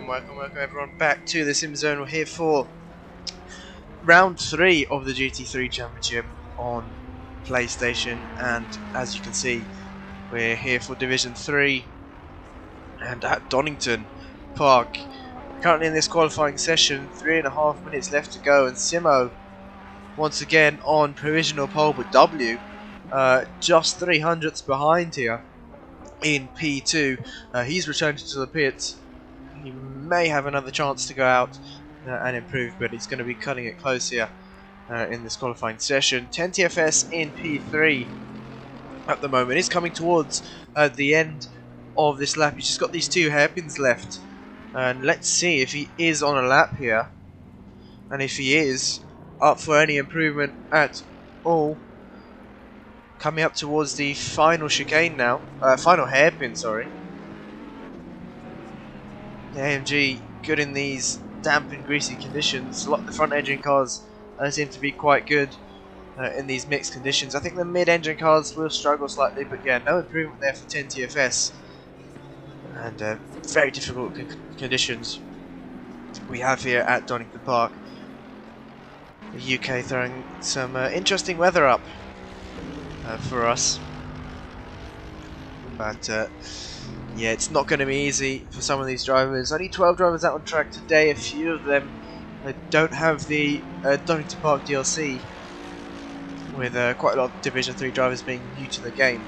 Welcome everyone back to the SimZone. We're here for round 3 of the GT3 Championship on PlayStation, and as you can see, we're here for Division 3 and at Donington Park. Currently in this qualifying session, 3.5 minutes left to go, and Simo once again on provisional pole, but W just 300ths behind here in P2. He's returned to the pits. He may have another chance to go out and improve, but he's going to be cutting it close here in this qualifying session. 10 TFS in P3 at the moment. He's coming towards the end of this lap. He's just got these 2 hairpins left, and let's see if he is on a lap here, and if he is up for any improvement at all. Coming up towards the final chicane now, final hairpin, sorry. The AMG good in these damp and greasy conditions. The front engine cars seem to be quite good in these mixed conditions. I think the mid-engine cars will struggle slightly, but yeah, no improvement there for 10 TFS. And very difficult conditions we have here at Donington Park. The UK throwing some interesting weather up for us. But yeah, it's not going to be easy for some of these drivers. Only 12 drivers out on track today. A few of them don't have the Donington Park DLC, with quite a lot of Division 3 drivers being new to the game.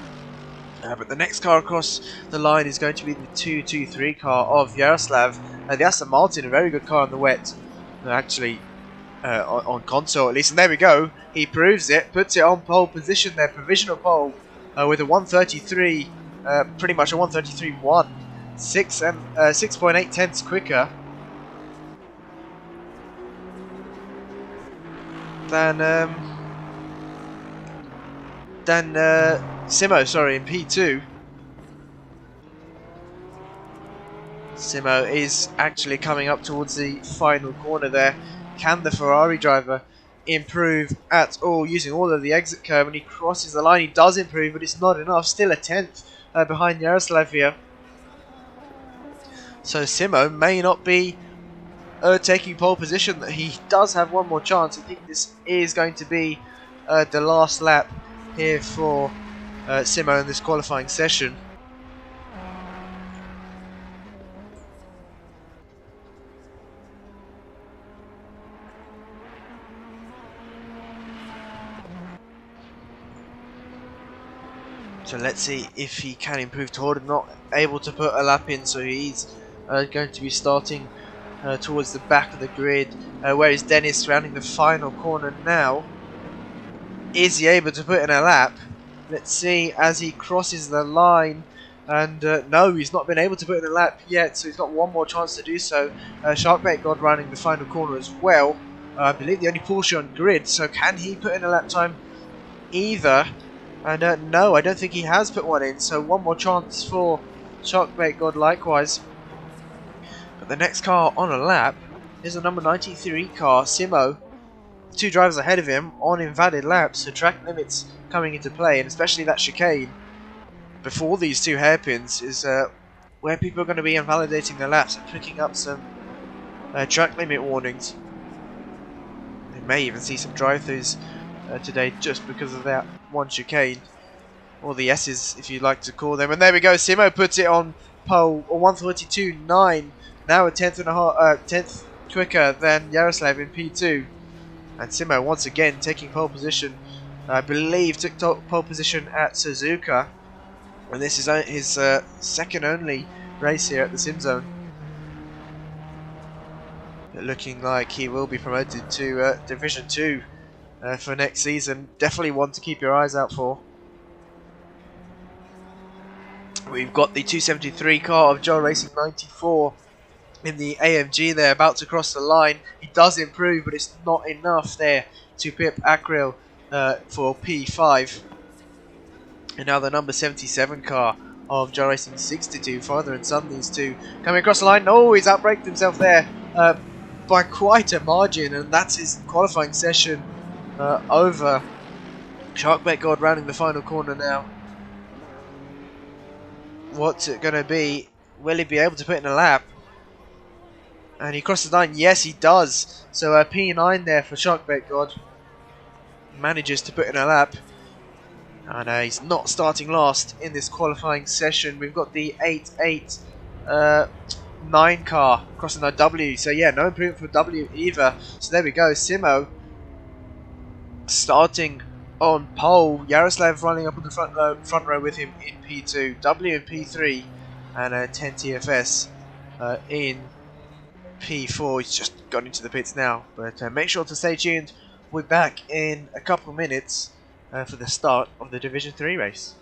But the next car across the line is going to be the 223 car of Yaroslav. The Aston Martin, a very good car on the wet, actually on console at least. And there we go, he proves it, puts it on pole position there, provisional pole, with a 133. Pretty much a 133.1, 6.8 tenths quicker than Simo, sorry, in P2. Simo is actually coming up towards the final corner there. Can the Ferrari driver improve at all using all of the exit curve? And he crosses the line. He does improve, but it's not enough. Still a tenth behind Yaroslav here. So Simo may not be taking pole position. He does have one more chance. I think this is going to be the last lap here for Simo in this qualifying session. So let's see if he can improve toward it. Not able to put a lap in, so he's going to be starting towards the back of the grid. Where is Dennis surrounding the final corner now? Is he able to put in a lap? Let's see as he crosses the line. And no, he's not been able to put in a lap yet, so he's got one more chance to do so. Sharkbait God running the final corner as well. I believe the only Porsche on grid, so can he put in a lap time? either. And no, I don't think he has put one in, so one more chance for SimZone likewise. But the next car on a lap is the number 93 car, Simo. 2 drivers ahead of him on invalid laps, so track limits coming into play, and especially that chicane before these 2 hairpins is where people are going to be invalidating their laps and picking up some track limit warnings. We may even see some drive-throughs today just because of that one chicane, or the S's if you'd like to call them. And there we go, Simo puts it on pole, or 1:42.9, now a tenth quicker than Yaroslav in P2. And Simo once again taking pole position. I believe took pole position at Suzuka, and this is his second only race here at the SimZone. Looking like he will be promoted to Division 2 for next season. Definitely one to keep your eyes out for. We've got the 273 car of Joe Racing 94 in the AMG there, about to cross the line. He does improve, but it's not enough there to pip Akril for P5. And now the number 77 car of Joe Racing 62, father and son, these two coming across the line. Oh, he's outbraked himself there by quite a margin, and that's his qualifying session over. SimZone rounding the final corner now. What's it going to be? Will he be able to put in a lap? And he crosses the line. Yes, he does. So P9 there for SimZone. Manages to put in a lap. And he's not starting last in this qualifying session. We've got the 8-8-9 car crossing the W. So yeah, no improvement for W either. So there we go. Simo starting on pole. Yaroslav running up on the front row with him in P2. W in P3. And 10 TFS in P4. He's just gone into the pits now. But make sure to stay tuned. We're back in a couple of minutes for the start of the Division 3 race.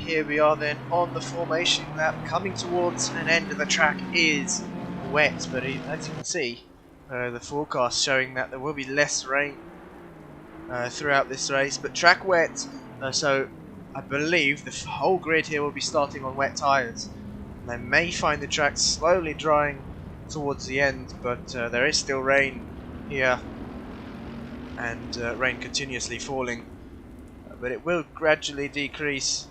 here we are then on the formation lap, coming towards an end, and the track is wet, but as you can see, the forecast showing that there will be less rain throughout this race, but track wet, so I believe the whole grid here will be starting on wet tyres. They may find the track slowly drying towards the end, but there is still rain here, and rain continuously falling, but it will gradually decrease.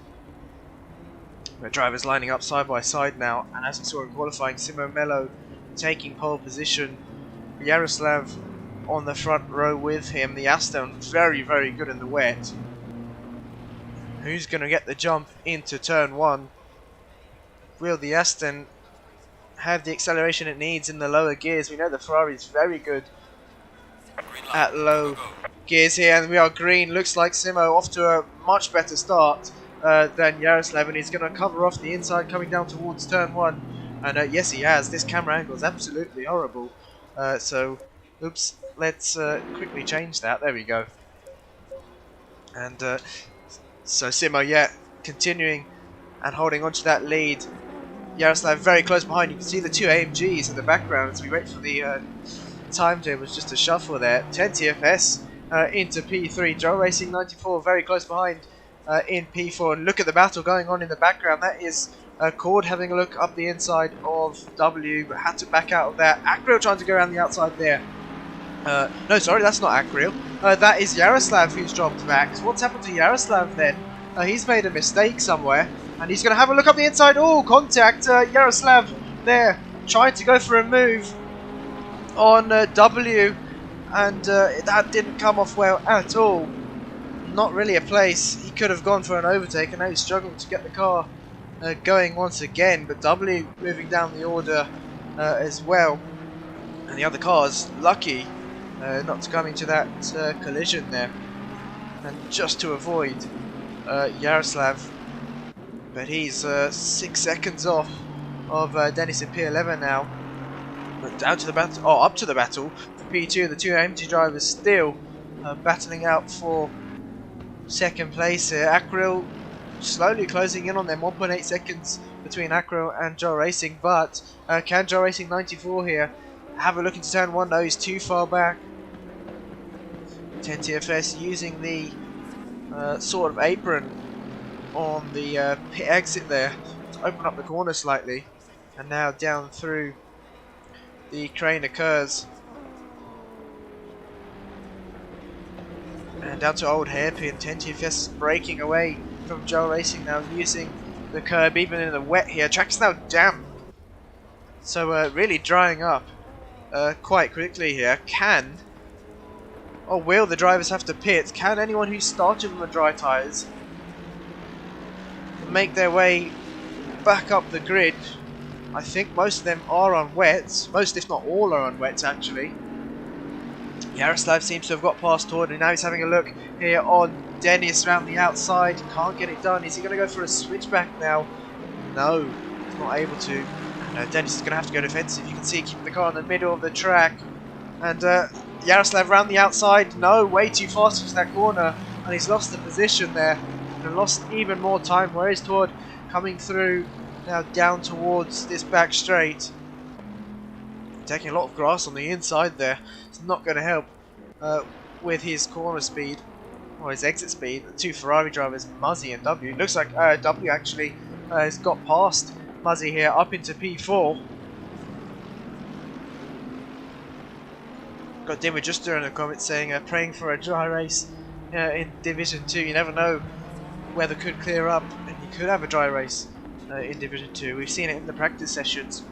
The drivers lining up side by side now, and as we saw in qualifying, Simo Melo taking pole position, Yaroslav on the front row with him. The Aston very, very good in the wet. Who's going to get the jump into turn 1? Will the Aston have the acceleration it needs in the lower gears? We know the Ferrari is very good at low gears here, and we are green. Looks like Simo off to a much better start than Yaroslav, and he's going to cover off the inside coming down towards turn 1. And yes, he has. This camera angle is absolutely horrible. So, oops, let's quickly change that. There we go. And so Simo, yeah, continuing and holding on to that lead. Yaroslav very close behind. You can see the two AMGs in the background as we wait for the timetables just to shuffle there. 10 TFS into P3. Joe Racing 94 very close behind in P4. And look at the battle going on in the background. That is Cord having a look up the inside of W, but had to back out of that. Akril trying to go around the outside there. No, sorry, that's not Akril. That is Yaroslav who's dropped back. So what's happened to Yaroslav then? He's made a mistake somewhere, and he's going to have a look up the inside. Oh, contact! Yaroslav there, trying to go for a move on W, and that didn't come off well at all. Not really a place he could have gone for an overtake, and now he's struggling to get the car going once again. But W moving down the order as well, and the other cars lucky not to come into that collision there, and just to avoid Yaroslav. But he's 6 seconds off of Dennis in P11 now. But down to the battle, oh, up to the battle for P2. The two empty drivers still battling out for second place here. Akril slowly closing in on them. 1.8 seconds between Akril and Joe Racing. But can Joe Racing 94 here have a look into turn 1? No, he's too far back. 10 TFS using the sort of apron on the pit exit there to open up the corner slightly, and now down through the crane occurs, and down to old hairpin. 10 TFS breaking away from Joe Racing now, using the curb even in the wet here. Track's now damp, so really drying up quite quickly here. Can, or will the drivers have to pit? Can anyone who started on the dry tyres make their way back up the grid? I think most of them are on wets. Most, if not all, are on wets actually. Yaroslav seems to have got past Tord, and now he's having a look here on Dennis around the outside. Can't get it done. Is he going to go for a switchback now? No, he's not able to. Dennis is going to have to go defensive. You can see keeping the car in the middle of the track. And Yaroslav around the outside. No, way too fast for that corner, and he's lost the position there and lost even more time. Where is Tord coming through now down towards this back straight? Taking a lot of grass on the inside there. It's not going to help with his corner speed or his exit speed. The two Ferrari drivers, Muzzy and W. Looks like W actually has got past Muzzy here up into P4. Got Dimmer just in the comments saying praying for a dry race in Division 2. You never know, weather could clear up and you could have a dry race in Division 2. We've seen it in the practice sessions.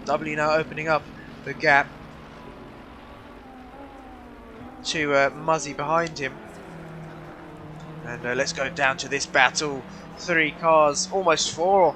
W now opening up the gap to Muzzy behind him. And let's go down to this battle. 3 cars, almost 4.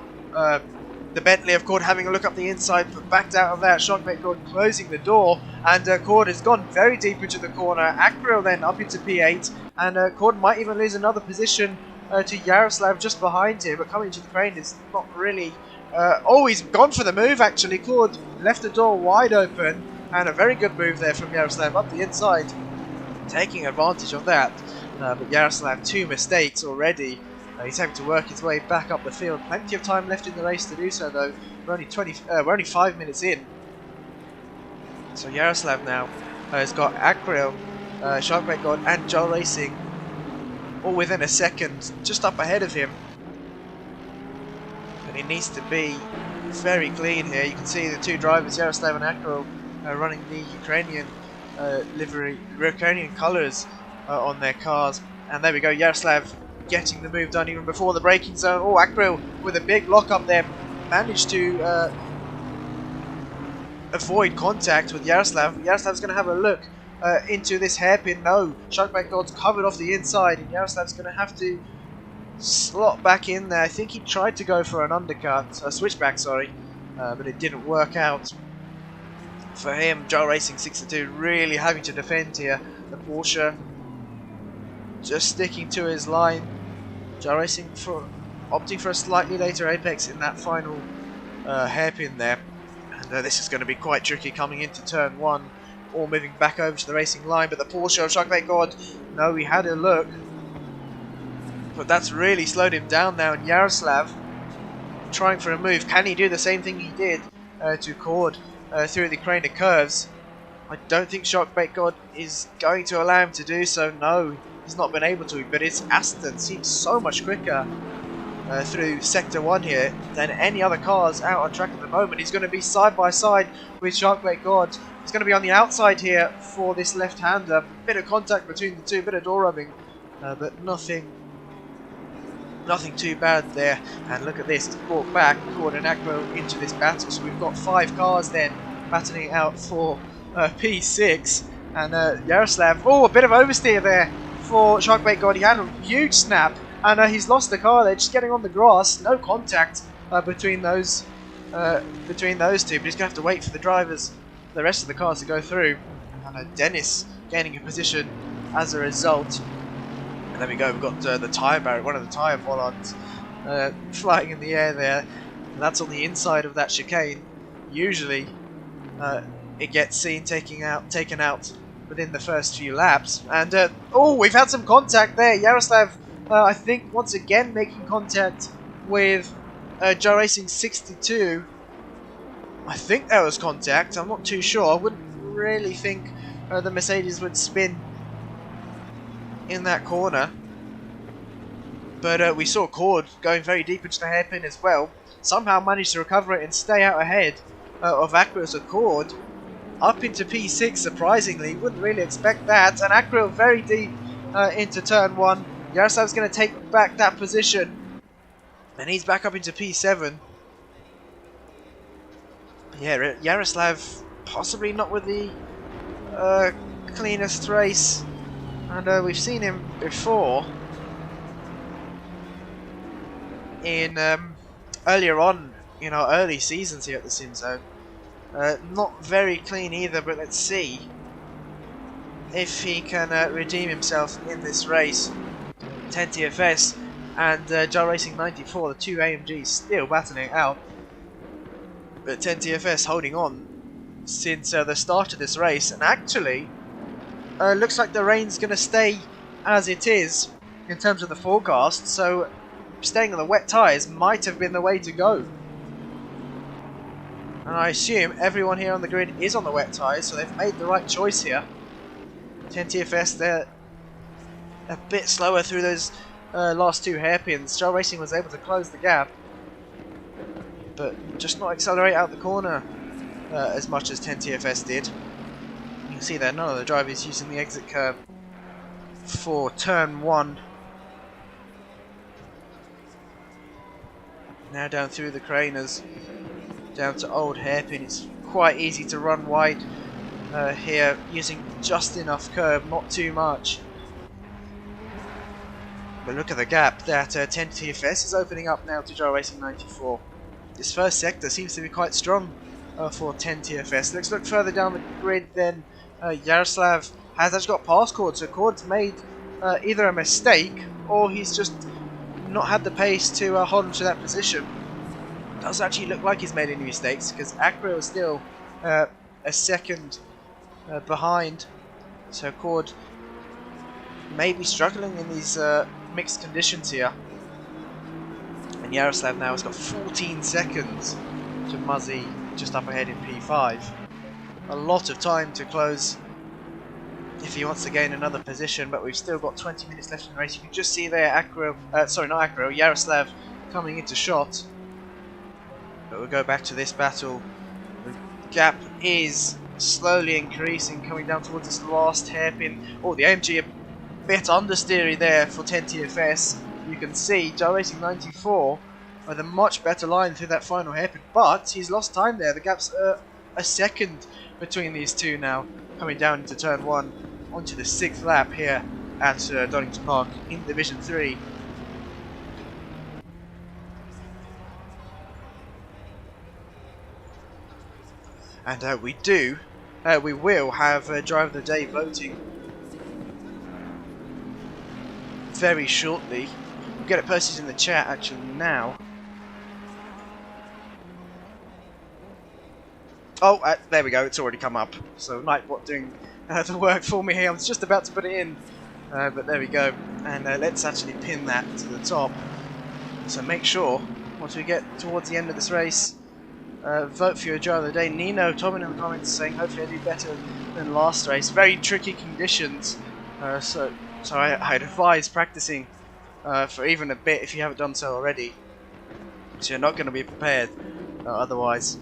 The Bentley of Cord having a look up the inside, but backed out of that. Shockmate Cord closing the door, and Cord has gone very deep into the corner. Akril then up into P8, and Cord might even lose another position to Yaroslav just behind him, but coming to the crane is not really... oh, he's gone for the move actually. Cord left the door wide open, and a very good move there from Yaroslav up the inside, taking advantage of that. But Yaroslav, 2 mistakes already He's having to work his way back up the field. Plenty of time left in the race to do so, though. We're only 5 minutes in. So Yaroslav now has got Akril, Sharkbait God, and Joel Racing all within a second, just up ahead of him. And he needs to be very clean here. You can see the two drivers, Yaroslav and Akril, running the Ukrainian livery, Ukrainian colours on their cars. And there we go, Yaroslav getting the move done even before the braking zone. Oh, Akril with a big lock up there, managed to avoid contact with Yaroslav. Yaroslav's going to have a look into this hairpin. No, Sharkbait God's covered off the inside, and Yaroslav's going to have to slot back in there. I think he tried to go for an undercut, a switchback, sorry, but it didn't work out for him. Joel Racing 62 really having to defend here. The Porsche just sticking to his line. Joel Racing opting for a slightly later apex in that final hairpin there. And this is going to be quite tricky coming into turn 1, all moving back over to the racing line. But the Porsche of Sharkbait God, no, he had a look, but that's really slowed him down now. And Yaroslav trying for a move. Can he do the same thing he did to Cord through the crane of curves? I don't think Sharkbait God is going to allow him to do so. No, he's not been able to, but it's Aston seems so much quicker through Sector 1 here than any other cars out on track at the moment. He's going to be side by side with Sharkbait God. He's going to be on the outside here for this left-hander. Bit of contact between the two, bit of door rubbing, but nothing too bad there. And look at this, it's brought back Cord and Akril into this battle. So we've got 5 cars then battling out for P6. And Yaroslav, oh, a bit of oversteer there for Sharkbait God. He had a huge snap, and he's lost the car there, just getting on the grass. No contact between those two, but he's going to have to wait for the rest of the cars to go through. And Dennis gaining a position as a result. And there we go, we've got the tyre barrier, one of the tyre bollards flying in the air there. And that's on the inside of that chicane. Usually it gets seen taken out within the first few laps. And oh, we've had some contact there. Yaroslav, I think, once again making contact with Joe Racing 62. I think that was contact. I'm not too sure. I wouldn't really think the Mercedes would spin in that corner. But we saw Cord going very deep into the hairpin as well. Somehow managed to recover it and stay out ahead of Akril. So Cord up into P6, surprisingly. Wouldn't really expect that. And Akril very deep into turn 1. Yaroslav's going to take back that position. And he's back up into P7. Yeah, Yaroslav possibly not with the cleanest race. And we've seen him before in earlier on in our early seasons here at the SimZone. Not very clean either, but let's see if he can redeem himself in this race. 10 TFS and Joel Racing 94, the two AMGs still battling it out. But 10 TFS holding on since the start of this race, and actually looks like the rain's going to stay as it is in terms of the forecast, so staying on the wet tyres might have been the way to go. And I assume everyone here on the grid is on the wet tyres, so they've made the right choice here. 10 TFS, they're a bit slower through those last two hairpins. Joel Racing was able to close the gap, but just not accelerate out the corner as much as 10 TFS did. You can see there, none of the drivers using the exit curve for turn 1. Now down through the craners, down to old hairpin. It's quite easy to run wide here, using just enough curb, not too much. But look at the gap that 10 TFS is opening up now to Joel Racing 94. This first sector seems to be quite strong for 10 TFS. Let's look further down the grid then. Yaroslav has actually got past Cord, so Cord's made either a mistake or he's just not had the pace to hold on to that position. Does actually look like he's made any mistakes, because Akril is still a second behind, so Cord may be struggling in these mixed conditions here. And Yaroslav now has got 14 seconds to Muzzy just up ahead in P5. A lot of time to close if he wants to gain another position, but we've still got 20 minutes left in the race. You can just see there Yaroslav coming into shot. But we'll go back to this battle. The gap is slowly increasing, coming down towards this last hairpin. Oh, the AMG a bit understeery there for 10TFS. You can see GyroRacing 94 with a much better line through that final hairpin, but he's lost time there. The gap's a second between these two now, coming down into turn 1 onto the 6th lap here at Donington Park in Division 3. And we will have Driver of the Day voting very shortly. We'll get it posted in the chat actually now. Oh, there we go, it's already come up. So Nightbot doing the work for me here. I was just about to put it in, but there we go. And let's actually pin that to the top. So make sure, once we get towards the end of this race, vote for your driver of the day. Nino Tobin in the comments saying hopefully I do better than last race. Very tricky conditions, so I'd advise practicing for even a bit if you haven't done so already, so you're not going to be prepared otherwise.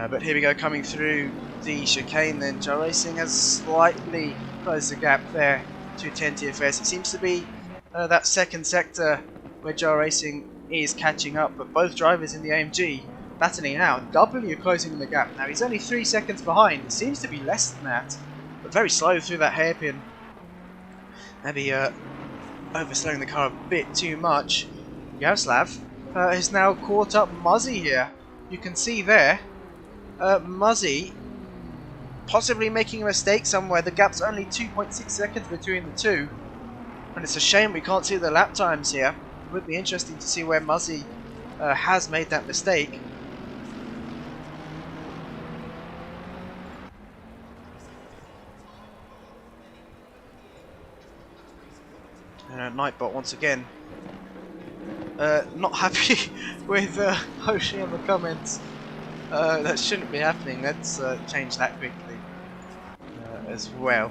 But here we go, coming through the chicane then. GyroRacing has slightly closed the gap there to 10TFS. It seems to be that second sector where GyroRacing is catching up, but both drivers in the AMG battling it out. W closing the gap now. He's only 3 seconds behind. It seems to be less than that, but very slow through that hairpin. Maybe overslowing the car a bit too much. Yaroslav has now caught up Muzzy here. You can see there, Muzzy possibly making a mistake somewhere. The gap's only 2.6 seconds between the two, and it's a shame we can't see the lap times here. It would be interesting to see where Muzzy has made that mistake. And Nightbot once again not happy with Hoshi in the comments. That shouldn't be happening. Let's change that quickly as well.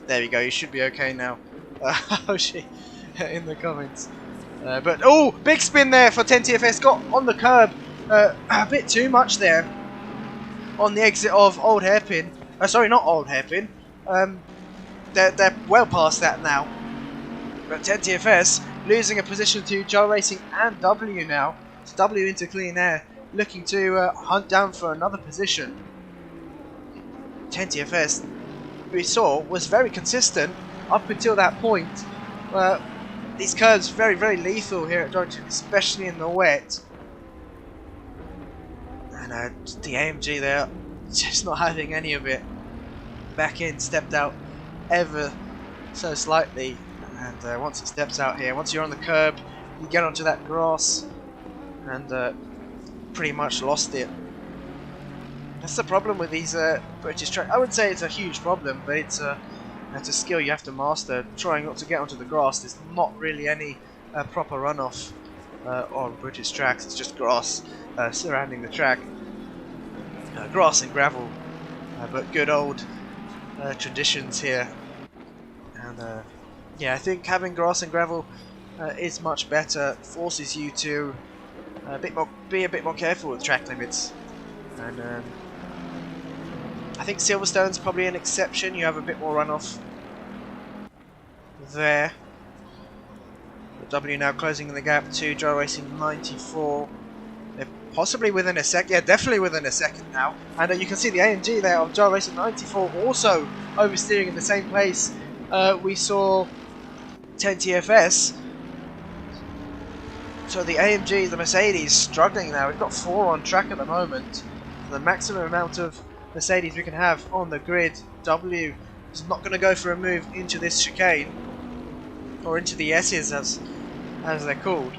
There we go, you should be okay now. Hoshi in the comments. But oh, big spin there for 10TFS. Got on the curb a bit too much there on the exit of Old Hairpin. Sorry, not Old Hairpin. They're well past that now. But 10TFS losing a position to GyroRacing and W now. It's W into clean air, looking to hunt down for another position. 10TFS, we saw, was very consistent up until that point. These curves very, very lethal here at Donington, especially in the wet. And the AMG there, just not having any of it. Back in, stepped out ever so slightly, and once it steps out here, once you're on the curb, you get onto that grass, and pretty much lost it. That's the problem with these British tracks. I would say it's a huge problem, but it's a skill you have to master. Trying not to get onto the grass. There's not really any proper runoff on British tracks. It's just grass surrounding the track, grass and gravel, but good old traditions here. And yeah, I think having grass and gravel is much better. Forces you to be a bit more careful with track limits. And I think Silverstone's probably an exception. You have a bit more runoff there. But W now closing the gap to GyroRacing 94. They're possibly within a second. Yeah, definitely within a second now. And you can see the AMG there of GyroRacing 94 also oversteering in the same place. We saw 10TFS. So the AMG, the Mercedes, struggling now. We've got 4 on track at the moment. The maximum amount of Mercedes we can have on the grid. W is not going to go for a move into this chicane, or into the S's as they're called.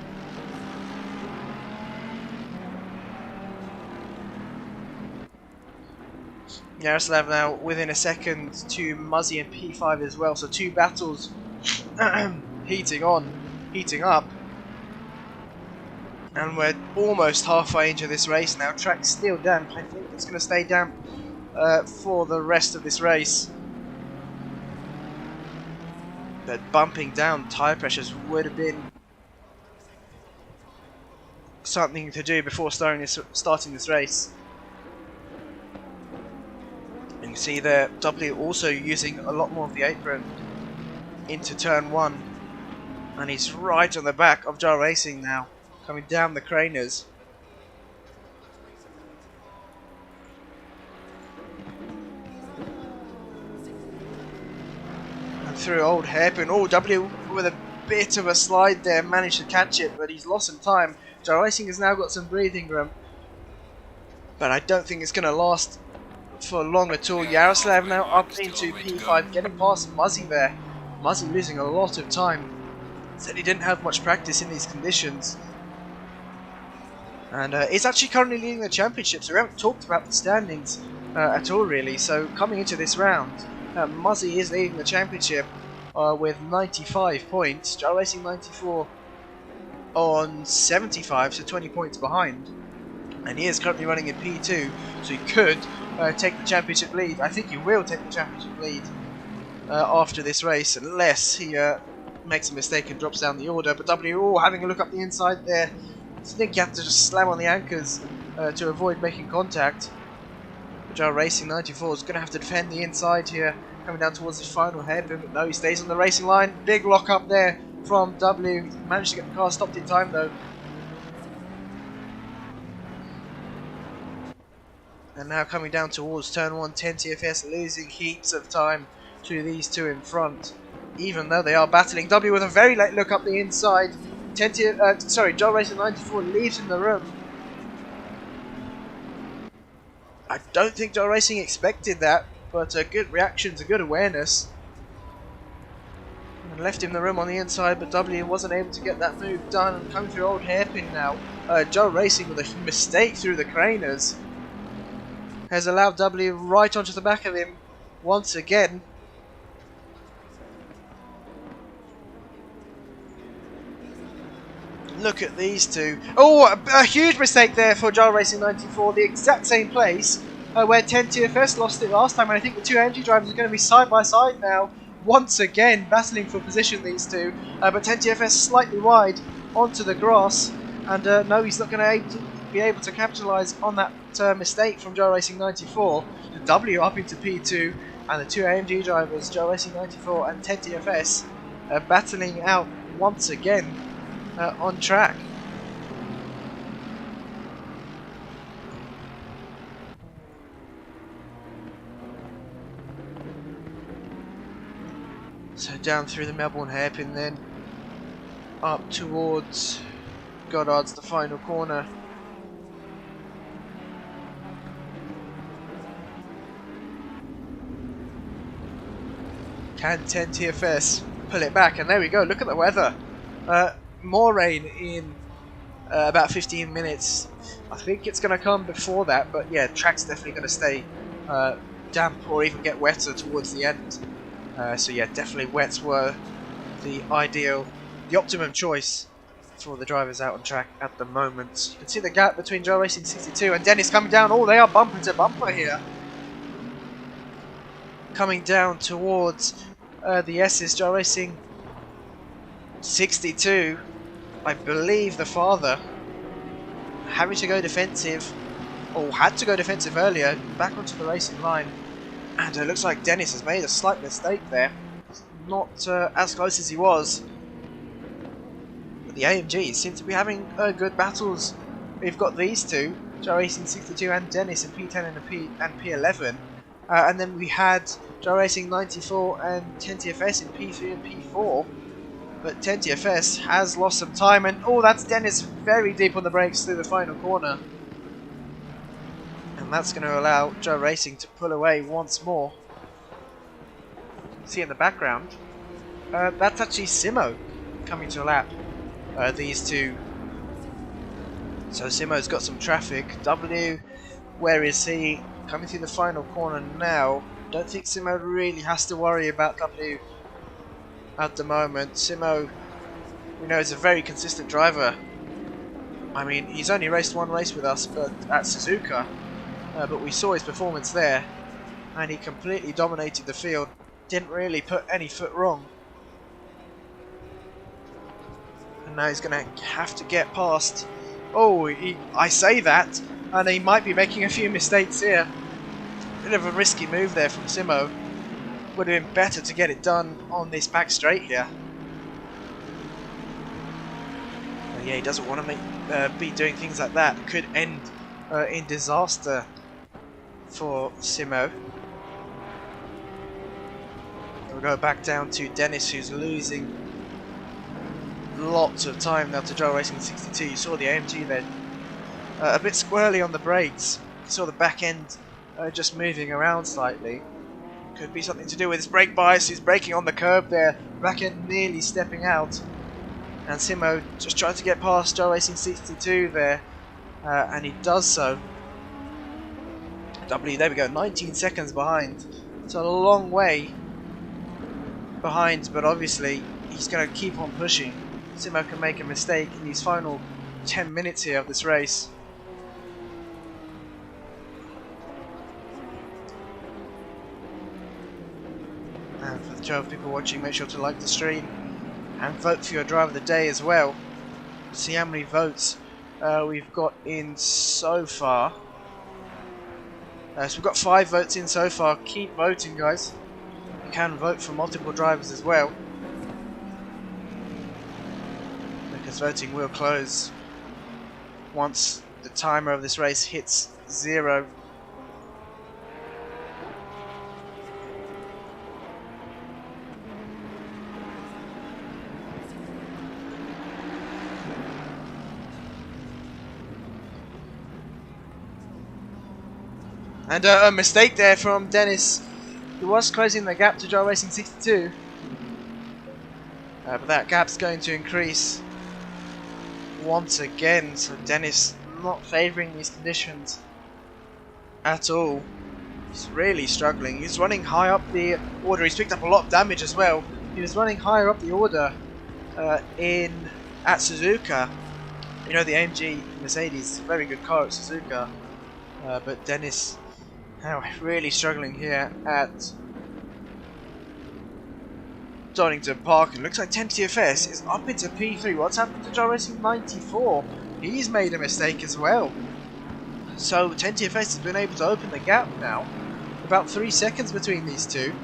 Yaroslav now within a second to Muzzy and P5 as well, so 2 battles heating up. And we're almost halfway into this race now. Track's still damp. I think it's going to stay damp for the rest of this race. But bumping down tyre pressures would have been something to do before starting this race. And you can see there, W also using a lot more of the apron into turn 1. And he's right on the back of Jar Racing now, coming down the craners. And through old hairpin. Oh, W with a bit of a slide there, managed to catch it, but he's lost some time. Jar Racing has now got some breathing room, but I don't think it's going to last for long at all. Yaroslav now up into P5, getting past Muzzy there. Muzzy losing a lot of time. Said he didn't have much practice in these conditions. And is actually currently leading the championship, so we haven't talked about the standings at all really. So coming into this round, Muzzy is leading the championship with 95 points, Jar Racing 94 on 75, so 20 points behind. And he is currently running in P2, so he could take the championship lead. I think he will take the championship lead after this race, unless he makes a mistake and drops down the order. But W, having a look up the inside there. I think you have to just slam on the anchors to avoid making contact. Jar Racing 94 is going to have to defend the inside here, coming down towards the final hairpin, but no, he stays on the racing line. Big lock up there from W. Managed to get the car stopped in time though. And now coming down towards turn 1, 10 TFS losing heaps of time to these two in front, even though they are battling. W with a very late look up the inside. Jar Racing 94 leaves in the room. I don't think Jar Racing expected that, but good reactions, a good awareness. And left him the room on the inside, but W wasn't able to get that move done. And coming through old hairpin now, Jar Racing with a mistake through the craners has allowed W right onto the back of him once again. Look at these two. Oh, a huge mistake there for Jar Racing 94. The exact same place where 10 TFS lost it last time. And I think the two MG drivers are going to be side by side now. Once again, battling for position, these two. But 10 TFS slightly wide onto the grass. And no, he's not going to be able to capitalise on that mistake from Jar Racing 94. The W up into P2. And the two AMG drivers, Jar Racing 94 and 10 TFS, battling out once again. On track. So down through the Melbourne hairpin, then up towards Goddard's, the final corner. Can 10 TFS pull it back? And there we go, look at the weather. More rain in about 15 minutes. I think it's going to come before that, but yeah, track's definitely going to stay damp or even get wetter towards the end. So yeah, definitely wets were the optimum choice for the drivers out on track at the moment. You can see the gap between Jar Racing 62 and Dennis coming down. Oh, they are bumper to bumper here. Coming down towards the S's, Jar Racing 62. I believe the father having to go defensive, or had to go defensive earlier, back onto the racing line. And it looks like Dennis has made a slight mistake there. Not as close as he was. But the AMGs seem to be having good battles. We've got these two, Jar Racing 62 and Dennis in P10 and P11. And then we had Jar Racing 94 and 10 TFS in P3 and P4. But 10 TFS has lost some time, and oh, that's Dennis very deep on the brakes through the final corner. And that's going to allow Jar Racing to pull away once more. See in the background, that's actually Simo coming to a lap. These two. So Simo's got some traffic. W, where is he? Coming through the final corner now. Don't think Simo really has to worry about W at the moment. Simo, we know, is a very consistent driver. I mean, he's only raced one race with us, but at Suzuka, but we saw his performance there, and he completely dominated the field. Didn't really put any foot wrong. And now he's going to have to get past. Oh, I say that, and he might be making a few mistakes here. Bit of a risky move there from Simo. Would have been better to get it done on this back straight here. But yeah, he doesn't want to be doing things like that. Could end in disaster for Simo. We'll go back down to Dennis, who's losing lots of time now to Joe Racing 62. You saw the AMG there, a bit squirrely on the brakes. You saw the back end just moving around slightly. Could be something to do with his brake bias. He's braking on the curb there, back end nearly stepping out, and Simo just trying to get past Joe Racing 62 there, and he does so. W, there we go, 19 seconds behind. It's a long way behind, but obviously he's going to keep on pushing. Simo can make a mistake in his final 10 minutes here of this race. And for the 12 people watching, make sure to like the stream and vote for your driver of the day as well. See how many votes we've got in so far. So we've got 5 votes in so far. Keep voting, guys. You can vote for multiple drivers as well, because voting will close once the timer of this race hits 0. And a mistake there from Dennis, who was closing the gap to Joe Racing 62. But that gap's going to increase once again, so Dennis not favouring these conditions at all. He's really struggling. He's running high up the order. He's picked up a lot of damage as well. He was running higher up the order at Suzuka. You know, the AMG Mercedes, very good car at Suzuka. But Dennis now really struggling here at Donington Park. It looks like 10TFS is up into P3. What's happened to Joe Racing 94? He's made a mistake as well. So 10TFS has been able to open the gap now. About 3 seconds between these two.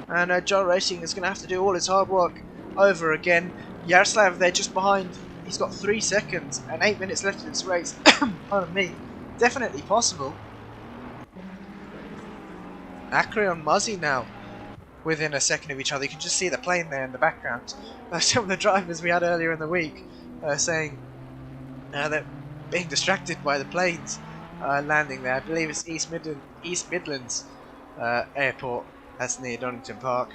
And Joe Racing is going to have to do all his hard work over again. Yaroslav there just behind. He's got 3 seconds and 8 minutes left in this race. Pardon me. Definitely possible. Acre and Muzzy now within a second of each other. You can just see the plane there in the background. Some of the drivers we had earlier in the week saying they're being distracted by the planes landing there. I believe it's East Midlands Airport. That's near Donington Park.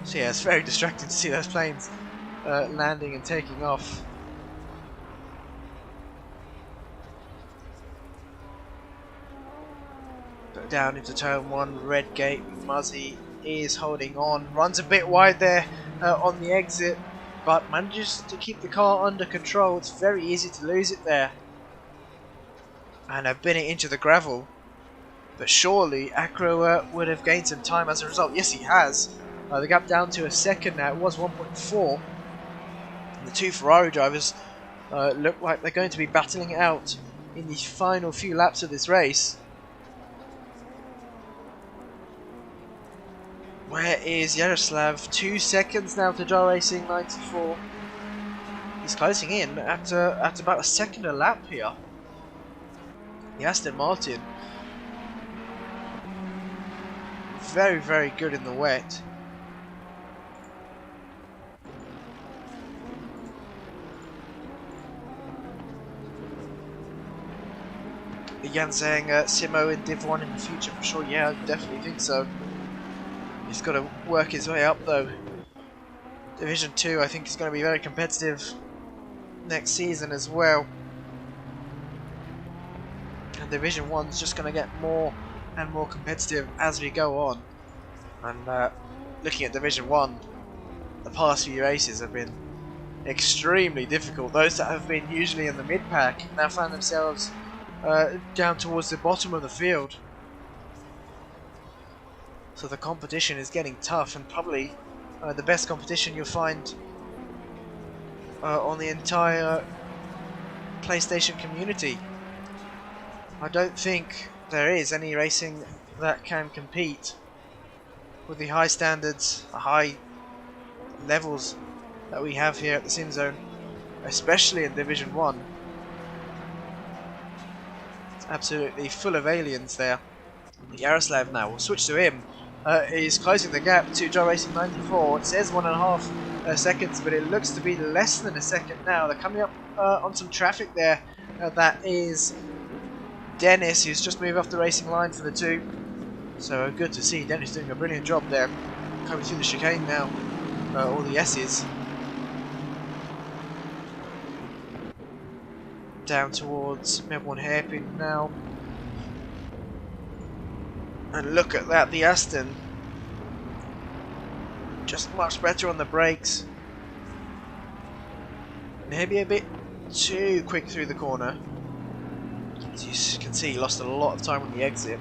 So yeah, it's very distracting to see those planes landing and taking off. Down into turn 1, red gate. Muzzy is holding on, runs a bit wide there on the exit, but manages to keep the car under control. It's very easy to lose it there, and bin it into the gravel. But surely Acro would have gained some time as a result. Yes, he has. The gap down to a second now. It was 1.4. The two Ferrari drivers look like they're going to be battling it out in the final few laps of this race. Where is Yaroslav? 2 seconds now to Joe Racing 94. He's closing in at about a second a lap here. The Aston Martin, very, very good in the wet. Jan saying Simo in Div 1 in the future for sure. Yeah, I definitely think so. He's got to work his way up though. Division 2 I think is going to be very competitive next season as well. And Division 1's just going to get more and more competitive as we go on. And looking at Division 1, the past few races have been extremely difficult. Those that have been usually in the mid-pack now find themselves down towards the bottom of the field. So the competition is getting tough, and probably the best competition you'll find on the entire PlayStation community. I don't think there is any racing that can compete with the high standards, high levels that we have here at the SimZone, especially in Division 1. It's absolutely full of aliens there. Yaroslav now, we'll switch to him. He's closing the gap to Joe Racing 94. It says 1.5 seconds, but it looks to be less than a second now. They're coming up on some traffic there. That is Dennis, who's just moved off the racing line for the 2. So good to see Dennis doing a brilliant job there. Coming through the chicane now, all the S's. Down towards Melbourne Hairpin now. And look at that, the Aston. Just much better on the brakes. Maybe a bit too quick through the corner. As you can see, he lost a lot of time on the exit.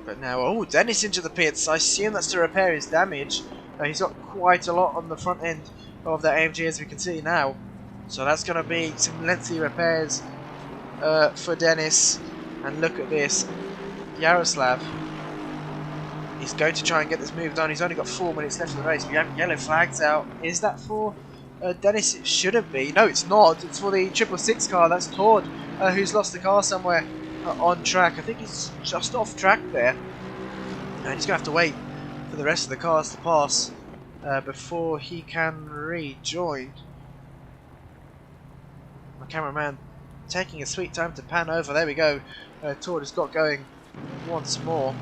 But now, oh, Dennis into the pits. I assume that's to repair his damage. He's got quite a lot on the front end of that AMG, as we can see now. So that's going to be some lengthy repairs for Dennis. And look at this, Yaroslav. He's going to try and get this move done. He's only got 4 minutes left of the race. We have yellow flags out. Is that for Dennis? It shouldn't be. No, it's not. It's for the 666 car. That's Tord, who's lost the car somewhere on track. I think he's just off track there. And he's going to have to wait for the rest of the cars to pass before he can rejoin. My cameraman taking a sweet time to pan over. There we go. Tord has got going once more.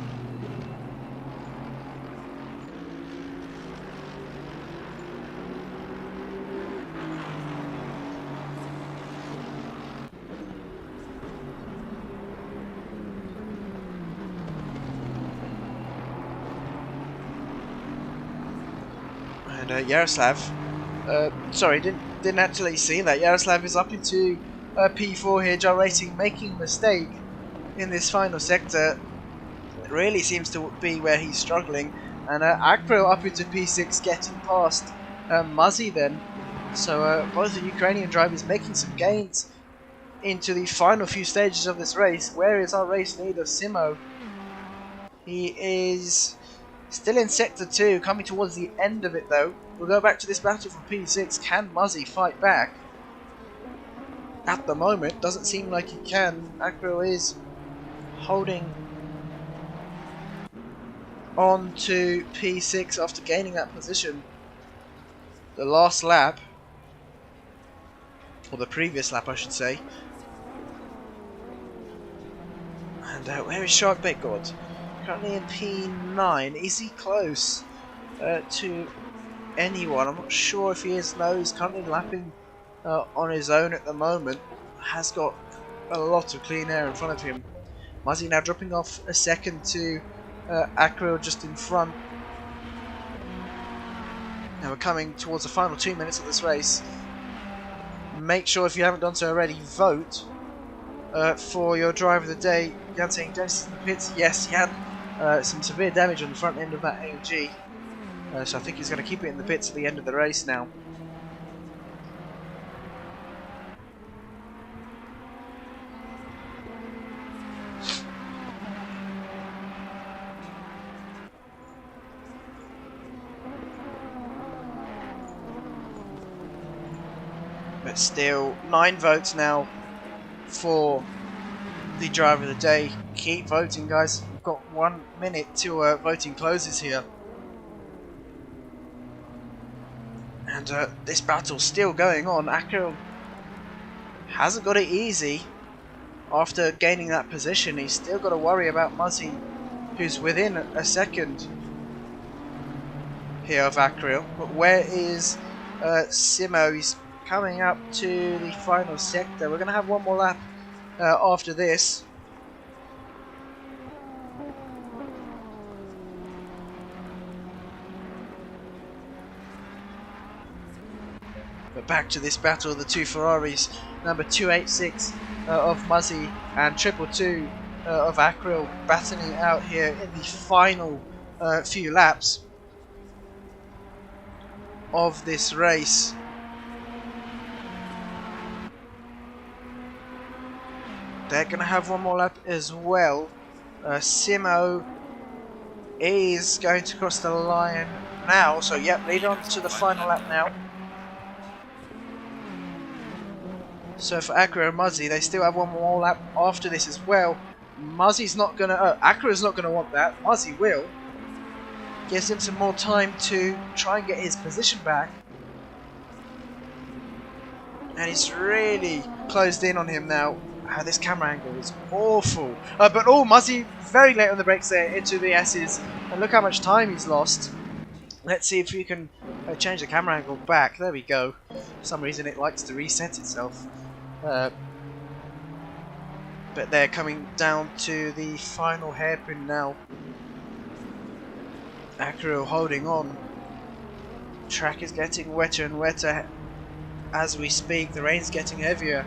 And Yaroslav, sorry, didn't actually see that. Yaroslav is up into P4 here. Joe Racing making a mistake in this final sector. It really seems to be where he's struggling. And Akpril up into P6, getting past Muzzy then. So both the Ukrainian drivers making some gains into the final few stages of this race. Where is our race leader, Simo? He is still in Sector 2, coming towards the end of it though. We'll go back to this battle for P6. Can Muzzy fight back? At the moment, doesn't seem like he can. Akro is holding on to P6 after gaining that position. The last lap, or the previous lap I should say. And where is Sharkbait God? Currently in P9. Is he close to anyone? I'm not sure if he is. No, he's currently lapping on his own at the moment. Has got a lot of clean air in front of him. Muzzy now dropping off a second to Akril just in front. Now we're coming towards the final 2 minutes of this race. Make sure, if you haven't done so already, vote for your driver of the day. Jan saying Dennis in the pits. Yes, Jan. Some severe damage on the front end of that AMG. So I think he's going to keep it in the pits at the end of the race now. But still, 9 votes now for the driver of the day. Keep voting, guys. We've got 1 minute till voting closes here. And this battle's still going on. Akil hasn't got it easy after gaining that position. He's still got to worry about Muzzy, who's within a second here of Akil. But where is Simo? He's coming up to the final sector. We're going to have one more lap after this. But back to this battle, the two Ferraris, number 286 of Muzzy and 222 of Akril, battling it out here in the final few laps of this race. They're going to have one more lap as well. Simo is going to cross the line now, so yep, lead on to the final lap now. So for Akra and Muzzy, they still have one more lap after this as well. Muzzy's not going to... Akra's not going to want that. Muzzy will. Gives him some more time to try and get his position back. And he's really closed in on him now. This camera angle is awful. But Muzzy very late on the brakes there into the S's. And look how much time he's lost. Let's see if we can change the camera angle back. There we go. For some reason it likes to reset itself. But they're coming down to the final hairpin now. Acro holding on. Track is getting wetter and wetter as we speak. The rain's getting heavier.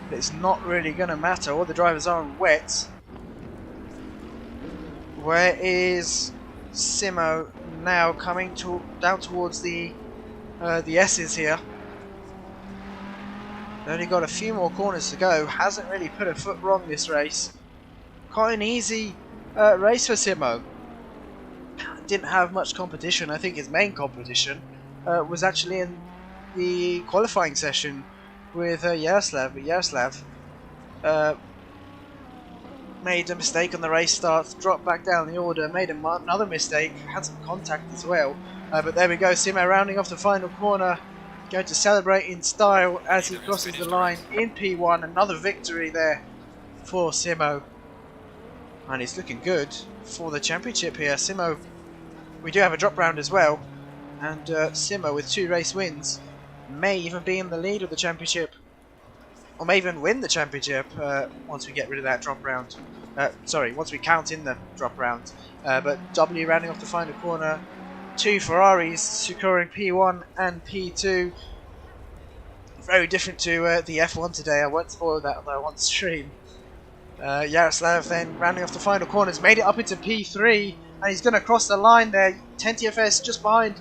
But it's not really going to matter. All the drivers are on wet. Where is Simo now coming down towards the S's here? Only got a few more corners to go. Hasn't really put a foot wrong this race. Quite an easy race for Simo. Didn't have much competition. I think his main competition was actually in the qualifying session with Yaroslav. But Yaroslav made a mistake on the race start, dropped back down the order, made another mistake, had some contact as well. But there we go, Simo rounding off the final corner. Going to celebrate in style as he crosses the line in P1. Another victory there for Simo. And he's looking good for the championship here. Simo, we do have a drop round as well. And Simo with 2 race wins may even be in the lead of the championship. Or may even win the championship once we get rid of that drop round. Sorry, once we count in the drop round. But W rounding off the final corner. 2 Ferraris securing P1 and P2. Very different to the F1 today. I won't spoil that though on stream. Yaroslav then rounding off the final corners, made it up into P3, and he's going to cross the line there. 10 TFS just behind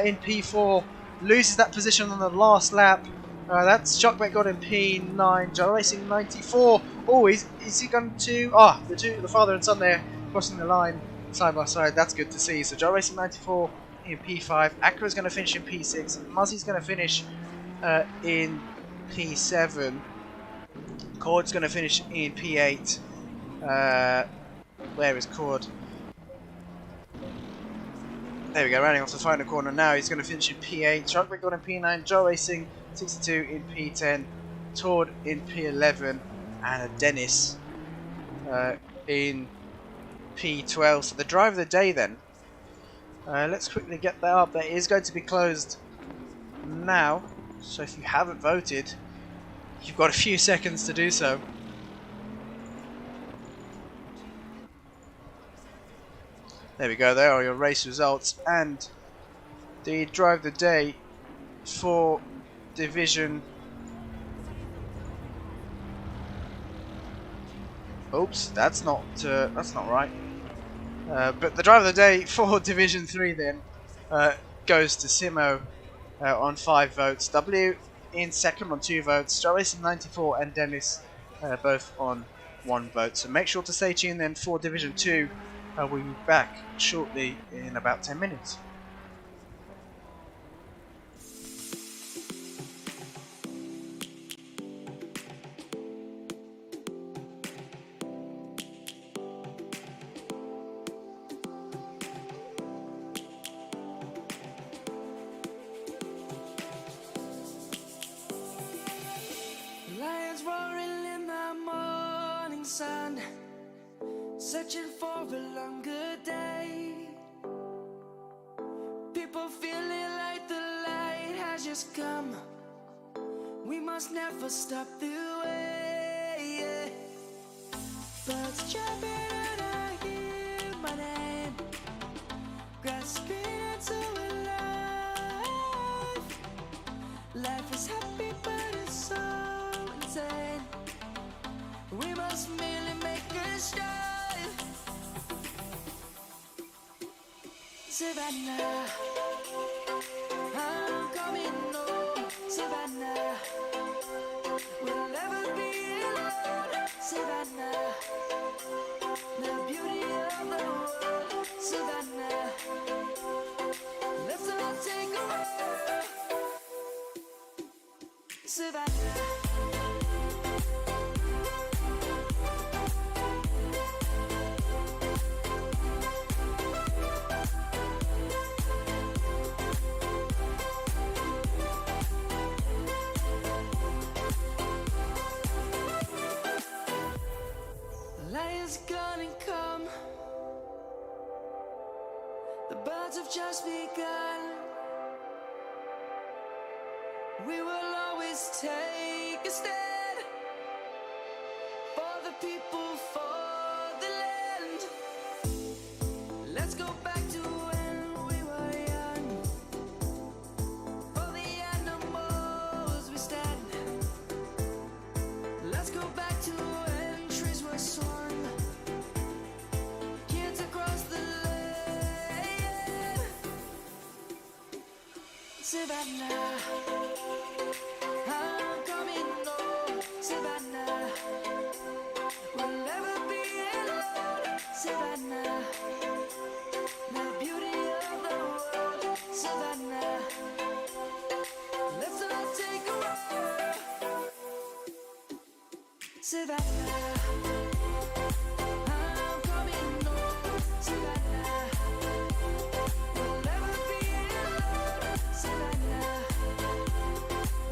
in P4, loses that position on the last lap. That's SimZone Gold in P9, Joe Racing 94. Oh, is he going to... the father and son there crossing the line side by side. That's good to see. So Joe Racing 94 in P5, Acra's going to finish in P6, Muzzy's going to finish in P7, Cord's going to finish in P8. Where is Cord? There we go, rounding off the final corner now. He's going to finish in P8. SimZone Gold in P9, Joe Racing 62 in P10, Tord in P11, and a Dennis in P12. So the drive of the day then. Let's quickly get that up. That is going to be closed now. So if you haven't voted, you've got a few seconds to do so. There we go, there are your race results and the drive of the day for Division... Oops, that's not right. But the drive of the day for Division 3 then goes to Simo on 5 votes, W in second on 2 votes, Joe Racing 94 and Dennis both on 1 vote. So make sure to stay tuned then for Division 2. We'll be back shortly in about 10 minutes. Lions roaring in the morning sun, searching for a longer day. People feeling like the light has just come. We must never stop the way. Birds chirping and I hear my name, grasping into life. Life is happy but it's so insane. We must merely make a strive. Savannah, I'm coming home. Savannah, we'll never be alone. Savannah, the beauty of the world. Savannah, let's all take a walk. Savannah. Lion's gonna come. The birds have just begun. We will always take a stand for the people, for the land. Let's go back to when we were young. For the animals we stand. Let's go back to when trees were swung. Kids across the land. Savannah, I'm coming home. Savannah, we'll never be alone. Savannah, the beauty of the world. Savannah, let's all take a walk. Savannah, I'm coming home. Savannah, we'll never be alone. Savannah,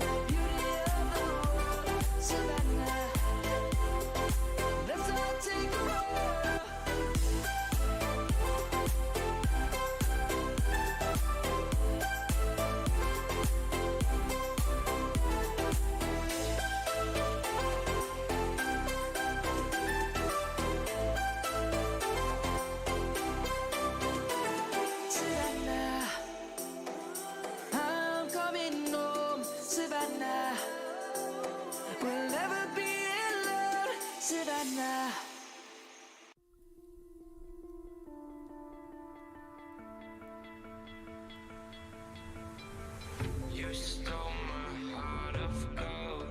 the beauty of the world. Savannah, let's all take a walk. Savannah, I'm coming home. Savannah, we'll never be alone. Savannah. You stole my heart of gold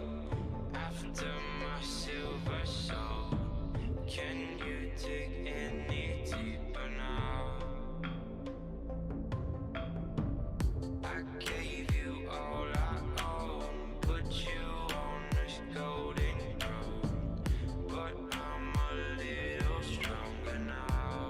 after my silver soul. Can you dig any deeper now? I gave you all I own, put you on this golden road, but I'm a little stronger now.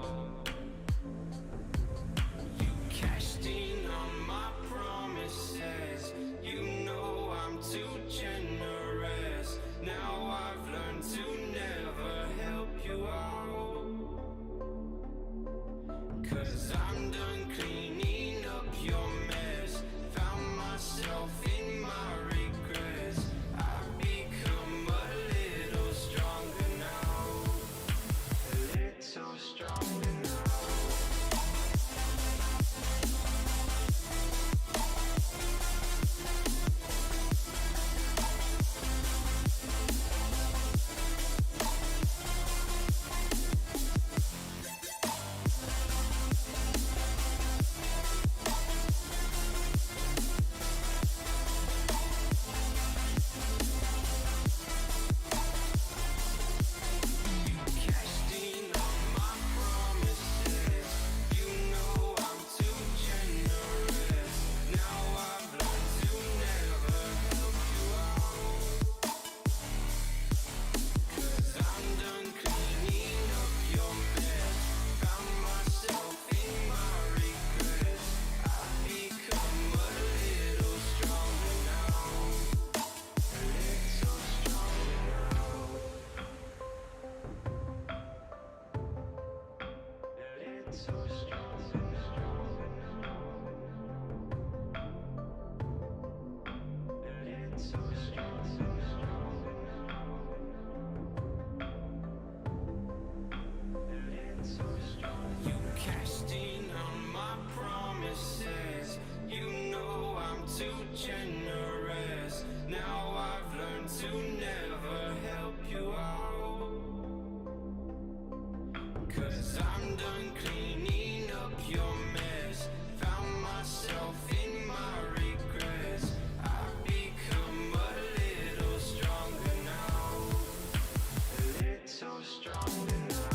You cashed in on my promises. You know I'm too generous. Now I've learned to never help you out. 'Cause I'm done cleaning up your mess. Found myself in my regrets. I've become a little stronger now. A little stronger now. So strong. done cleaning up your mess. Found myself in my regrets. I've become a little stronger now. A little stronger now.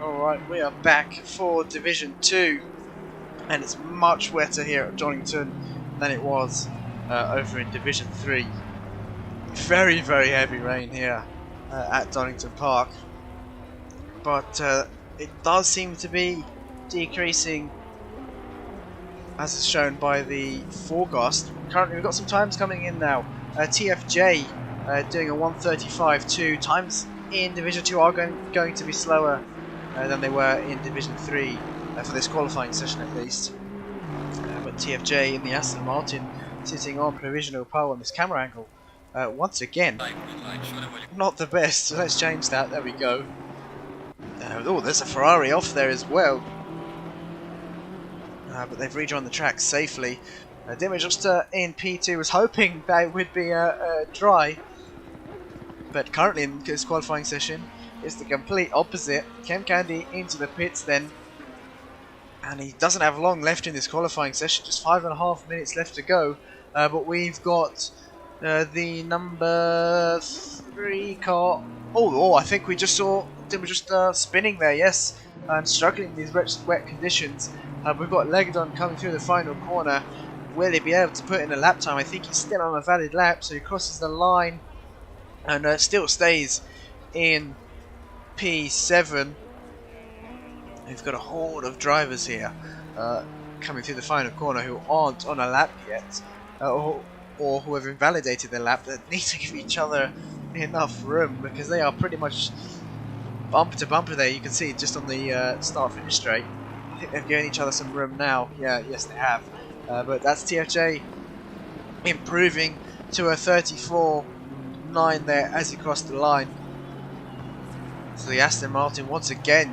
Alright, we are back for Division 2, and it's much wetter here at Donington than it was over in Division 3. Very, very heavy rain here at Donington Park, but it does seem to be decreasing as is shown by the forecast. Currently we've got some times coming in now. TFJ doing a 1:35.2. Times in Division 2 are going to be slower than they were in Division 3 for this qualifying session at least. But TFJ in the Aston Martin sitting on provisional pole on this camera angle. Once again, not the best, so let's change that. There we go. Oh, there's a Ferrari off there as well. But they've rejoined the track safely. DeedeeTKU in P2 was hoping that it would be dry, but currently in this qualifying session it's the complete opposite. ChemCandy into the pits then, and he doesn't have long left in this qualifying session, just 5.5 minutes left to go. But we've got the number 3 car. Oh, I think we just saw DeedeeTKU spinning there, yes, and struggling in these wet conditions. We've got Legadon coming through the final corner. Will he be able to put in a lap time? I think he's still on a valid lap, so he crosses the line and still stays in P7. We've got a horde of drivers here coming through the final corner who aren't on a lap yet, or who have invalidated their lap, that need to give each other enough room because they are pretty much bumper to bumper there. You can see just on the start finish straight. I think they've given each other some room now. Yeah, yes they have. But that's TFJ improving to a 34.9 there as he crossed the line. So the Aston Martin once again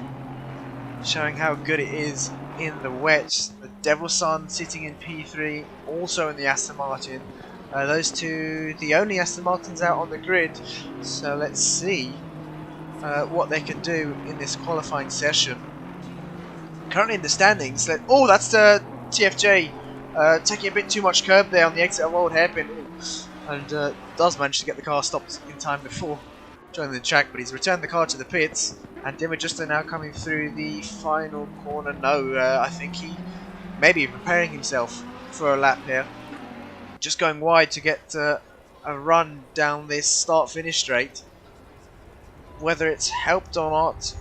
showing how good it is in the wet. The Devil Sun sitting in P3, also in the Aston Martin. Those two, the only Aston Martins out on the grid. So let's see what they can do in this qualifying session. Currently in the standings, that's TFJ taking a bit too much curb there on the exit of Old Hairpin, and does manage to get the car stopped in time before joining the track, but he's returned the car to the pits, and DeedeeTKU now coming through the final corner. No, I think he may be preparing himself for a lap here, just going wide to get a run down this start-finish straight. Whether it's helped or not,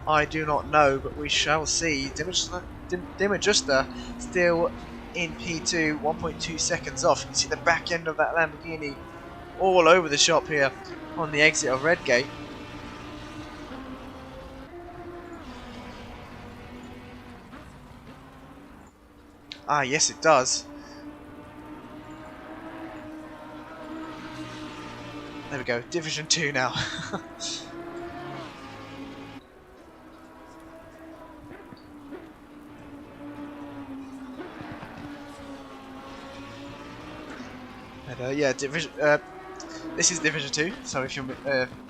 I do not know, but we shall see. DeedeeTKU still in P2, 1.2 seconds off. You can see the back end of that Lamborghini all over the shop here on the exit of Redgate. Ah, yes it does. There we go, Division 2 now. And, yeah, this is Division 2. So if you're,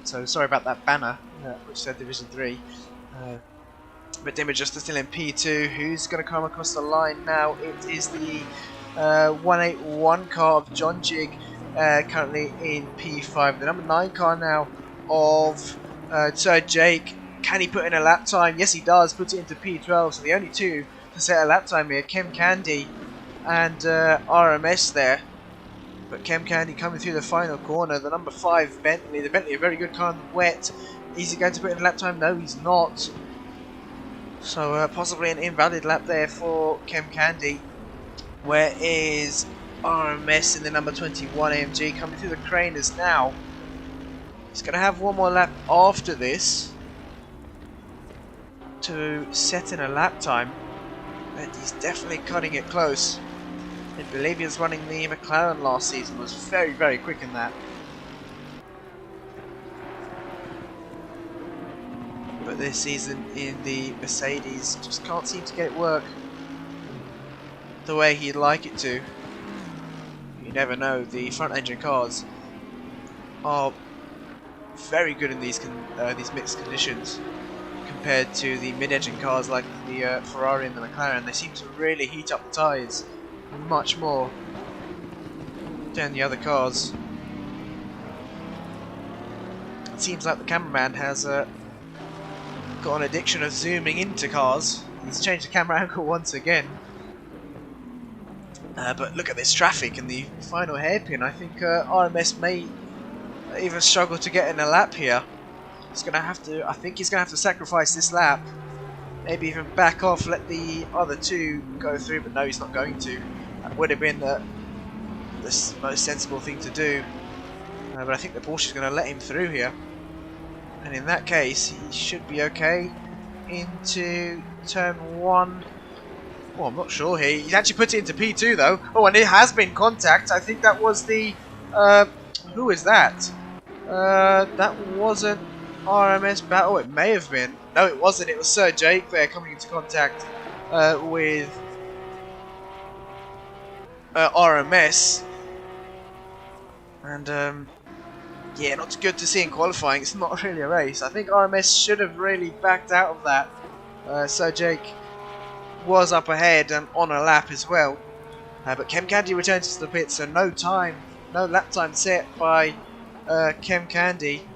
so sorry about that banner, which said Division 3. But DeedeeTKU still in P2. Who's going to come across the line now? It is the 181 car of John Jig, currently in P5. The number 9 car now of Sir Jake. Can he put in a lap time? Yes, he does. Puts it into P12. So the only two to set a lap time here, ChemCandy and RMS there. But ChemCandy coming through the final corner. The number 5 Bentley. The Bentley, a very good car in the wet. Is he going to put in a lap time? No, he's not. So possibly an invalid lap there for ChemCandy. Where is RMS in the number 21 AMG coming through the craners now? He's going to have one more lap after this to set in a lap time, and he's definitely cutting it close. I believe he was running the McLaren last season, was very, very quick in that. But this season in the Mercedes just can't seem to get it work the way he'd like it to. You never know, the front engine cars are very good in these mixed conditions compared to the mid-engine cars like the Ferrari and the McLaren. They seem to really heat up the tyres much more than the other cars. It seems like the cameraman has got an addiction of zooming into cars. He's changed the camera angle once again. But look at this traffic in the final hairpin. I think RMS may even struggle to get in a lap here. He's gonna have to. I think he's gonna have to sacrifice this lap. Maybe even back off, let the other two go through. But no, he's not going to. That would have been the most sensible thing to do. But I think the Porsche is going to let him through here. And in that case, he should be okay. Into turn 1. Well, I'm not sure here. He's actually put it into P2 though. Oh, and it has been contact. I think that was the... who is that? That wasn't RMS Battle. It may have been. No, it wasn't. It was Sir Jake there coming into contact with RMS. And yeah, not good to see in qualifying. It's not really a race. I think RMS should have really backed out of that. Sir Jake was up ahead and on a lap as well. But Kem Candy returns to the pit, so no lap time set by Kem Candy.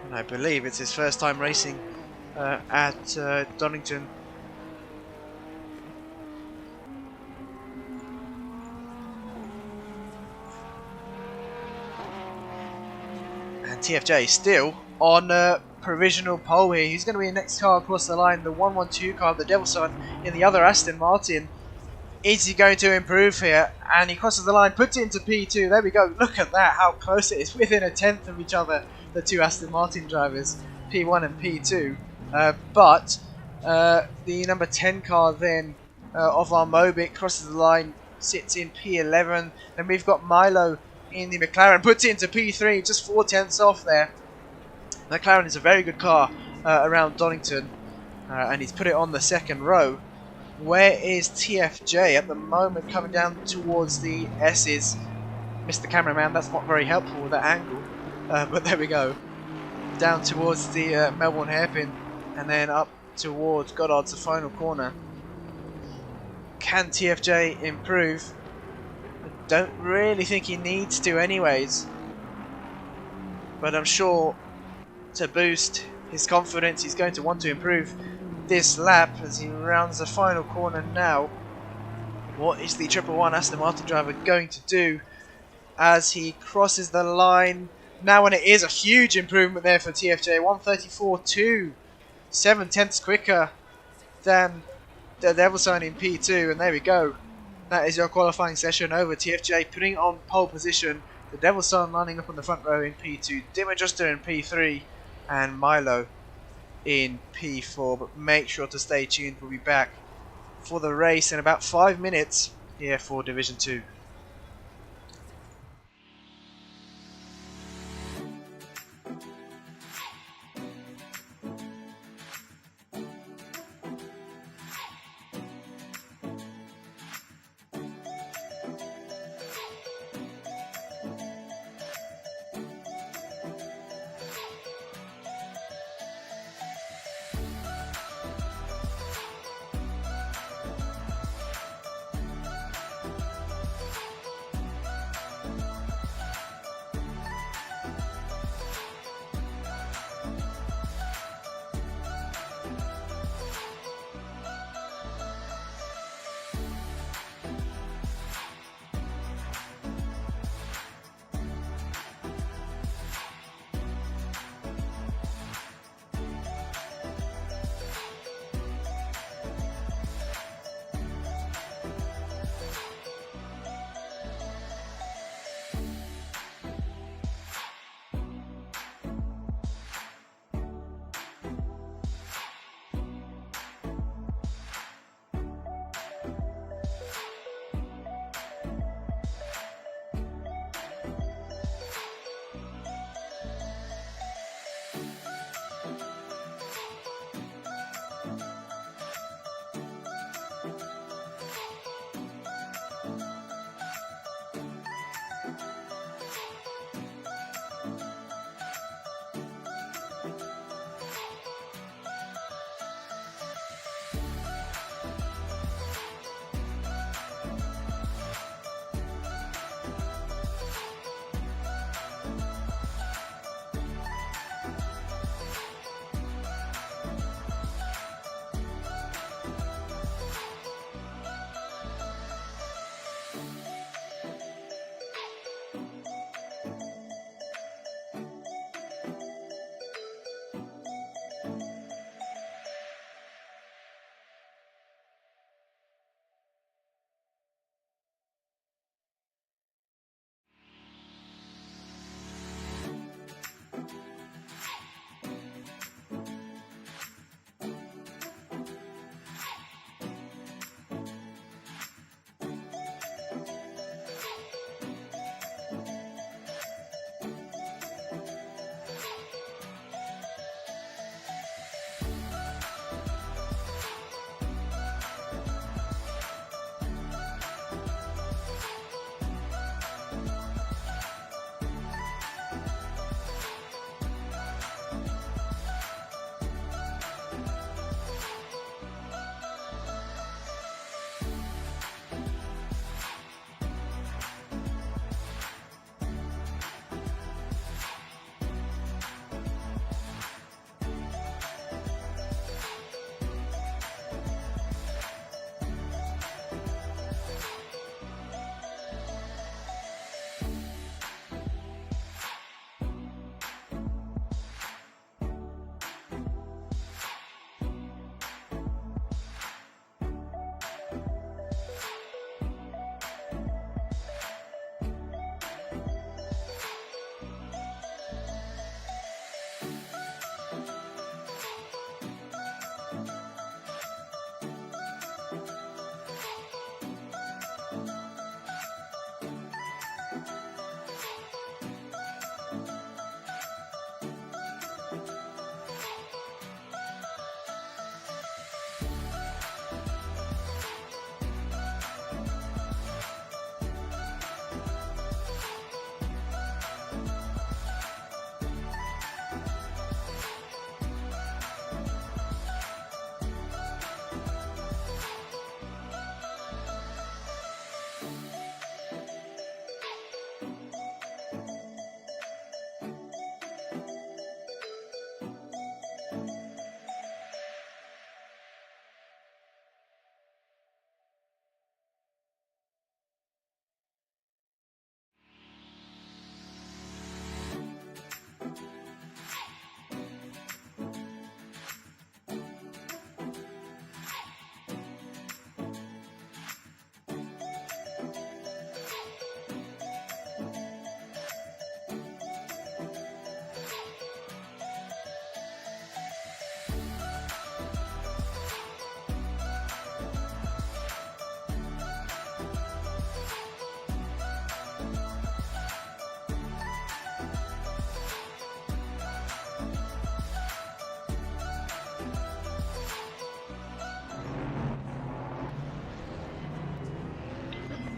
And I believe it's his first time racing at Donington. And TFJ still on provisional pole here. He's going to be the next car across the line, the 112 car, the Devil Son in the other Aston Martin. Is he going to improve here? And he crosses the line, puts it into P2. There we go. Look at that, how close it is. Within a tenth of each other, the two Aston Martin drivers, P1 and P2. But the number 10 car then of our Mobic crosses the line, sits in P11. Then we've got Milo in the McLaren, puts it into P3, just 4 tenths off there. McLaren is a very good car around Donington, and he's put it on the second row. Where is TFJ at the moment, coming down towards the S's? Mr. Cameraman, that's not very helpful with that angle, but there we go. Down towards the Melbourne hairpin, and then up towards Goddard's, the final corner. Can TFJ improve? I don't really think he needs to anyways, but I'm sure to boost his confidence he's going to want to improve this lap as he rounds the final corner now. What is the 111 Aston Martin driver going to do as he crosses the line now? And it is a huge improvement there for TFJ, 134.2, 7 tenths quicker than the Devil Sign in P2, and there we go. That is your qualifying session over. TFJ putting it on pole position, the Devil Sign lining up on the front row in P2, Dim Adjuster in P3, and Milo in P4. But make sure to stay tuned. We'll be back for the race in about 5 minutes here for Division 2.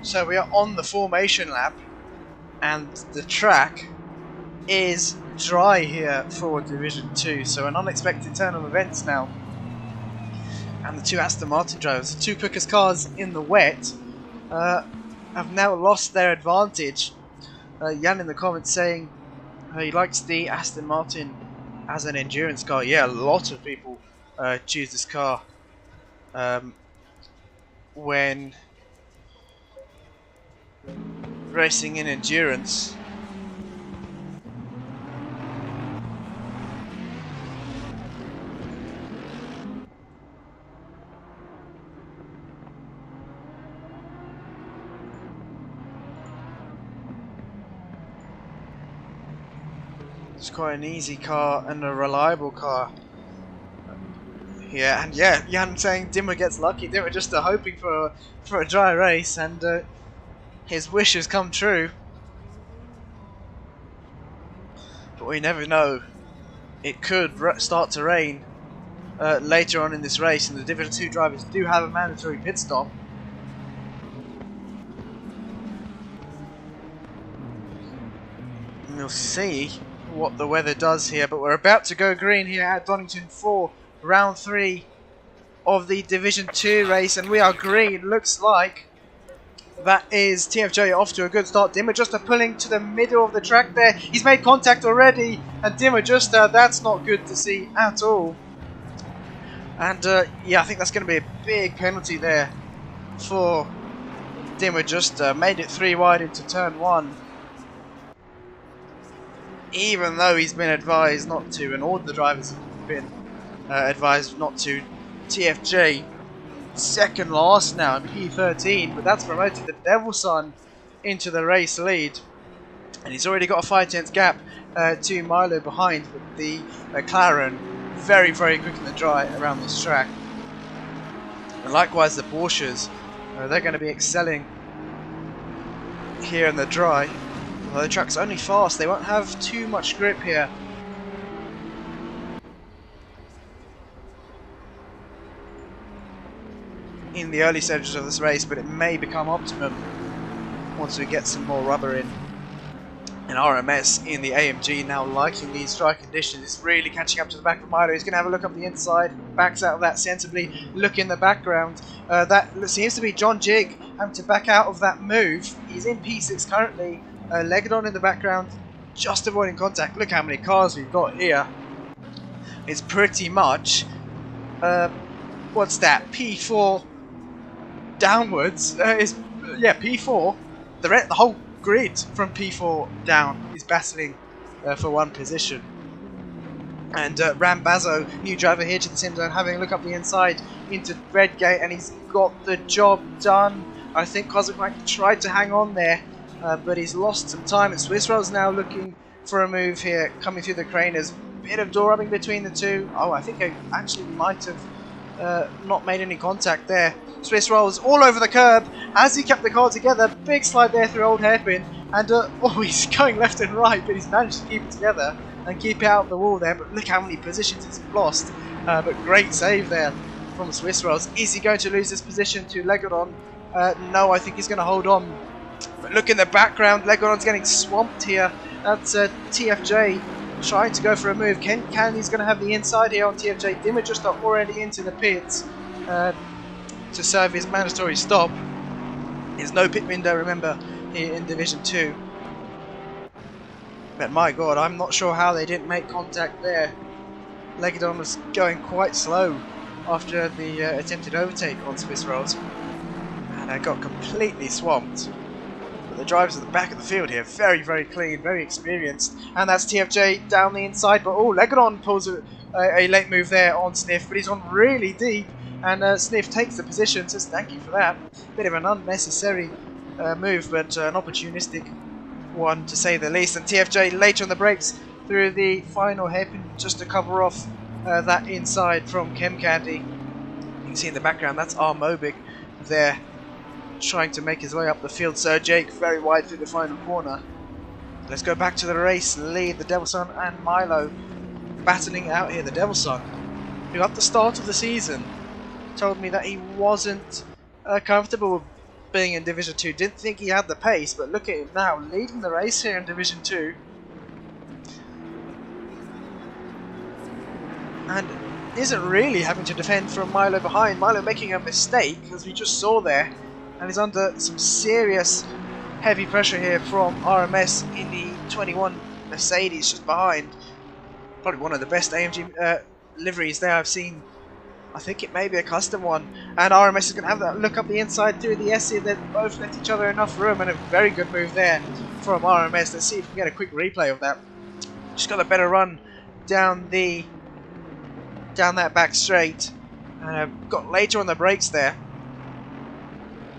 So we are on the formation lap, and the track is dry here for Division 2, so an unexpected turn of events now. And the two Aston Martin drivers, the two quickest cars in the wet, have now lost their advantage. Jan in the comments saying he likes the Aston Martin as an endurance car. Yeah, a lot of people choose this car when racing in endurance. It's quite an easy car and a reliable car. Yeah, and yeah, Jan saying Dimmer gets lucky. Dimmer just hoping for a dry race, and his wish has come true. But we never know. It could start to rain later on in this race, and the Division 2 drivers do have a mandatory pit stop. And we'll see what the weather does here, but we're about to go green here at Donington for round 3 of the Division 2 race, and we are green. Looks like that is TFJ off to a good start. Dimmer just pulling to the middle of the track there. He's made contact already, and Dimmer just that's not good to see at all. And yeah, I think that's going to be a big penalty there for Dimmer. Just made it 3 wide into turn 1. Even though he's been advised not to, and all the drivers have been advised not to. TFJ second last now in P13, but that's promoted the Devil Son into the race lead, and he's already got a 5/10 gap to Milo behind, but the McLaren very quick in the dry around this track. And likewise the Porsches, they're going to be excelling here in the dry. Although the track's only fast, they won't have too much grip here. In the early stages of this race, but it may become optimum once we get some more rubber in. And RMS in the AMG now liking these dry conditions. It's really catching up to the back of Milo. He's going to have a look up the inside, backs out of that sensibly, look in the background. That seems to be John Jig having to back out of that move. He's in P6 currently. Legadon in the background, just avoiding contact. Look how many cars we've got here. It's pretty much, what's that, P4 downwards. Yeah, P4. The whole grid from P4 down is battling for one position. And Rambazo, new driver here to the SimZone, having a look up the inside into Redgate, and he's got the job done. I think Kozak tried to hang on there, but he's lost some time. And SwissRoll's now looking for a move here, coming through the crane. There's a bit of door rubbing between the two. Oh, I think I actually might have not made any contact there. SwissRoll's all over the curb as he kept the car together. Big slide there through Old Hairpin, and oh, he's going left and right, but he's managed to keep it together and keep it out of the wall there. But look how many positions he's lost. But great save there from SwissRolls. Is he going to lose this position to Legodon? No, I think he's going to hold on. But look in the background, Legodon's getting swamped here. That's TFJ trying to go for a move. Ken Candy's going to have the inside here on TFJ. Dimmer just already into the pits to serve his mandatory stop. There's no pit window, remember, here in Division 2. But my god, I'm not sure how they didn't make contact there. Legadon was going quite slow after the attempted overtake on SwissRolls, and I got completely swamped. But the drivers at the back of the field here, very clean, very experienced. And that's TFJ down the inside, but oh, Legadon pulls a late move there on Sniff, but he's on really deep, and Sniff takes the position, so thank you for that. Bit of an unnecessary move, but an opportunistic one to say the least. And TFJ later on the brakes through the final hairpin just to cover off that inside from Chem Candy. You can see in the background that's Armobig there trying to make his way up the field. Sir Jake very wide through the final corner. Let's go back to the race lead. The Devil Son and Milo battling out here. The Devil Son, who at the start of the season told me that he wasn't comfortable being in Division 2. Didn't think he had the pace, but look at him now, leading the race here in Division 2. And isn't really having to defend from Milo behind. Milo making a mistake, as we just saw there, and is under some serious heavy pressure here from RMS in the 21 Mercedes just behind. Probably one of the best AMG liveries there I've seen. I think it may be a custom one, and RMS is going to have that look up the inside through the SE. They both left each other enough room, and a very good move there from RMS. Let's see if we can get a quick replay of that. Just got a better run down that back straight, and got later on the brakes there,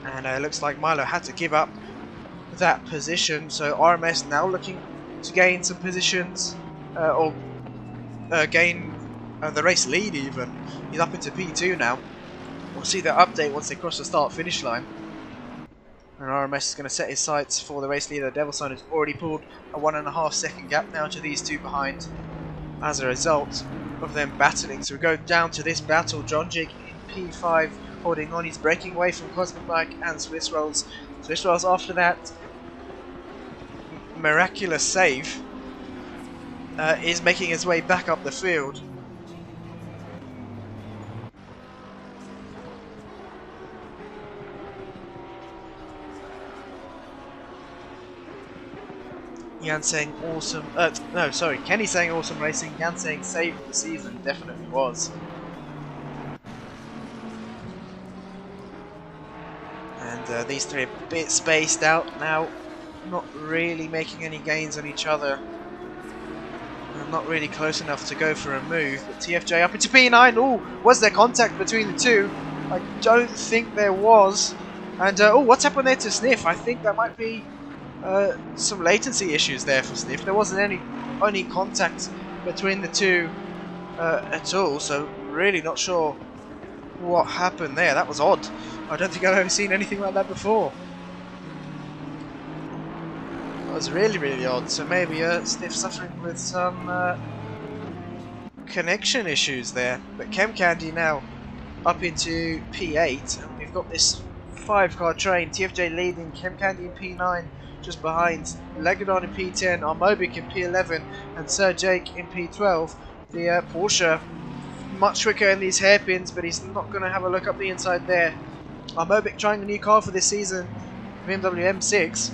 and it looks like Milo had to give up that position. So RMS now looking to gain some positions, or gain the race lead even. He's up into P2 now. We'll see that update once they cross the start-finish line. And RMS is going to set his sights for the race leader. Devilson has already pulled a 1.5 second gap now to these two behind as a result of them battling. So we go down to this battle. John Jig in P5 holding on. He's breaking away from XmecOnline and Swiss Rolls. Swiss Rolls after that miraculous save is making his way back up the field. Yan saying awesome, no sorry, Kenny saying awesome racing, Yan saying save of the season, definitely was. And these three are a bit spaced out now, not really making any gains on each other. And not really close enough to go for a move, but TFJ up into P9, oh, was there contact between the two? I don't think there was. And oh, what's happened there to Sniff? I think that might be some latency issues there for Sniff. There wasn't any contact between the two at all, so really not sure what happened there. That was odd. I don't think I've ever seen anything like that before. That was really odd. So maybe Sniff suffering with some connection issues there. But Chem Candy now up into P8, and we've got this 5-car train. TFJ leading, Chem Candy in P9. Just behind Legadon in P10, Armobic in P11, and Sir Jake in P12. The Porsche much quicker in these hairpins, but he's not going to have a look up the inside there. Armobic trying a new car for this season, BMW M6,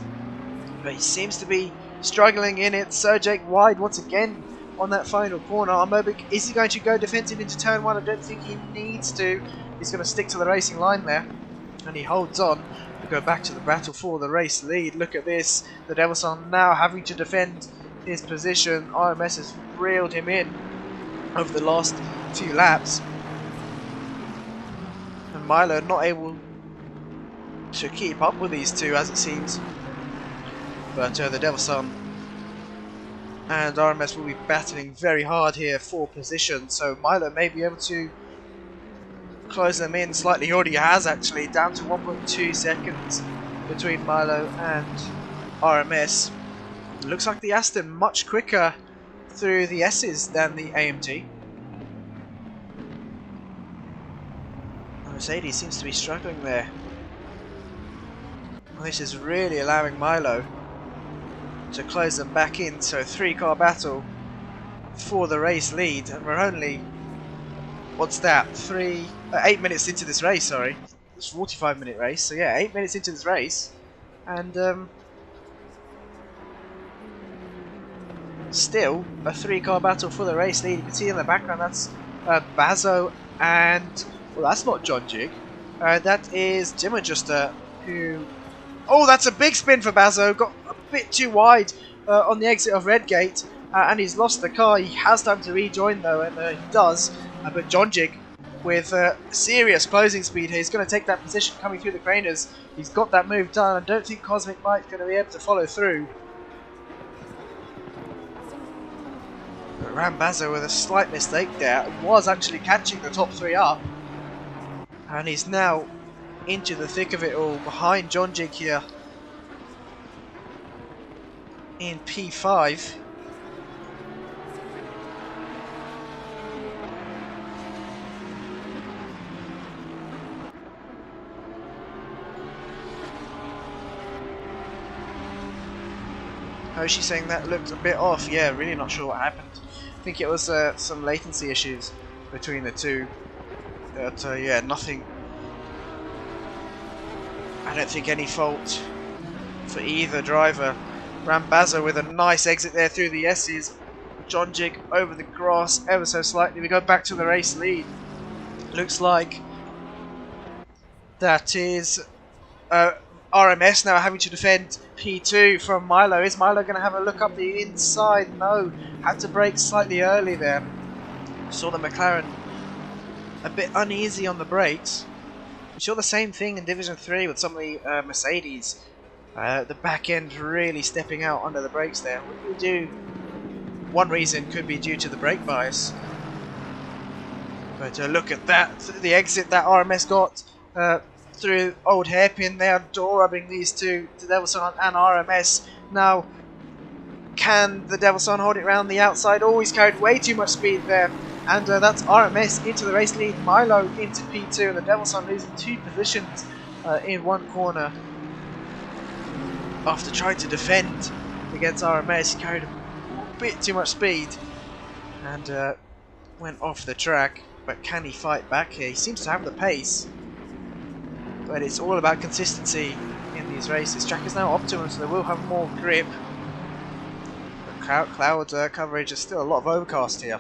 but he seems to be struggling in it. Sir Jake wide once again on that final corner. Armobic, is he going to go defensive into turn 1? I don't think he needs to. He's going to stick to the racing line there, and he holds on. We go back to the battle for the race lead. Look at this. The Devilson now having to defend his position. RMS has reeled him in over the last few laps. And Milo not able to keep up with these two, as it seems. But the Devilson and RMS will be battling very hard here for position. So Milo may be able to close them in slightly. He already has, actually, down to 1.2 seconds between Milo and RMS. It looks like the Aston much quicker through the S's than the AMG. Mercedes seems to be struggling there. Well, this is really allowing Milo to close them back in. So 3-car battle for the race lead, and we're only, what's that, 8 minutes into this race, sorry. It's a 45-minute race, so yeah, 8 minutes into this race. And still a 3-car battle for the race lead. You can see in the background that's Bazo and, well, that's not John Jig. That is Jim Adjuster, who, oh, that's a big spin for Bazo. Got a bit too wide on the exit of Redgate, and he's lost the car. He has time to rejoin though, and he does. But John Jig, with serious closing speed here, he's going to take that position coming through the craners. He's got that move done. I don't think Cosmic Mike's going to be able to follow through. But Rambazo with a slight mistake there, was actually catching the top 3 up. And he's now into the thick of it all, behind John Jig here in P5. Hoshi's saying that looked a bit off. Yeah, really not sure what happened. I think it was some latency issues between the two. But yeah, nothing. I don't think any fault for either driver. Rambaza with a nice exit there through the S's. John Jig over the grass ever so slightly. We go back to the race lead. Looks like that is RMS now having to defend P2 from Milo. Is Milo going to have a look up the inside? No. Had to brake slightly early there. Saw the McLaren a bit uneasy on the brakes. We saw the same thing in Division 3 with some of the Mercedes. The back end really stepping out under the brakes there. What we do, one reason could be due to the brake bias. But look at that, the exit that RMS got through old hairpin there, door rubbing these two, the Devil Son and RMS. Now, can the Devil Son hold it round the outside? Oh, he's carried way too much speed there. And that's RMS into the race lead, Milo into P2, and the Devil Son losing 2 positions in one corner. After trying to defend against RMS, he carried a bit too much speed and went off the track. But can he fight back here? He seems to have the pace, but it's all about consistency in these races. Track is now optimum, so they will have more grip. But cloud coverage, is still a lot of overcast here.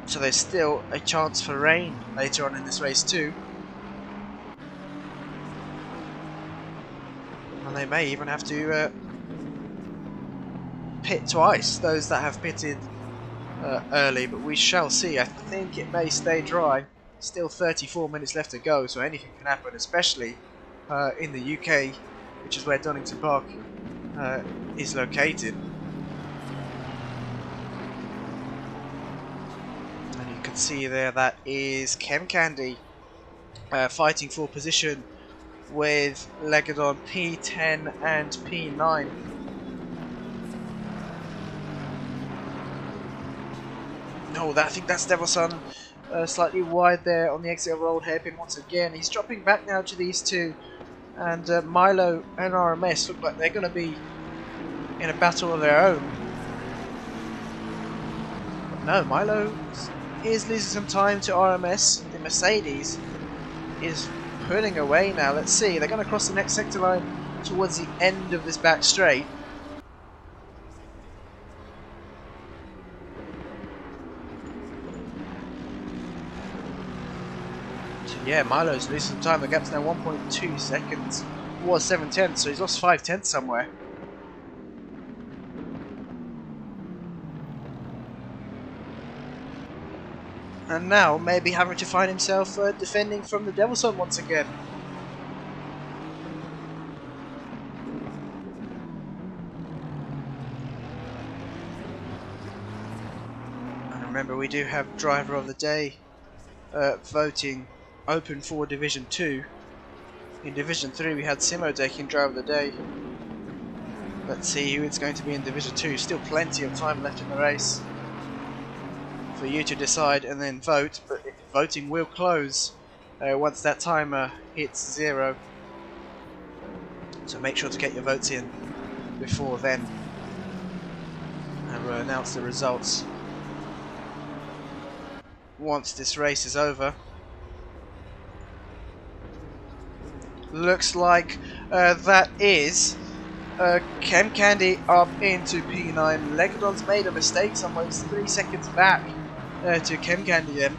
So there's still a chance for rain later on in this race too. And they may even have to pit twice, those that have pitted early, but we shall see. I think it may stay dry. Still 34 minutes left to go, so anything can happen, especially in the UK, which is where Donington Park is located. And you can see there that is Chemcandy fighting for position with Legadon P10 and P9. No, I think that's Devil Son slightly wide there on the exit of old hairpin once again. He's dropping back now to these two, and Milo and RMS look like they're going to be in a battle of their own. But no, Milo is losing some time to RMS. The Mercedes is pulling away now. Let's see, they're going to cross the next sector line towards the end of this back straight. Yeah, Milo's losing some time. The gap's now 1.2 seconds. It was 7/10, so he's lost 5/10 somewhere. And now maybe having to find himself defending from the Devil Son once again. And remember, we do have Driver of the Day voting open for Division 2. In Division 3 we had Simo taking Driver of the Day. Let's see who it's going to be in Division 2. Still plenty of time left in the race for you to decide and then vote, but voting will close once that timer hits 0. So make sure to get your votes in before then, and we'll announce the results once this race is over. Looks like that is Chemcandy up into P9. Legadon's made a mistake somewhere. He's 3 seconds back to Chemcandy then.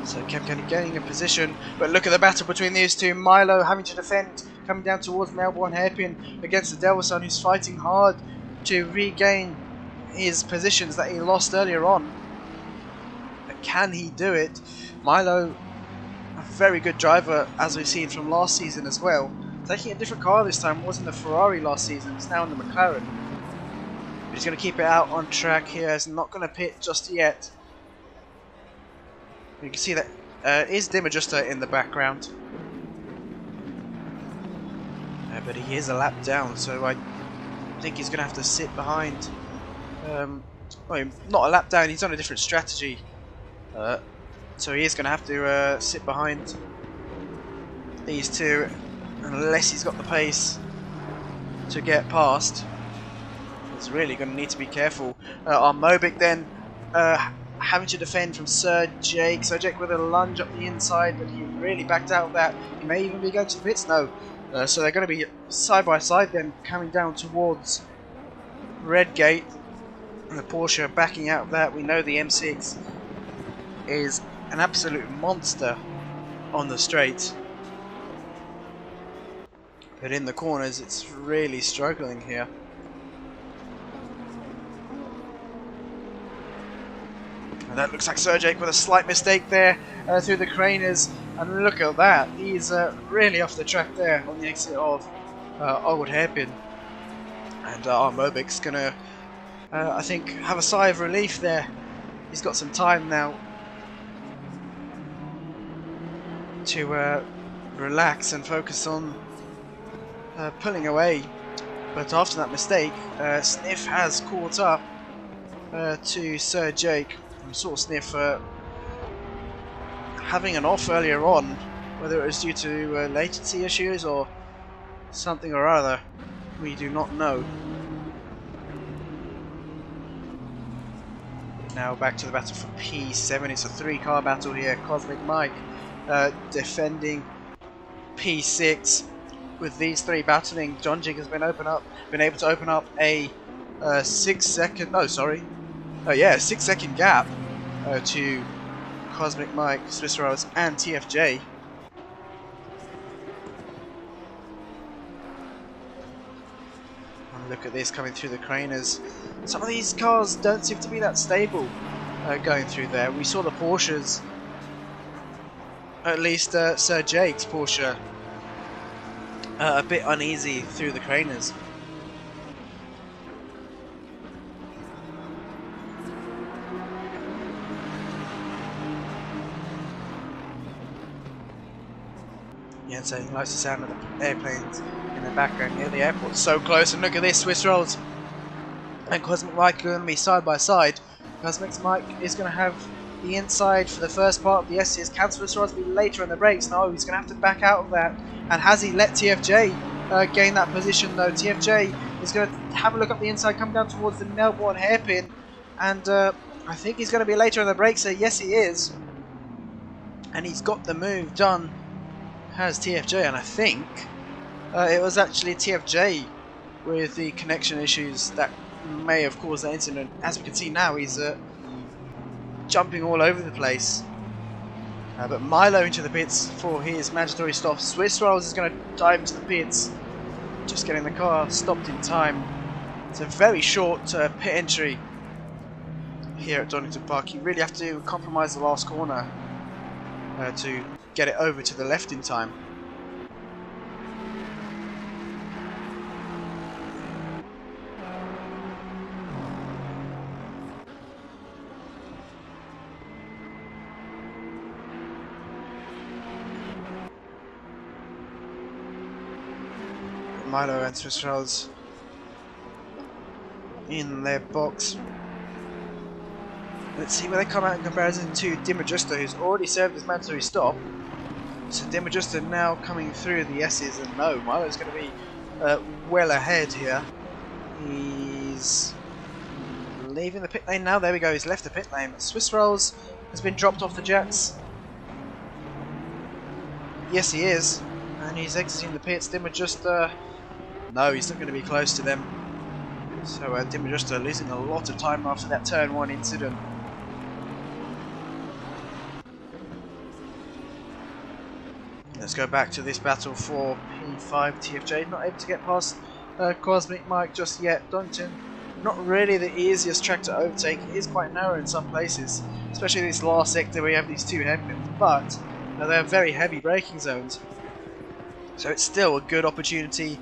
So Chemcandy getting a position, but look at the battle between these two. Milo having to defend, coming down towards Melbourne hairpin against the Devil Son, who's fighting hard to regain his positions that he lost earlier on. But can he do it? Milo, a very good driver, as we've seen from last season as well. Taking a different car this time. It wasn't the Ferrari last season, it's now in the McLaren. But he's going to keep it out on track here. He's not going to pit just yet. You can see that is DeedeeTKU in the background. But he is a lap down, so I think he's going to have to sit behind. Well, not a lap down, he's on a different strategy. So he is going to have to sit behind these two, unless he's got the pace to get past. He's really going to need to be careful. Our Mobic then having to defend from Sir Jake. Sir Jake with a lunge up the inside, but he really backed out of that. He may even be going to the pits. No. So they're going to be side by side then, coming down towards Redgate. And the Porsche backing out of that. We know the M6 is an absolute monster on the straight. But in the corners it's really struggling here. And that looks like Sir Jake with a slight mistake there through the craners. And look at that, he's really off the track there on the exit of Old Hairpin. And our Mobic's going to, I think, have a sigh of relief there. He's got some time now to relax and focus on pulling away. But after that mistake, Sniff has caught up to Sir Jake. We saw Sniff having an off earlier on, whether it was due to latency issues or something or other, we do not know. Now back to the battle for P7. It's a 3-car battle here. XmecOnline defending P6. With these three battling, John Jig has been able to open up a 6-second gap to XmecOnline, SwissRose and TFJ. And look at this coming through the craners. Some of these cars don't seem to be that stable going through there. We saw the Porsches, at least Sir Jake's Porsche, a bit uneasy through the craners. Yeah, so he likes the sound of the airplanes in the background near the airport. So close, and look at this, Swiss Rolls and XmecOnline are going to be side by side. XmecOnline is going to have the inside for the first part of the S's. Can Swiss Rolls be later on the brakes? No, he's going to have to back out of that. And has he let TFJ gain that position though? TFJ is going to have a look up the inside, come down towards the Melbourne hairpin, and I think he's going to be later on the brakes. So yes, he is, and he's got the move done. Has TFJ, and I think it was actually TFJ with the connection issues that may have caused that incident. As we can see now, he's jumping all over the place. But Milo into the pits for his mandatory stop. Swiss Rolls is going to dive into the pits, just getting the car stopped in time. It's a very short pit entry here at Donington Park. You really have to compromise the last corner to get it over to the left in time. Milo and Swiss Rolls in their box. Let's see where they come out in comparison to DeedeeTKU, who's already served his mandatory stop. So DeedeeTKU now coming through the S's, and no, Milo's going to be well ahead here. He's leaving the pit lane now. There we go, he's left the pit lane. Swiss Rolls has been dropped off the jets. Yes, he is, and he's exiting the pits. DeedeeTKU, no, he's not going to be close to them. So DeedeeTKU losing a lot of time after that turn 1 incident. Let's go back to this battle for P5. TFJ not able to get past XmecOnline just yet. Donington, not really the easiest track to overtake. It is quite narrow in some places, especially this last sector where you have these two hairpins, but they're very heavy braking zones. So it's still a good opportunity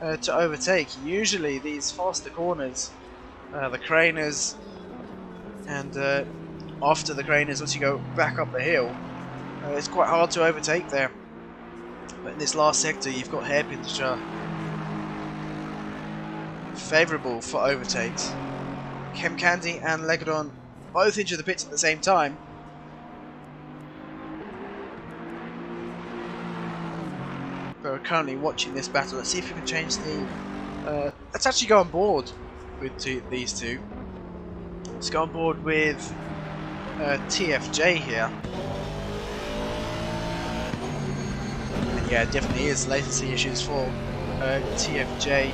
to overtake. Usually these faster corners, the craners, and after the craners, once you go back up the hill, It's quite hard to overtake there. But in this last sector, you've got hairpins which are favourable for overtakes. Candy and Legadon both into the pits at the same time. But we're currently watching this battle. Let's see if we can change the... let's actually go on board with these two. Let's go on board with TFJ here. And yeah, definitely is latency issues for TFJ.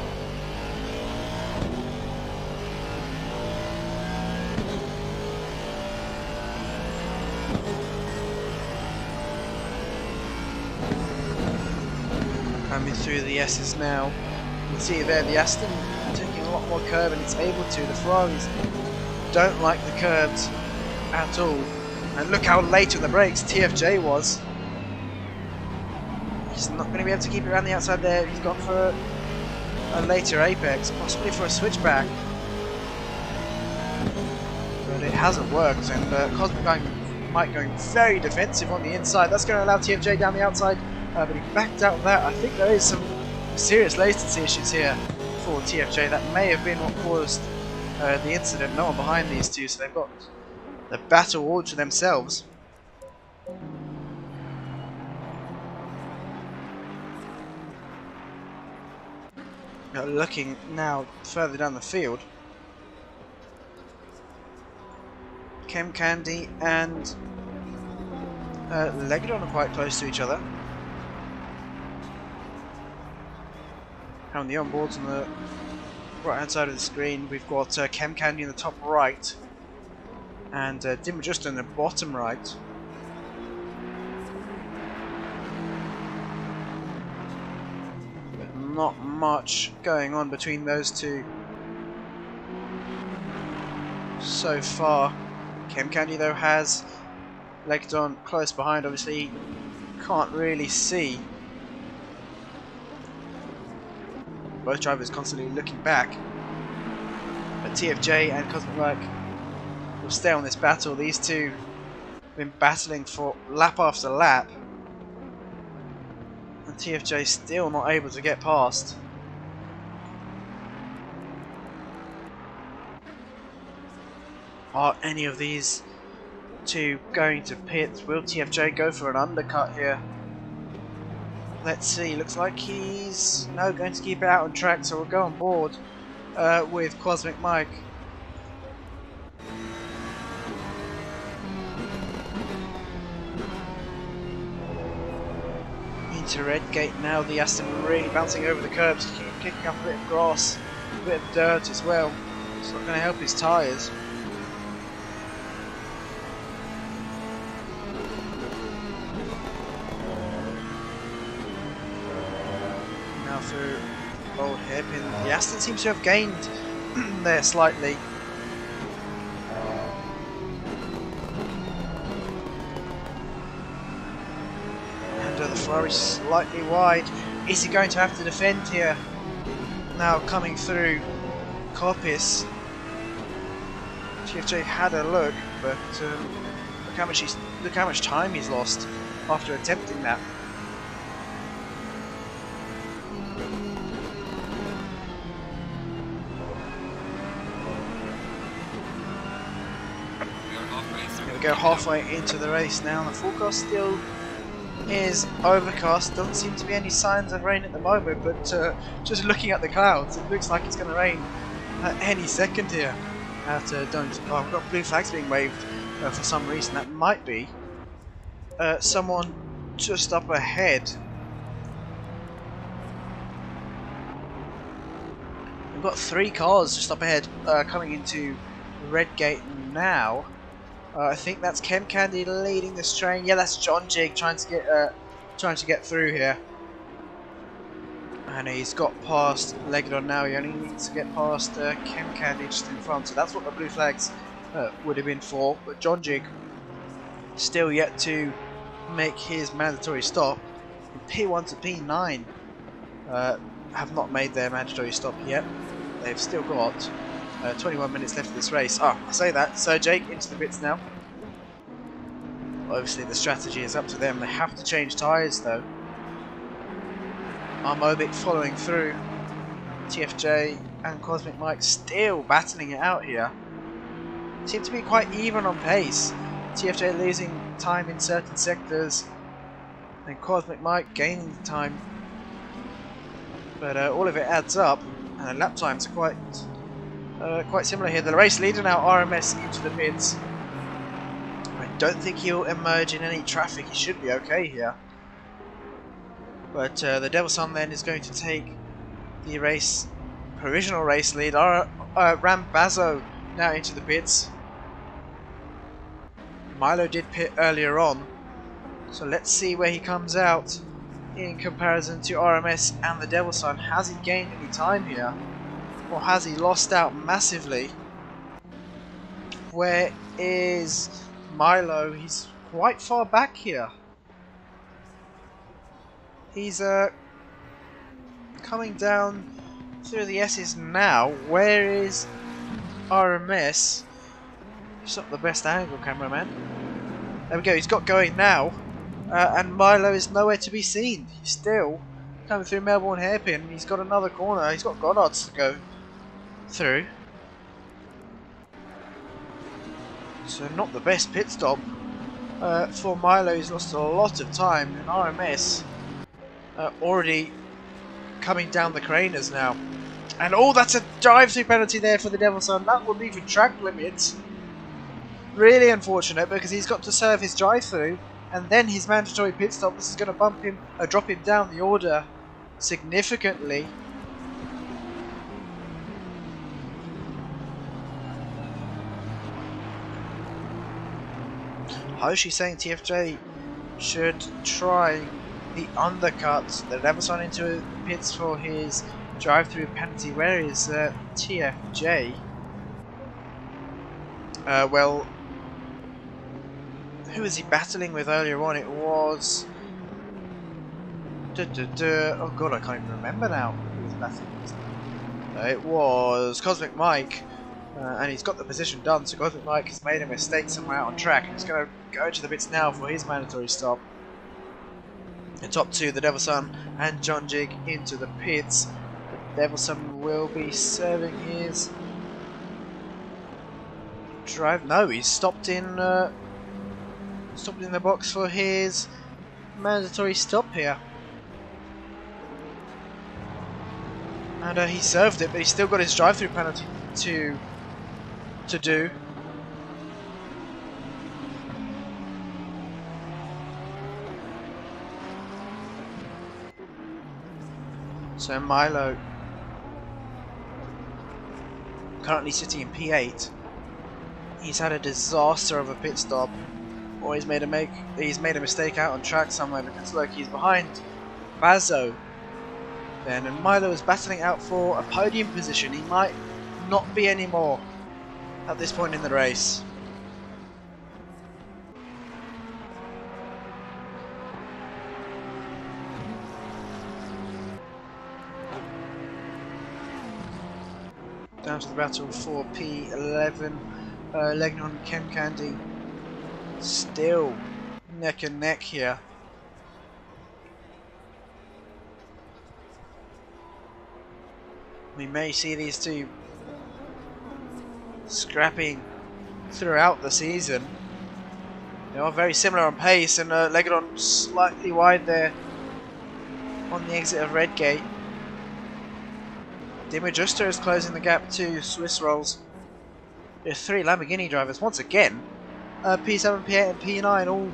Coming through the S's now. You can see there the Aston taking a lot more curve, and it's able to. The Ferraris don't like the curves at all. And look how late on the brakes TFJ was. He's not going to be able to keep it around the outside there. He's gone for a later apex, possibly for a switchback. But it hasn't worked, and Mike going very defensive on the inside. That's going to allow TFJ down the outside. But he backed out of that. I think there is some serious latency issues here for TFJ. That may have been what caused the incident. No one behind these two, so they've got the battle all to themselves. Looking now further down the field, Candy and Legadon are quite close to each other. On the onboards on the right hand side of the screen, we've got Candy in the top right and Dimmer just in the bottom right. But not much going on between those two so far. Candy though has Legadon close behind. Obviously can't really see. Both drivers constantly looking back, but TFJ and XmecOnline will stay on this battle. These two have been battling for lap after lap, and TFJ still not able to get past. Are any of these two going to pit? Will TFJ go for an undercut here? Let's see, looks like he's going to keep it out on track, so we'll go on board with XmecOnline. Into red gate now, the Aston really bouncing over the curbs, kicking up a bit of grass, a bit of dirt as well. It's not going to help his tyres. Through old hairpin. The Aston seems to have gained there slightly. And the Ferrari slightly wide. Is he going to have to defend here? Now coming through Coppice. TFJ had a look, but look how much time he's lost after attempting that. Go halfway into the race now. The forecast still is overcast. Doesn't seem to be any signs of rain at the moment, but just looking at the clouds, it looks like it's going to rain any second here at Donington. Oh, we've got blue flags being waved for some reason. That might be someone just up ahead. We've got 3 cars just up ahead coming into red gate now. I think that's Candy leading this train. Yeah, that's John Jig trying to get through here, and he's got past Legadon now. He only needs to get past Candy just in front. So that's what the blue flags would have been for. But John Jig still yet to make his mandatory stop. From P1 to P9 have not made their mandatory stop yet. They've still got 21 minutes left of this race. I say that. So Jake into the pits now. Obviously the strategy is up to them. They have to change tyres though. Armobic following through. TFJ and Cosmic Mike still battling it out here. Seem to be quite even on pace. TFJ losing time in certain sectors and Cosmic Mike gaining time. But all of it adds up, and lap times are quite similar here. The race leader now, RMS, into the pits. I don't think he'll emerge in any traffic. He should be okay here. But the Devil Sun then is going to take the provisional race lead. Rambazo now into the pits. Milo did pit earlier on, so let's see where he comes out in comparison to RMS and the Devil Sun. Has he gained any time here, or has he lost out massively? Where is Milo? He's quite far back here. He's coming down through the S's now. Where is RMS? It's not the best angle, cameraman. There we go, he's got going now. And Milo is nowhere to be seen. He's still coming through Melbourne Hairpin. He's got another corner. He's got Goddard's to go through. So not the best pit stop for Milo. He's lost a lot of time. And RMS already coming down the craners now. And oh, that's a drive-through penalty there for the Devil Sun. That will be for track limits. Really unfortunate, because he's got to serve his drive-through and then his mandatory pit stop. This is going to bump him, drop him down the order significantly. Hoshi saying TFJ should try the undercut. The Devil Sun into pits for his drive-through penalty. Where is TFJ? Well, who was he battling with earlier on? It was... Oh god, I can't even remember now who he was battling with. It was Cosmic Mike, and he's got the position done, so Cosmic Mike has made a mistake somewhere out on track, and he's going to go to the pits now for his mandatory stop. The top two, the Devil Sun and John Jig, into the pits. The Devil Sun will be serving his drive. No, he's stopped in the box for his mandatory stop here, and he served it, but he's still got his drive-through penalty to do. So Milo currently sitting in P8. He's had a disaster of a pit stop, or he's made a mistake out on track somewhere, because look, he's behind Bazo then, and Milo is battling out for a podium position. He might not be anymore at this point in the race. Down to the battle for P11. Legnon and Ken Candy still neck and neck here. We may see these two scrapping throughout the season. They are very similar on pace, and Legadon slightly wide there on the exit of Redgate. DeedeeTKU is closing the gap to Swiss Rolls. There are three Lamborghini drivers once again. P7, P8 and P9 all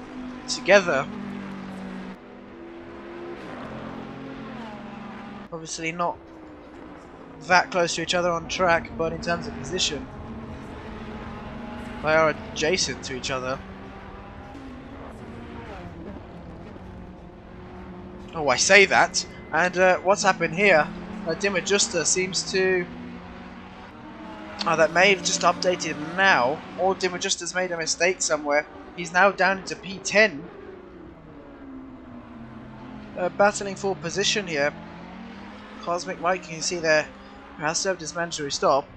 together. Obviously not that close to each other on track, but in terms of position they are adjacent to each other. Oh, I say that, and what's happened here? DeedeeTKU seems to... Oh, that may have just updated now, or DeedeeTKU's made a mistake somewhere. He's now down into P10. Battling for position here. Cosmic Mike, you can see there, has served his mandatory stop.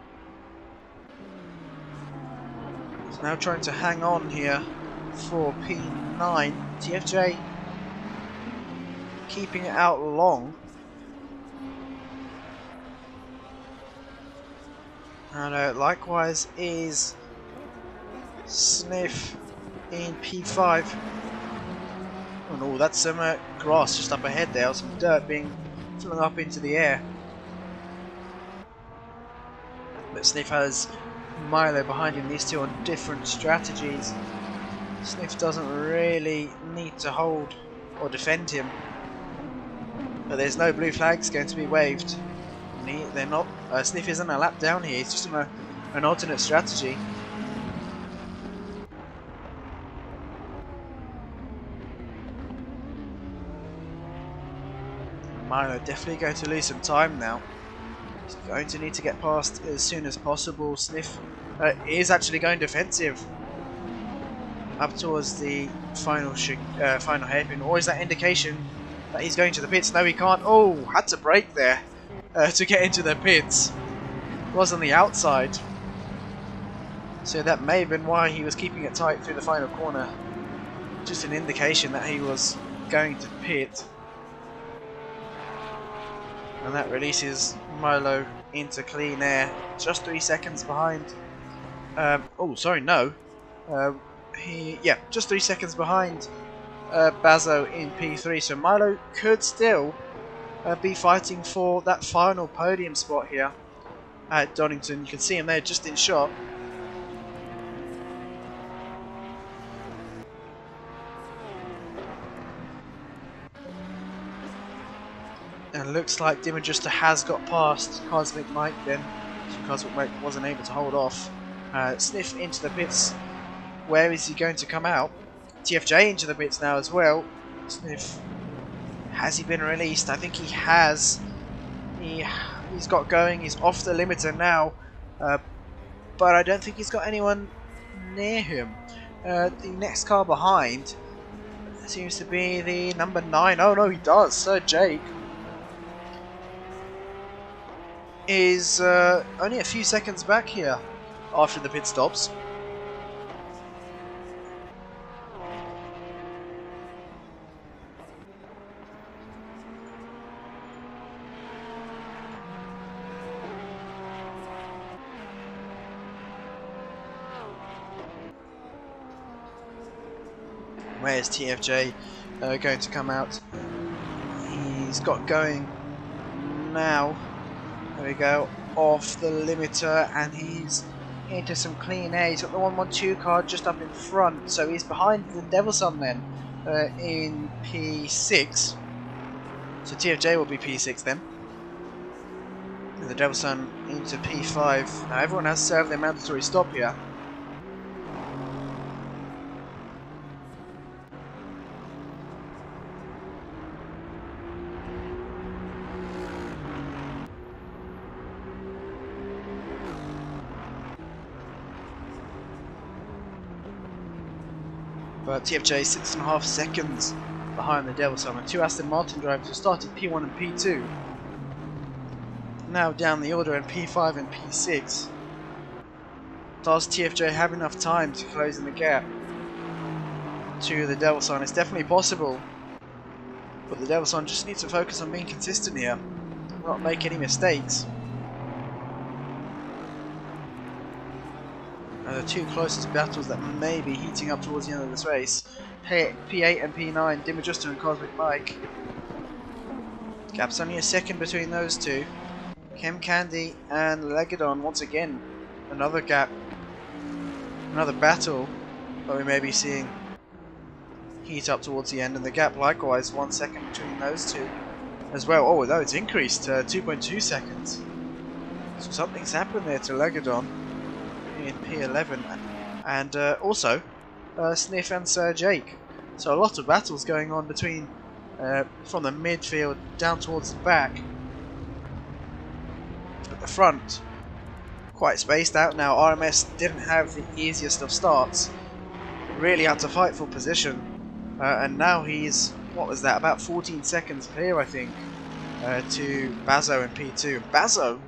He's now trying to hang on here for P9. TFJ keeping it out long. And likewise is Sniff in P5. Oh no, that's some grass just up ahead there, some dirt being flung up into the air. But Sniff has Milo behind him, these two on different strategies. Sniff doesn't really need to hold or defend him. But there's no blue flags going to be waved. They're not. Sniff isn't a lap down here, he's just on an alternate strategy. Milo definitely going to lose some time now. He's going to need to get past as soon as possible. Sniff is actually going defensive up towards the final hairpin. Or is that indication that he's going to the pits? No, he can't. Oh, had to brake there to get into the pits. Was on the outside. So that may have been why he was keeping it tight through the final corner. Just an indication that he was going to pit. And that releases Milo into clean air, just 3 seconds behind. Oh, sorry, no. Just 3 seconds behind Bazo in P3. So Milo could still be fighting for that final podium spot here at Donington. You can see him there, just in shot. And looks like DeedeeTKU has got past Cosmic Mike then. So Cosmic Mike wasn't able to hold off. Sniff into the pits. Where is he going to come out? TFJ into the pits now as well. Sniff, has he been released? I think he has. He's got going. He's off the limiter now. But I don't think he's got anyone near him. The next car behind seems to be the number 9. Oh no, he does. Sir Jake is only a few seconds back here after the pit stops. Where's TFJ going to come out? He's got going now. There we go, off the limiter, and he's into some clean air. He's got the 112 car just up in front, so he's behind the DeedeeTKU then in P6. So TFJ will be P6 then. And the DeedeeTKU into P5. Now everyone has served their mandatory stop here. But TFJ 6.5 seconds behind the DeedeeTKU, and two Aston Martin drivers who started P1 and P2. Now down the order in P5 and P6. Does TFJ have enough time to close in the gap to the DeedeeTKU? It's definitely possible, but the DeedeeTKU just needs to focus on being consistent here, not make any mistakes. The two closest battles that may be heating up towards the end of this race. P8 and P9, DeedeeTKU and Cosmic Mike. Gap's only a second between those two. Chem Candy and Legadon, once again, another gap, another battle that we may be seeing heat up towards the end, and the gap likewise 1 second between those two as well. Oh, no, it's increased to 2.2 seconds. So something's happened there to Legadon in P11, and also Sniff and Sir Jake. So a lot of battles going on between from the midfield down towards the back. At the front, quite spaced out now. RMS didn't have the easiest of starts, really had to fight for position, and now he's, what was that, about 14 seconds clear I think to Bazo in P2. Bazo,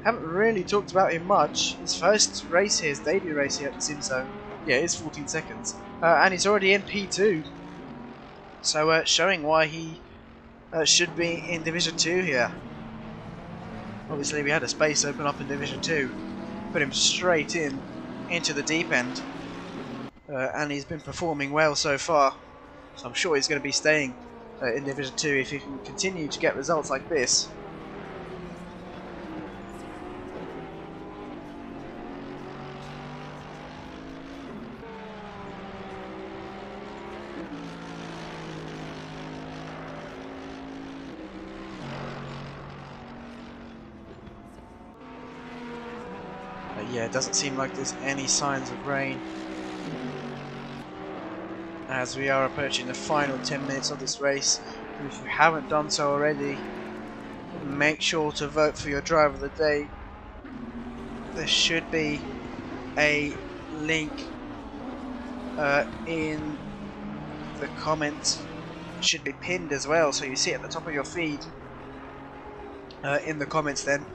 haven't really talked about him much. His first race here, his debut race here at the SimZone, Yeah, it's 14 seconds. And he's already in P2. So showing why he should be in Division 2 here. Obviously we had a space open up in Division 2. Put him straight into the deep end. And he's been performing well so far. So I'm sure he's going to be staying in Division 2 if he can continue to get results like this. Yeah, it doesn't seem like there's any signs of rain. As we are approaching the final 10 minutes of this race. If you haven't done so already, make sure to vote for your driver of the day. There should be a link in the comments. It should be pinned as well, so you see it at the top of your feed in the comments then.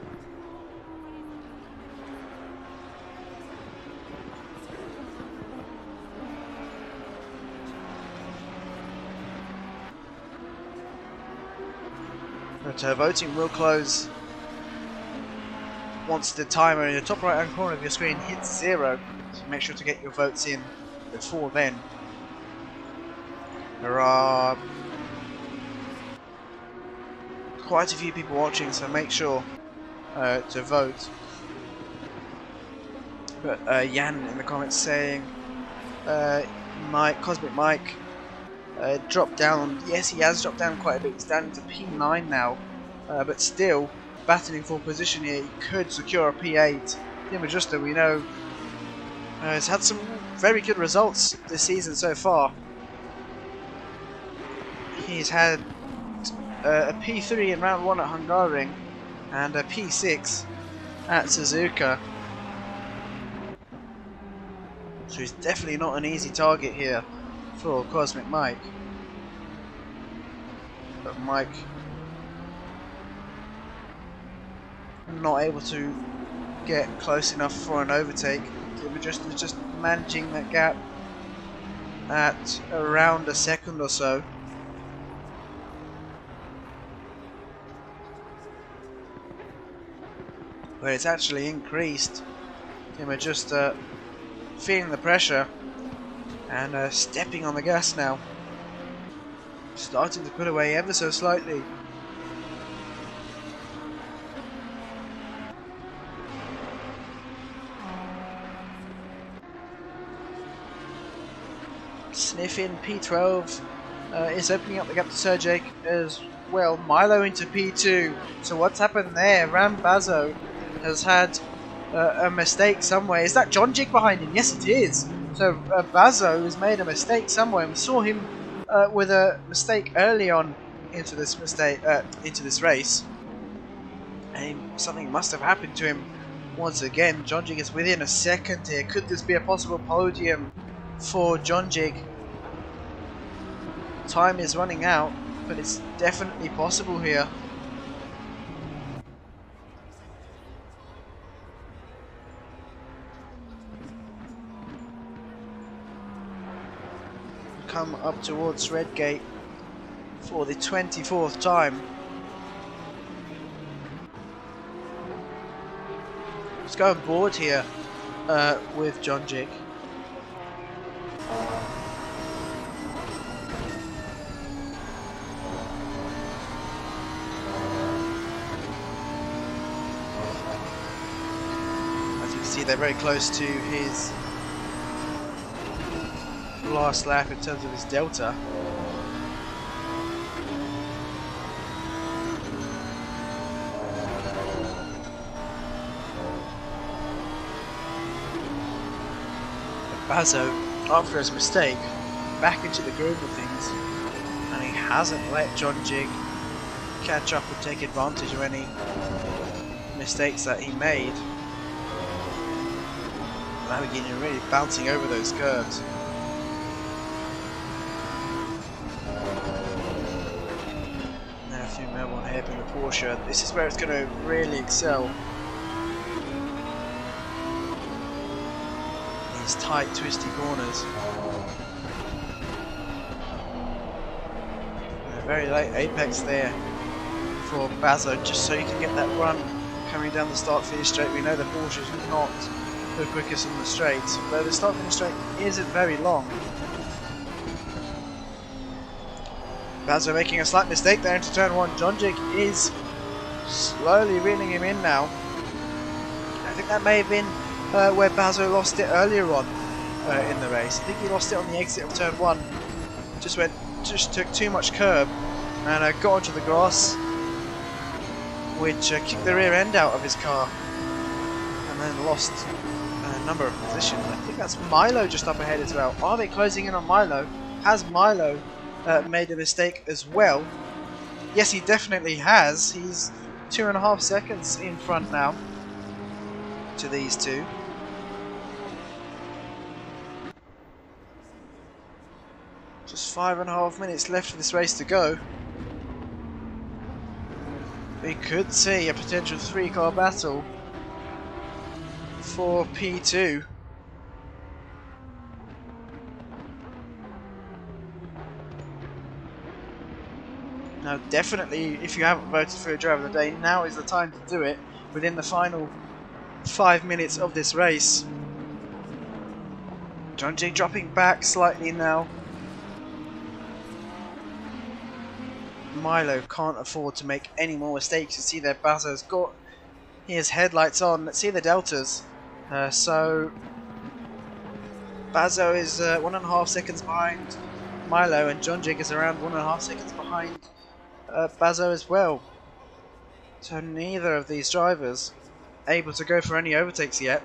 But voting will close once the timer in the top right hand corner of your screen hits 0, so make sure to get your votes in before then. There are quite a few people watching, so make sure to vote. But Jan in the comments saying Cosmic Mike dropped down. Yes, he has dropped down quite a bit. He's down into P9 now, but still battling for position here. He could secure a P8. DeedeeTKU, we know, has had some very good results this season so far. He's had a P3 in round 1 at Hungaroring and a P6 at Suzuka. So he's definitely not an easy target here for Cosmic Mike. But Mike not able to get close enough for an overtake. DeedeeTKU just managing that gap at around a second or so. But it's actually increased. DeedeeTKU feeling the pressure and stepping on the gas now. Starting to put away ever so slightly. Sniffing P12 is opening up the gap to Sergej as well. Milo into P2. So what's happened there? Rambazo has had a mistake somewhere. Is that John Jig behind him? Yes, it is. So Bazo has made a mistake somewhere. We saw him with a mistake early on into this race, and something must have happened to him once again. John Jig is within a second here. Could this be a possible podium for John Jig? Time is running out, but it's definitely possible here. Come up towards Redgate for the 24th time. Let's go on board here with John Jig. As you can see, they're very close to his last lap in terms of his delta. Bazo, after his mistake, back into the groove of things, and he hasn't let John Jig catch up and take advantage of any mistakes that he made. Lamborghini really bouncing over those curves. In the Porsche, this is where it's going to really excel. He's these tight, twisty corners. A very late apex there for Bazo, just so you can get that run coming down the start-finish straight. We know the Porsche is not the quickest on the straights, though the start-finish straight isn't very long. Bazo making a slight mistake there into turn 1. Jonjik is slowly reeling him in now. I think that may have been where Bazo lost it earlier on in the race. I think he lost it on the exit of turn 1. Just took too much curb and got onto the grass, which kicked the rear end out of his car and then lost a number of positions. I think that's Milo just up ahead as well. Are they closing in on Milo? Has Milo made a mistake as well? Yes, he definitely has. He's 2.5 seconds in front now to these two. Just 5.5 minutes left for this race to go. We could see a potential 3-car battle for P2. Now definitely, if you haven't voted for your driver of the day, now is the time to do it within the final 5 minutes of this race. Jonjik dropping back slightly now. Milo can't afford to make any more mistakes. You see there Bazo's got his headlights on. Let's see the deltas. So Bazo is 1.5 seconds behind Milo, and Jonjik is around 1.5 seconds behind Bazo as well. So neither of these drivers able to go for any overtakes yet.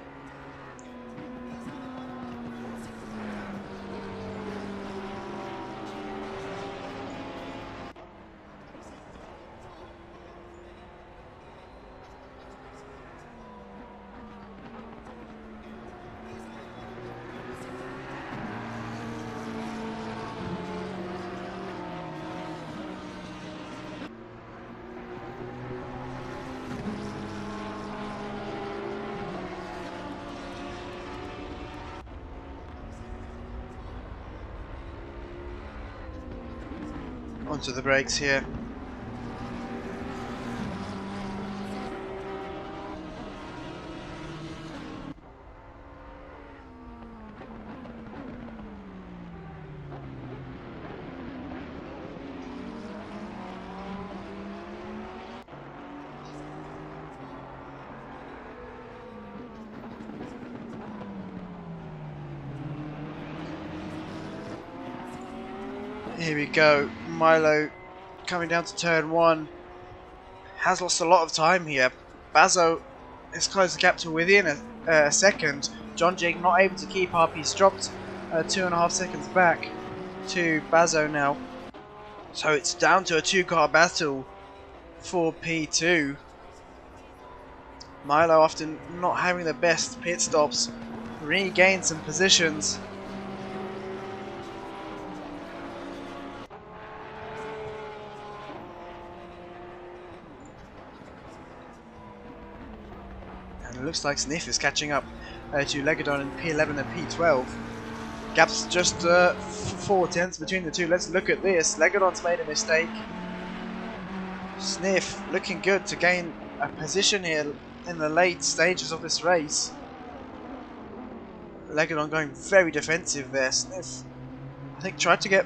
Onto the brakes here. Here we go. Milo coming down to turn 1 has lost a lot of time here. Bazo has closed the gap to within a second. Jonjik not able to keep up. He's dropped 2.5 seconds back to Bazo now. So it's down to a 2-car battle for P2. Milo, after not having the best pit stops, regained some positions. It looks like Sniff is catching up to Legadon in P11 and P12. Gap's just 4 tenths between the two. Let's look at this. Legadon's made a mistake. Sniff looking good to gain a position here in the late stages of this race. Legadon going very defensive there. Sniff, I think, tried to get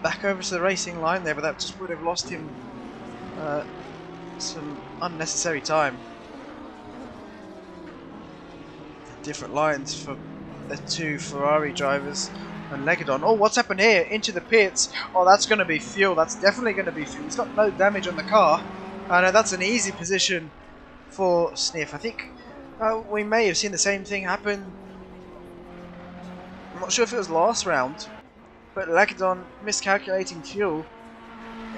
back over to the racing line there, but that just would have lost him some unnecessary time. Different lines for the two Ferrari drivers and Legadon. Oh, what's happened here? Into the pits. Oh, that's going to be fuel. That's definitely going to be fuel. He's got no damage on the car. That's an easy position for Sniff. I think we may have seen the same thing happen. I'm not sure if it was last round, but Legadon miscalculating fuel.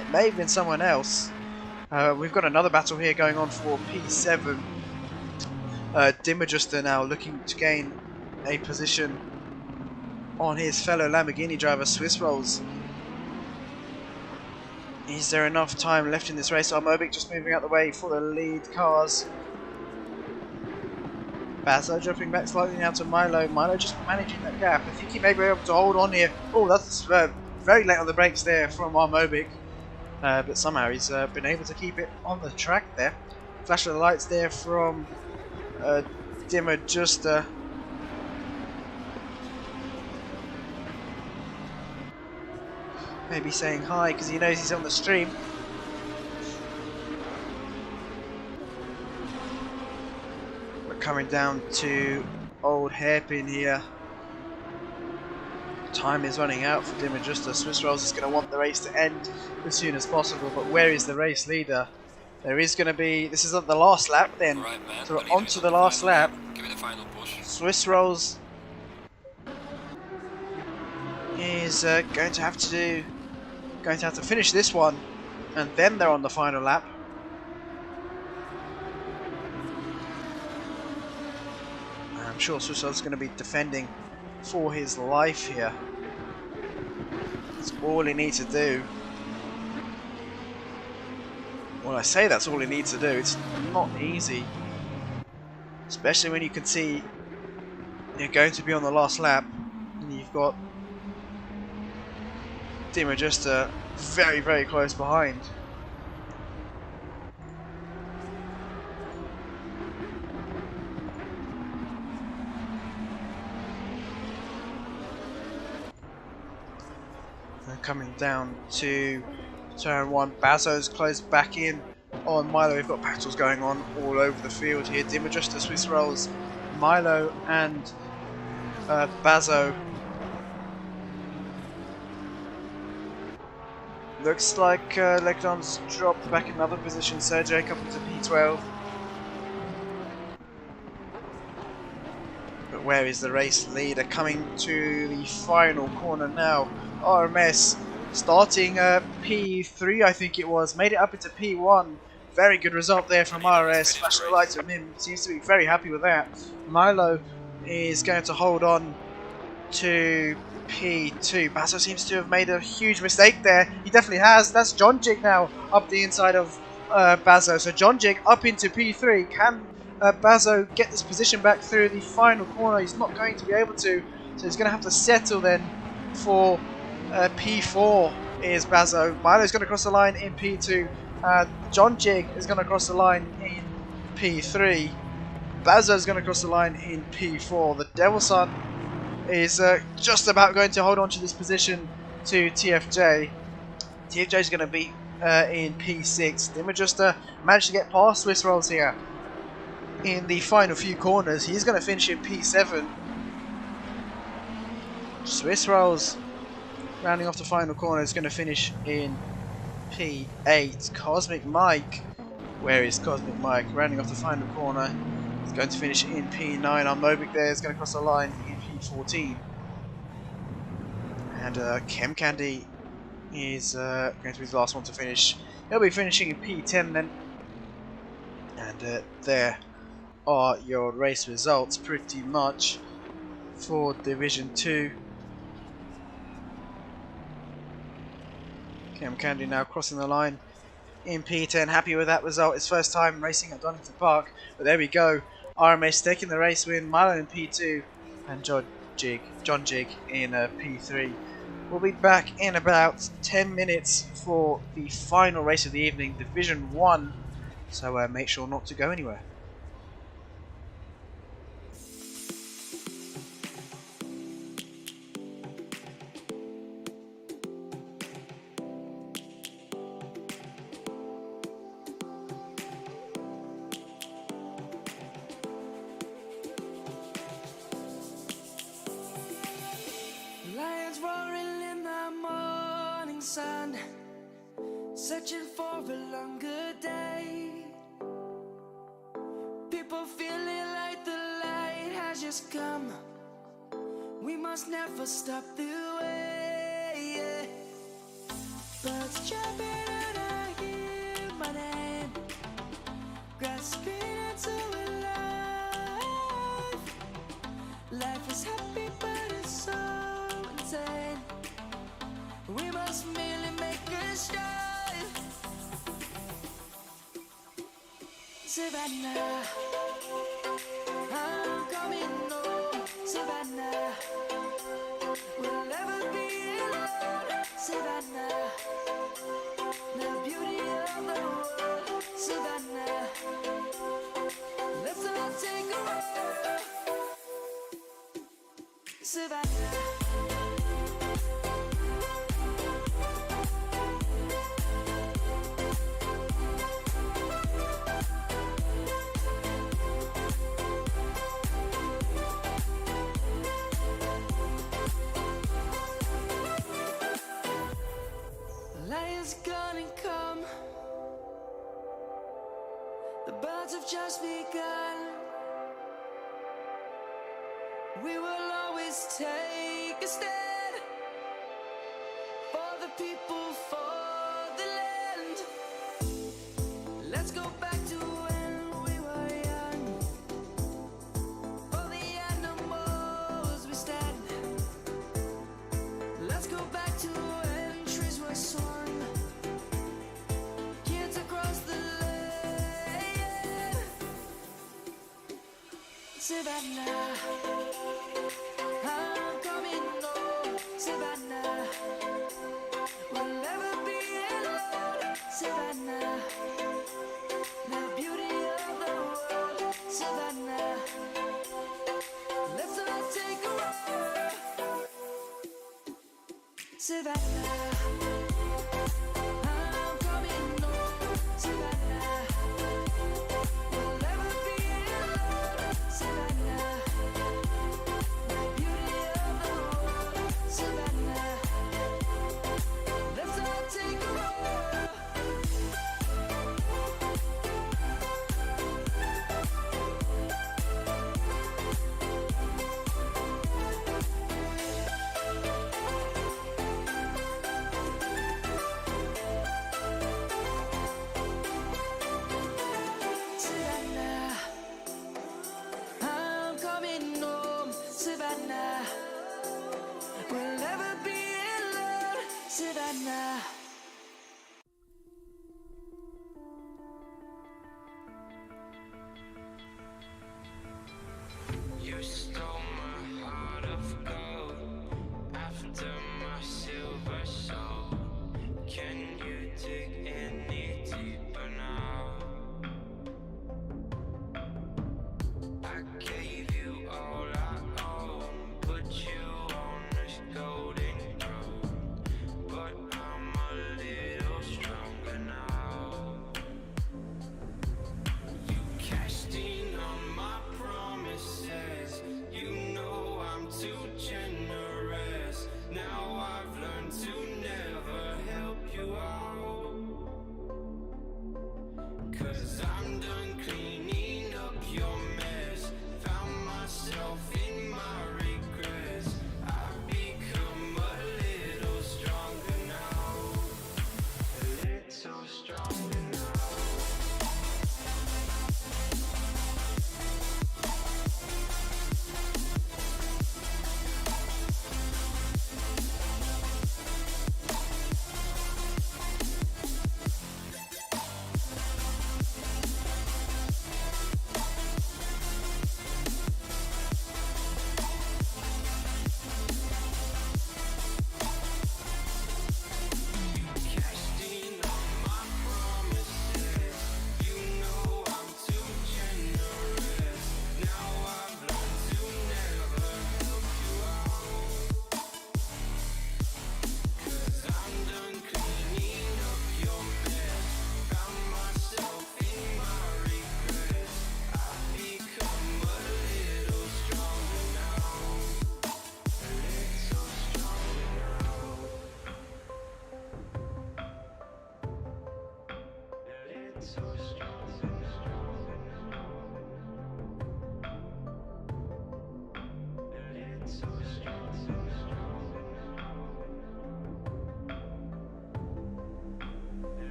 It may have been someone else. We've got another battle here going on for P7. Dimajuster now looking to gain a position on his fellow Lamborghini driver Swiss Rolls. Is there enough time left in this race? Armobic just moving out the way for the lead cars. Basso dropping back slightly now to Milo. Milo just managing that gap. I think he may be able to hold on here. Oh, that's very late on the brakes there from Armobic. But somehow he's been able to keep it on the track there. Flash of the lights there from DeedeeTKU. Maybe saying hi because he knows he's on the stream. We're coming down to old hairpin here. Time is running out for DeedeeTKU. Swiss Rolls is going to want the race to end as soon as possible, but where is the race leader? There is going to be, this is on the last lap then, right, so we're on to the last lap. Give it a final push. Swiss Rolls is going to have to finish this one, and then they're on the final lap. I'm sure Swiss Rolls is going to be defending for his life here. That's all he needs to do. Well, I say that's all he needs to do. It's not easy, especially when you can see you're going to be on the last lap and you've got DeedeeTKU very, very close behind. And coming down to turn 1, Basso's closed back in on Milo. We've got battles going on all over the field here. DeedeeTKU, Swiss Rolls, Milo and Basso. Looks like Legdon's dropped back another position. Sergio up into P12. But where is the race leader? Coming to the final corner now. RMS starting P3, I think it was, made it up into P1. Very good result there from RS. Flashing the lights from him, seems to be very happy with that. Milo is going to hold on to P2. Basso seems to have made a huge mistake there. He definitely has. That's John Jig now up the inside of Basso. So John Jig up into P3. Can Basso get this position back through the final corner? He's not going to be able to. So he's going to have to settle then for P4 is Basso. Milo's going to cross the line in P2. John Jig is going to cross the line in P3. Basso's going to cross the line in P4. The Devil Son is just about going to hold on to this position to TFJ. TFJ is going to be in P6. DeedeeTKU managed to get past Swiss Rolls here in the final few corners. He's going to finish in P7. Swiss Rolls rounding off the final corner is going to finish in P8. Cosmic Mike, where is Cosmic Mike? Rounding off the final corner, he's going to finish in P9. Armobic there is going to cross the line in P14. And Chem Candy is going to be the last one to finish. He'll be finishing in P10 then. And there are your race results pretty much for Division 2. Chem Candy now crossing the line in P10, happy with that result. His first time racing at Donington Park, but there we go. RMS taking the race win, Milo in P2 and John Jig in P3. We'll be back in about 10 minutes for the final race of the evening, Division 1, so make sure not to go anywhere. Lions roaring in the morning sun, searching for a longer day. People feeling like the light has just come. We must never stop the way, yeah. Birds jumping and I hear my name, grasping into life. Life is happy but it's so insane. We must merely make a start. Savannah, has gone and come. The birds have just begun. We will always take a stand for the people, for the land. Let's go back to when we were young. For the animals we stand. Let's go back to when trees were swung. Kids across the land. Savannah, I'm coming home. Savannah, we'll never be alone. Savannah, the beauty of the world. Savannah, let's all take a walk. Savannah, I'm coming home. Savannah, we'll never be alone. Savannah, the beauty of the world. Savannah, let's all take a walk. Savannah, I'm coming home. Savannah, we'll never be alone. Savannah. You stole my heart of gold after my silver soul. Can you dig any deeper now? I gave you all I own, put you on this golden road, but I'm a little stronger now. You cashed in on my promises. You know I'm too generous. Now I've learned to never help you out.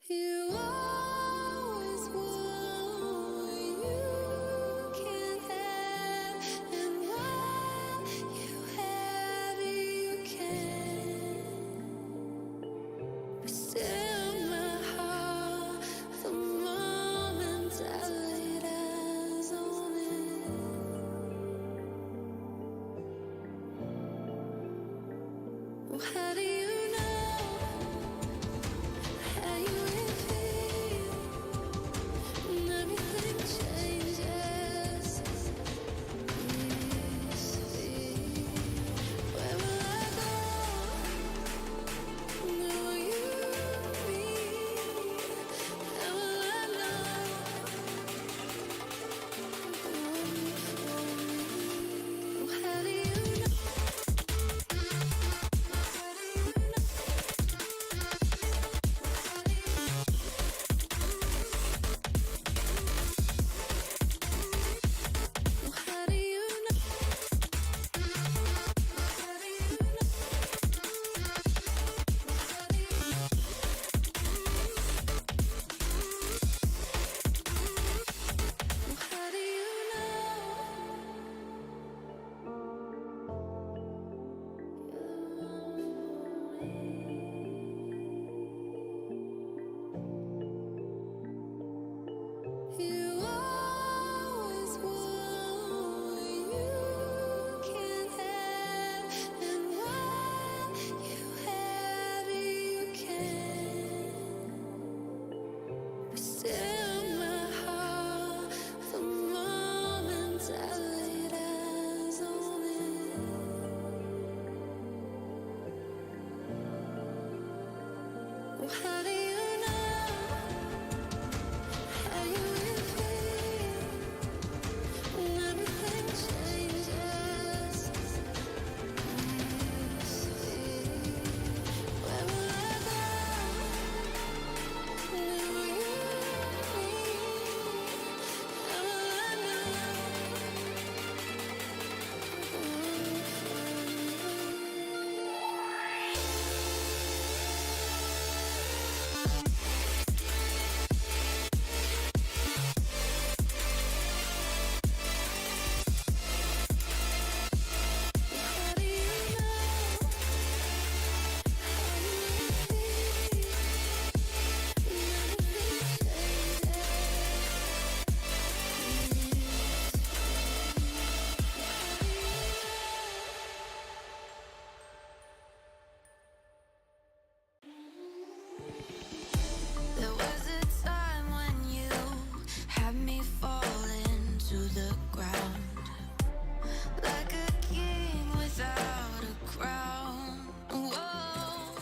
You always want what you can't have, and while you have it, you can. Still, my heart, the moment I laid eyes on it. Well, how do you know how you will feel when everything changes? Where will I go? Where will you be? How will I know? How do you know? How do you know? How do you know? You always want what you can't have, and while you have it, you can. Still, my heart, the moment I laid eyes on it. Well, how do you know how you will feel when everything changes? Where will I go? Where will you be? How will I How do you know how you will feel when everything changes? There was a time when you had me falling to the ground, like a king without a crown. Whoa,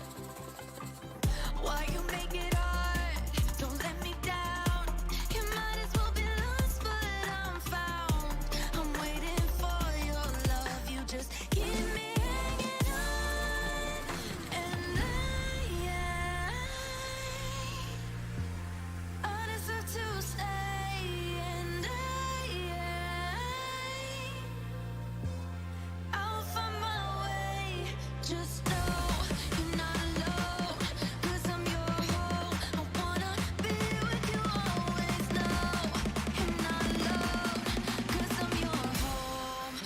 why you make it hard? Don't let me down. You might as well be lost, but I'm found. I'm waiting for your love. You just keep me hanging on, and I deserve to stay, and I'll find my way. Just know you're not alone, 'cause I'm your home. I wanna be with you always. Know you're not alone, 'cause I'm your home.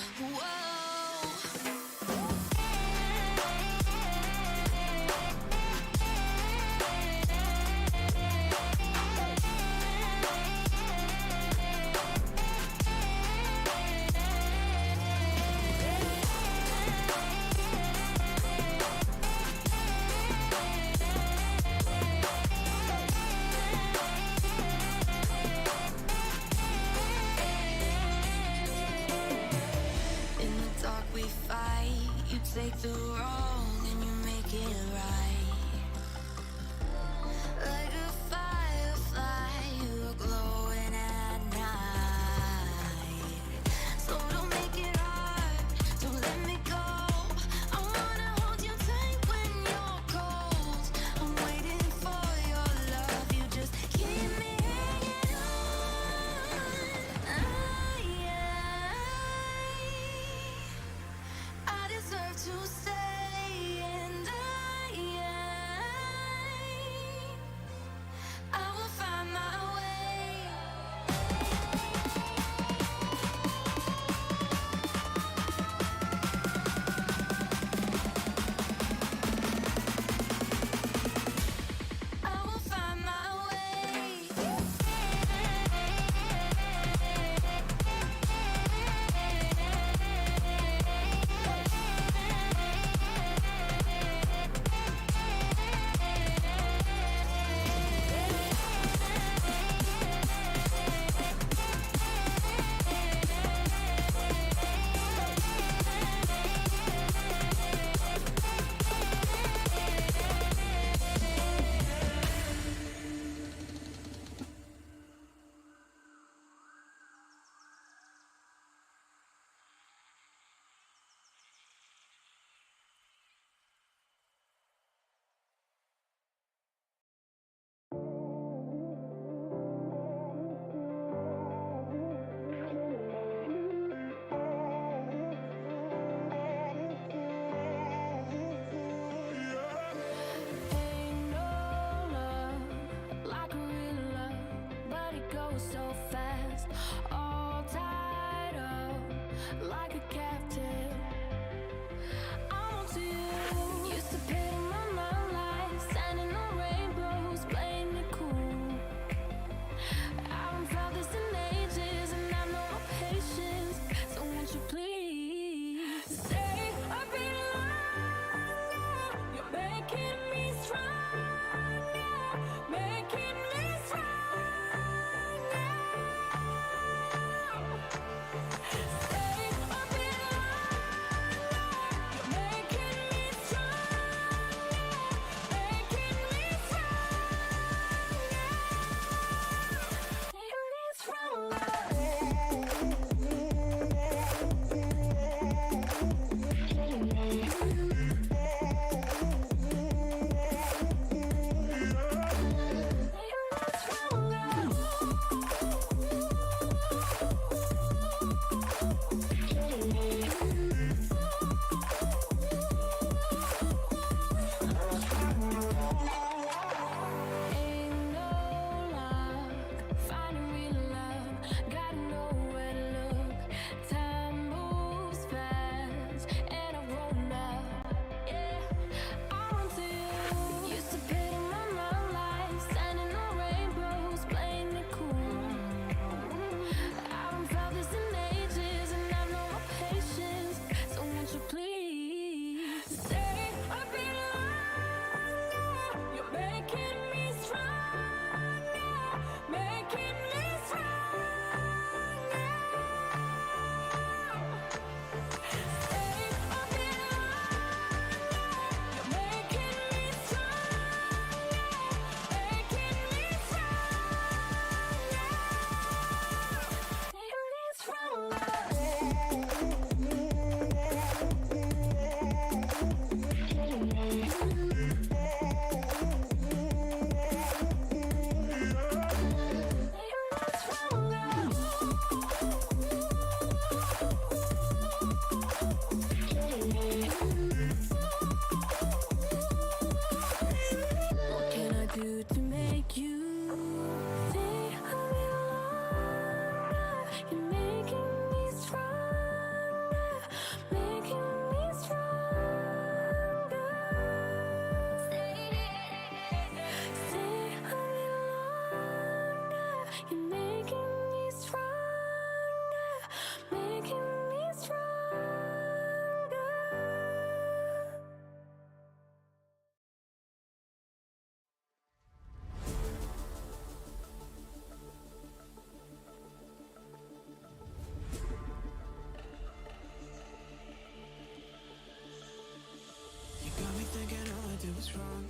was wrong.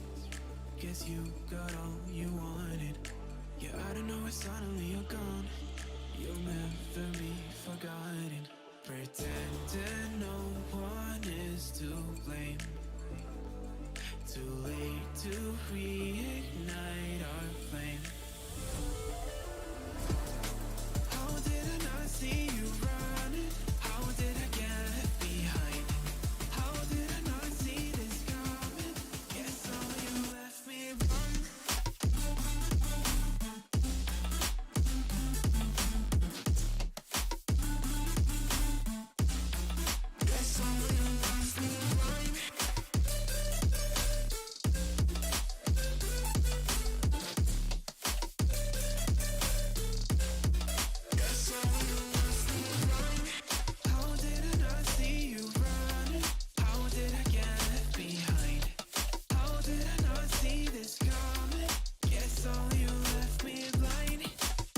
Guess you got all you wanted. Yeah, I don't know why suddenly you're gone. You'll never be forgotten. Pretending no one is to blame. Too late to reignite our flame. How did I not see you running? How did I get behind? How did I not see this coming? Guess all you left me wrong. Guess all you left me wrong. Guess all you left me wrong. How did I not see you running? How did I get behind? How did I not see this coming? Guess all you left me blind.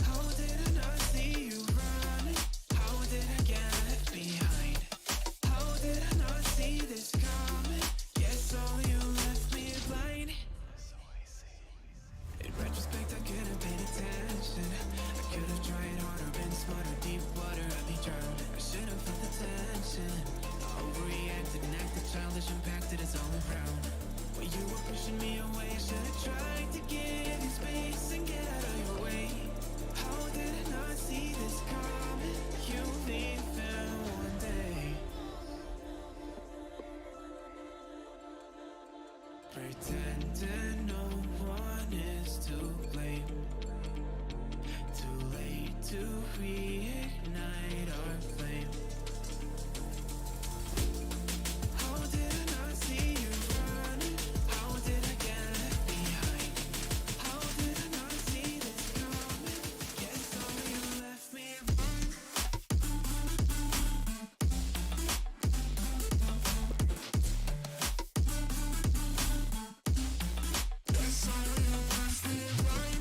How did I not see you running? How did I get behind? How did I not see this coming? Guess all you left me blind. In retrospect, I could have paid attention. I could have tried harder, been smarter, deep water, I'd be drowned. I should have felt the tension. I overreacted and acted childish, impacted us all around. When you were pushing me away, I should have tried to give you space and get out of your way. How did I not see this coming? You leaving one day. Pretending no one is to blame. Too late to reignite our flame. How did I not see you running? How did I get behind? How did I not see this coming? Guess all you left me wrong. Guess all you left me wrong.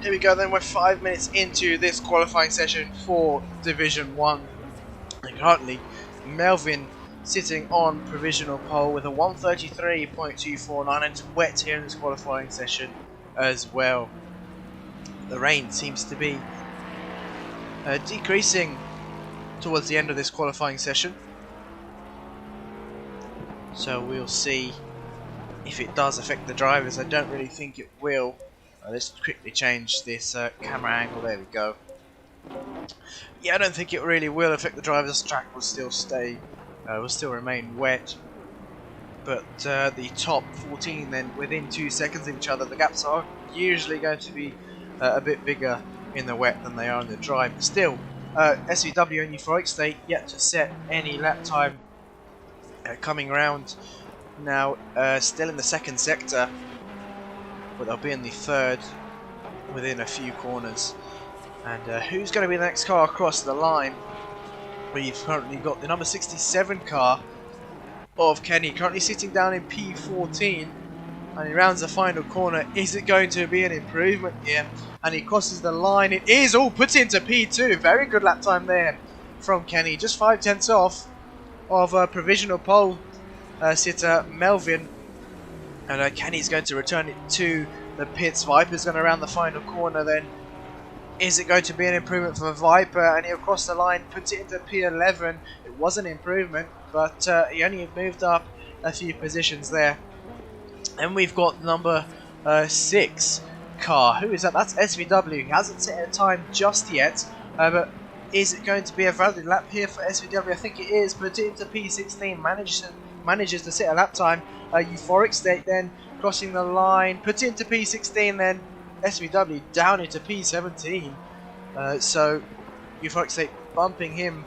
Here we go then, we're 5 minutes into this qualifying session for Division 1. And currently, Melvin sitting on provisional pole with a 133.249, and it's wet here in this qualifying session as well. The rain seems to be decreasing towards the end of this qualifying session. So we'll see if it does affect the drivers. I don't really think it will. Let's quickly change this camera angle. There we go. Yeah, I don't think it really will affect the drivers. The track will still will still remain wet. But the top 14 then within 2 seconds of each other. The gaps are usually going to be a bit bigger in the wet than they are in the dry. But still, SVW and Euphoric State yet to set any lap time coming round. Now, still in the second sector, but they'll be in the third within a few corners. And who's going to be the next car across the line? We've currently got the number 67 car of Kenny, currently sitting down in P14, and he rounds the final corner. Is it going to be an improvement here? And he crosses the line. It is. Oh, puts it into P2. Very good lap time there from Kenny. Just 5/10 off of provisional pole sitter Melvin. And Kenny's going to return it to the pits. Viper's going to round the final corner then. Is it going to be an improvement for Viper? And he'll cross the line, puts it into P11. It was an improvement, but he only moved up a few positions there. And we've got number 6 car. Who is that? That's SVW. He hasn't set a time just yet, but is it going to be a valid lap here for SVW? I think it is. Put it into P16. Manages to set a lap time. Euphoric State then crossing the line, puts it into P16, then SVW down into P17. So Euphoric State bumping him,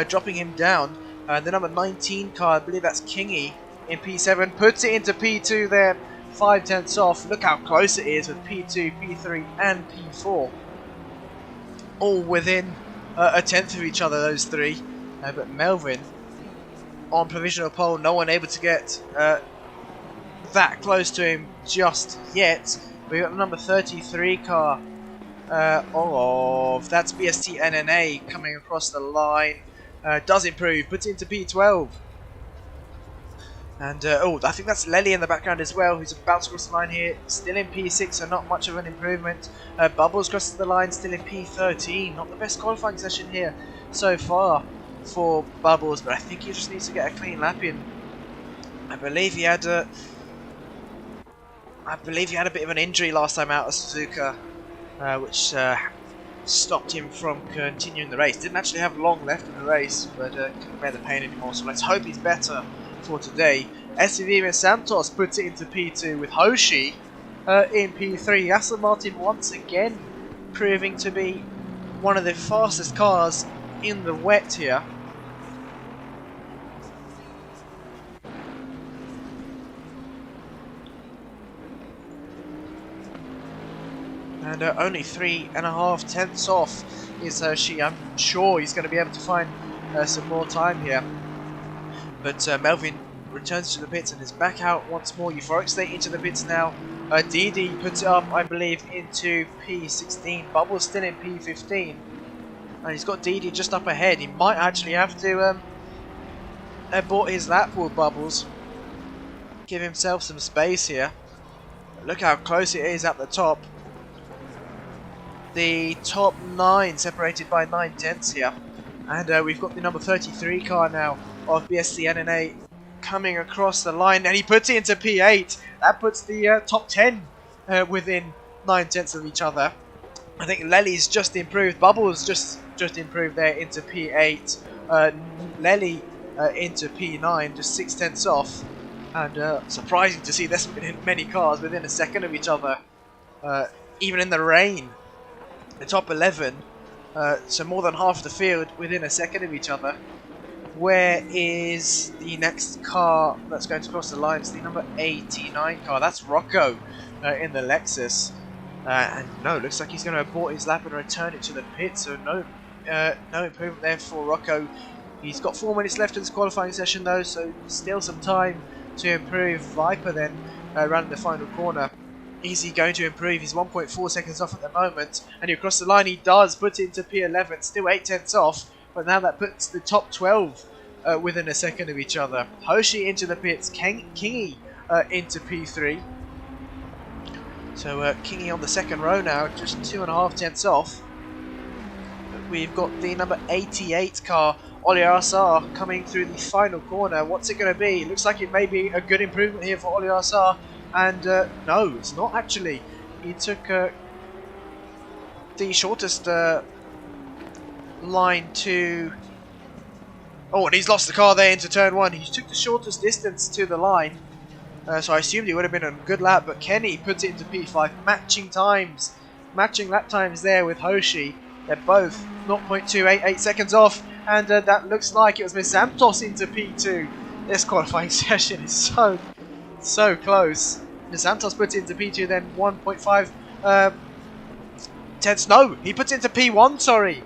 dropping him down. The number 19 car, I believe that's Kingy, in P7, puts it into P2 there, 5/10 off. Look how close it is with P2, P3 and P4. All within a tenth of each other, those three. But Melvin on provisional pole, no one able to get that close to him just yet. We got the number 33 car of that's BST NNA coming across the line. Does improve, puts it into P12. And oh, I think that's Lely in the background as well, who's about to cross the line here. Still in P6, so not much of an improvement. Bubbles crosses the line, still in P13. Not the best qualifying session here so far for Bubbles, but I think he just needs to get a clean lap in. I believe he had a bit of an injury last time out of Suzuka, which stopped him from continuing the race. Didn't actually have long left in the race, but couldn't bear the pain anymore. So let's hope he's better for today. SVV Santos puts it into P2 with Hoshi in P3. Aston Martin once again proving to be one of the fastest cars in the wet here. And only 3.5 tenths off is Hoshi. I'm sure he's going to be able to find some more time here. But Melvin returns to the pits and is back out once more. Euphoric State into the pits now. Deedee puts it up, I believe, into P16. Bubbles still in P15. And he's got Deedee just up ahead. He might actually have to abort his lap with Bubbles. Give himself some space here. But look how close it is at the top. The top 9 separated by 9 tenths here. And we've got the number 33 car now of BSC NNA coming across the line, and he puts it into P8. That puts the top 10 within 9 tenths of each other. I think Lely's just improved. Bubbles just improved there into P8. Lely into P9, just 6 tenths off. And surprising to see this many cars within a second of each other, even in the rain. The top 11, so more than half the field within a second of each other. Where is the next car that's going to cross the line? It's the number 89 car. That's Rocco in the Lexus. And no, looks like he's going to abort his lap and return it to the pit. So no improvement there for Rocco. He's got 4 minutes left in this qualifying session though, so still some time to improve. Viper then around the final corner. Is he going to improve? He's 1.4 seconds off at the moment, and he across the line. He does put it into P11, still 8 tenths off, but now that puts the top 12 within a second of each other. Hoshi into the pits, Kingy into P3. So Kingy on the second row now, just 2.5 tenths off. We've got the number 88 car, Oliarsar, coming through the final corner. What's it going to be? Looks like it may be a good improvement here for Oliarsar. And no, it's not actually. He took the shortest line to... Oh, and he's lost the car there into turn 1. He took the shortest distance to the line. So I assumed he would have been on a good lap, but Kenny puts it into P5. Matching lap times there with Hoshi. They're both 0.288 seconds off. And that looks like it was Miss Santos into P2. This qualifying session is so close. Miss Santos puts it into P2, then 1.5 tenths. No, he puts it into P1, sorry.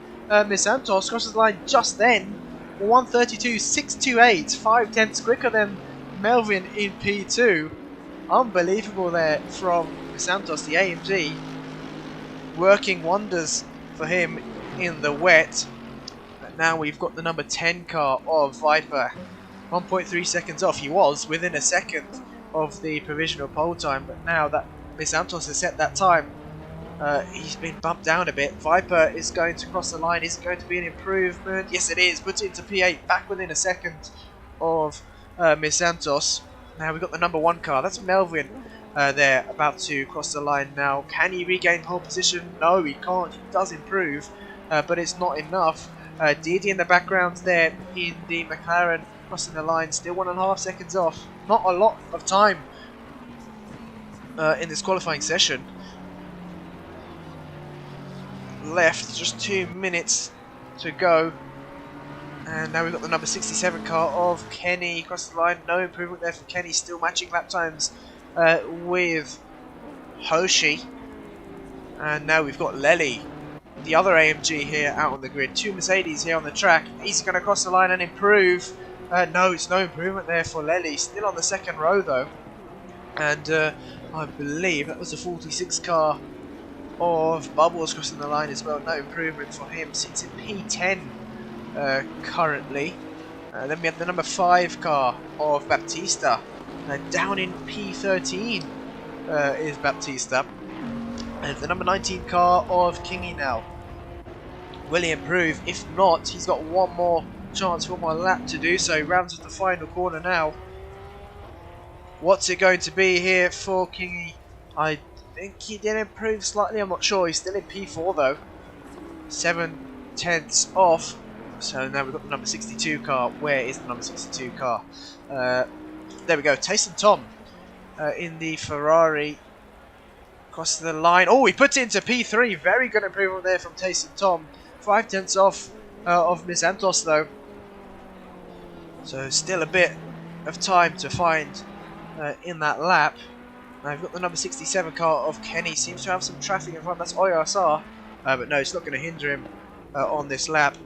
Miss Santos crosses the line just then. 132.628, 5 tenths quicker than Melvin in P2. Unbelievable there from Miss Santos, the AMG. Working wonders for him in the wet. And now we've got the number 10 car of Viper. 1.3 seconds off. He was within a second of the provisional pole time, but now that Miss Santos has set that time, he's been bumped down a bit. Viper is going to cross the line. Is it going to be an improvement? Yes, it is. Puts it into P8, back within a second of Miss Santos. Now we've got the number 1 car. That's Melvin there, about to cross the line now. Can he regain pole position? No, he can't. He does improve, but it's not enough. Deedee in the background there in the McLaren, crossing the line, still 1.5 seconds off. Not a lot of time in this qualifying session. Left, just 2 minutes to go. And now we've got the number 67 car of Kenny across the line. No improvement there for Kenny, still matching lap times with Hoshi. And now we've got Lely, the other AMG here out on the grid. 2 Mercedes here on the track. Is he going to cross the line and improve? No, it's no improvement there for Lely. Still on the second row though. And I believe that was the 46 car of Bubbles crossing the line as well. No improvement for him. Sits in P10 currently. Then we have the number 5 car of Baptista. Down in P13 is Baptista. And the number 19 car of Kingy now. Will he improve? If not, he's got one more chance, one more lap to do so. He rounds up the final corner now. What's it going to be here for Kingy? I think he did improve slightly, I'm not sure. He's still in P4 though. 7 tenths off. So now we've got the number 62 car. Where is the number 62 car? There we go. Tayson Tom in the Ferrari. Across the line. Oh, he puts it into P3. Very good improvement there from Tayson Tom. 5 tenths off of Miss Santos though. So still a bit of time to find in that lap. Now we've got the number 67 car of Kenny. Seems to have some traffic in front. That's ORSR. But no, it's not going to hinder him on this lap.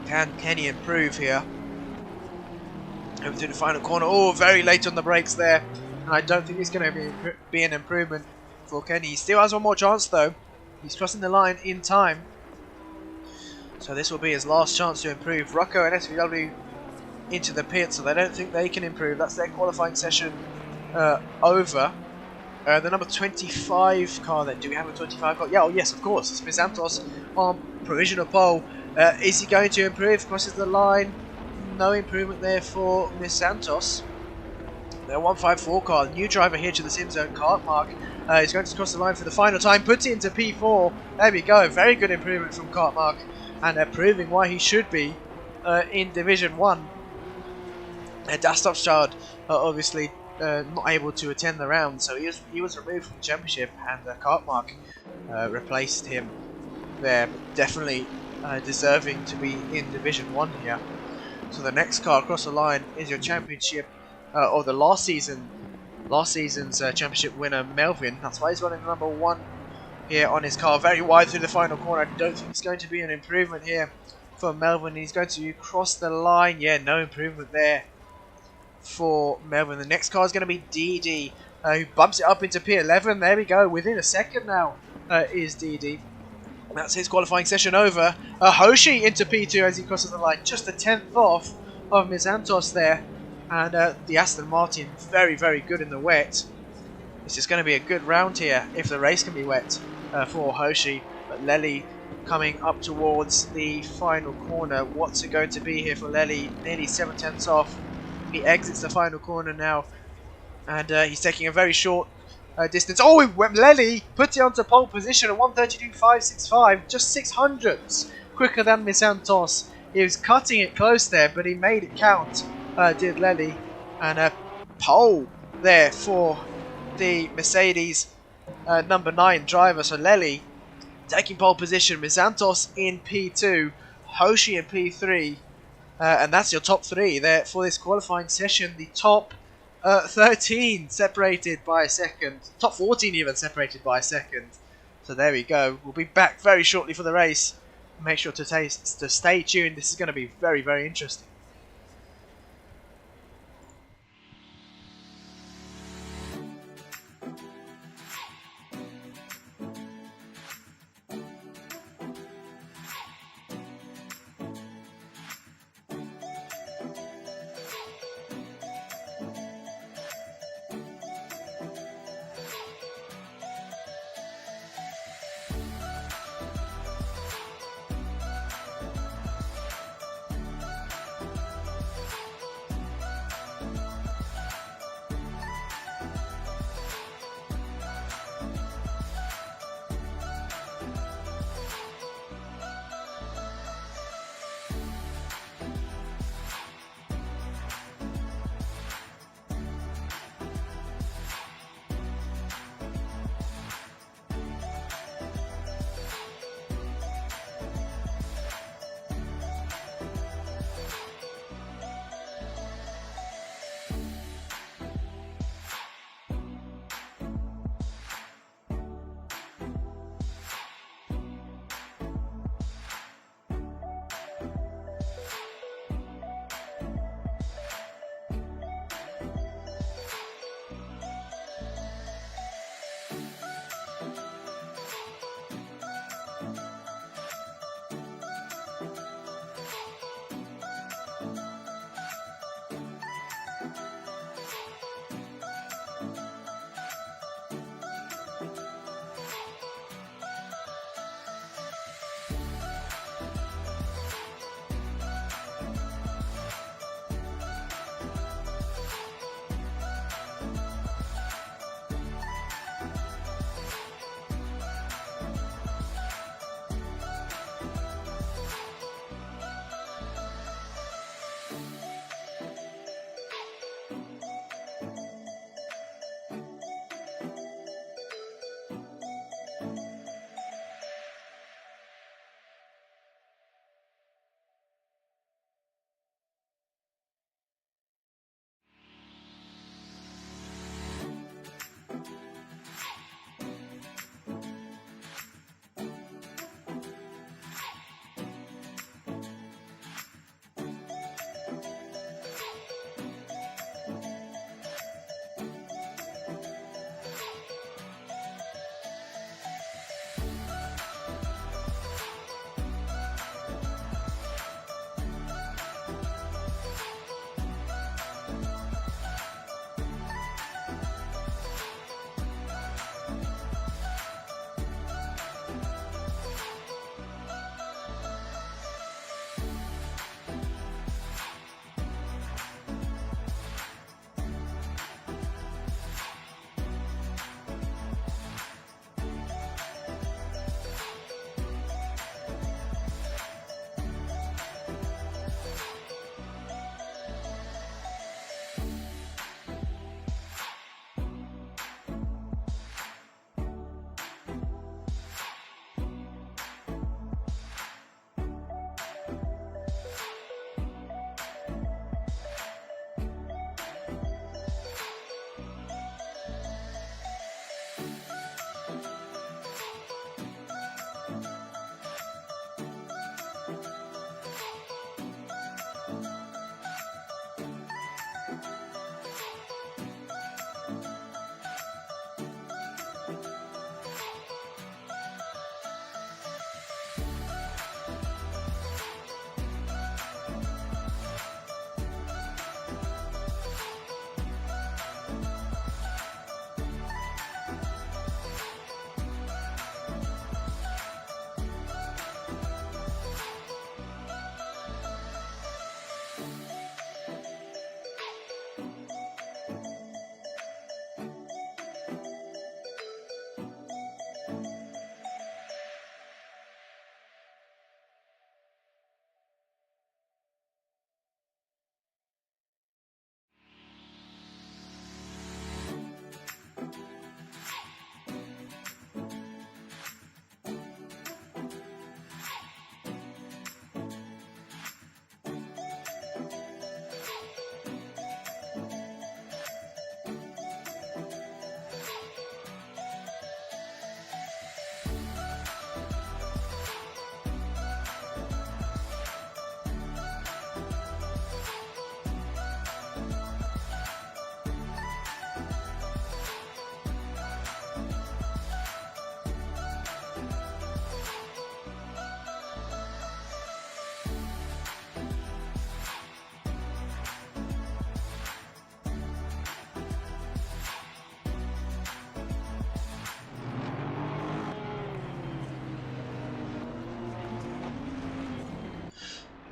Can Kenny improve here? Over to the final corner. Oh, very late on the brakes there. And I don't think it's going to be an improvement for Kenny. He still has one more chance though. He's crossing the line in time. So this will be his last chance to improve. Rocco and SVW into the pit, so they don't think they can improve. That's their qualifying session over. The number 25 car then. Do we have a 25 car? Yeah, oh yes, of course. It's Miss Santos on provisional pole. Is he going to improve? Crosses the line. No improvement there for Miss Santos. The 154 car, new driver here to the SimZone kart mark. He's going to cross the line for the final time. Puts it into P4. There we go. Very good improvement from Kartmark. And proving why he should be in Division 1. DasStopsChild obviously not able to attend the round, so he was removed from the championship, and Kartmark replaced him there. Definitely deserving to be in Division 1 here. So the next car across the line is your championship, or the last season's championship winner, Melvin. That's why he's running number 1 here on his car. Very wide through the final corner. I don't think it's going to be an improvement here for Melvin. He's going to cross the line. Yeah, no improvement there for Melbourne. The next car is going to be Deedee, who bumps it up into P11. There we go. Within a second now is Deedee. That's his qualifying session over. Hoshi into P2 as he crosses the line. Just a 10th off of Mizantos there. And the Aston Martin very, very good in the wet. This is going to be a good round here if the race can be wet for Hoshi. But Lely coming up towards the final corner. What's it going to be here for Lely? Nearly 7/10 off. He exits the final corner now. And he's taking a very short distance. Oh, Lely put it onto pole position at 1:32.565. Just 600ths quicker than Mizantos. He was cutting it close there, but he made it count. Did Lely. And a pole there for the Mercedes number 9 driver. So Lely taking pole position, Mizantos in P2, Hoshi in P3, and that's your top 3 there for this qualifying session. The top 13 separated by a second, top 14 even separated by a second. So there we go. We'll be back very shortly for the race. Make sure to stay tuned. This is going to be very, very interesting.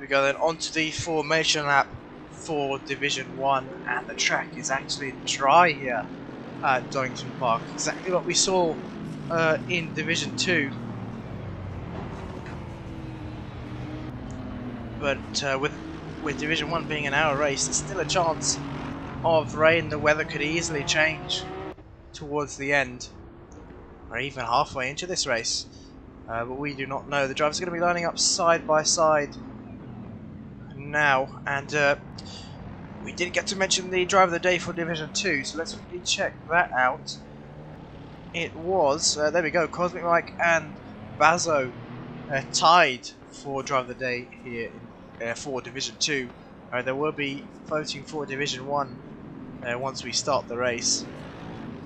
We go then onto the formation lap for Division 1, and the track is actually dry here at Donington Park. Exactly what we saw in Division 2. But with Division 1 being an hour race, there's still a chance of rain. The weather could easily change towards the end, or even halfway into this race. But we do not know. The drivers are going to be lining up side by side now, and we did get to mention the driver of the day for Division 2, so let's quickly check that out. It was, there we go, Cosmic Mike and Bazo tied for driver of the day here for Division 2. There will be voting for Division 1 once we start the race,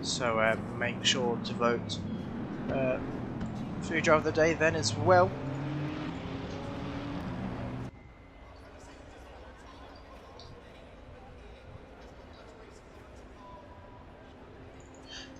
so make sure to vote for your driver of the day then as well.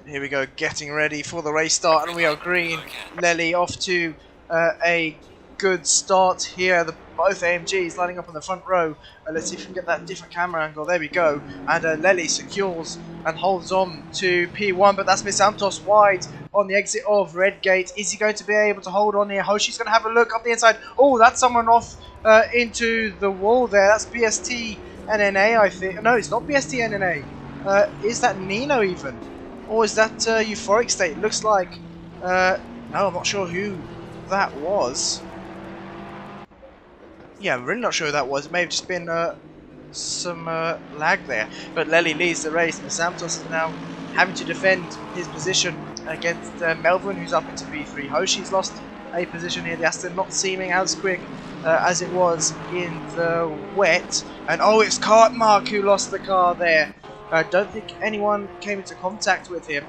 Here we go, getting ready for the race start, and we are green. Lely off to a good start here. Both AMGs lining up on the front row. Let's see if we can get that different camera angle. There we go. And Lely secures and holds on to P1, but that's Miss Santos wide on the exit of Red Gate. Is he going to be able to hold on here? Hoshi's going to have a look up the inside. Oh, that's someone off into the wall there. That's BST NNA, I think. No, it's not BST NNA. Is that Nino even? Or is that Euphoric State? Looks like... no, I'm not sure who that was. Yeah, I'm really not sure who that was. It may have just been some lag there. But Lely leads the race, and Santos is now having to defend his position against Melvin, who's up into P3. Hoshi's lost a position here. The Aston not seeming as quick as it was in the wet. And oh, it's Cartmark who lost the car there. I don't think anyone came into contact with him.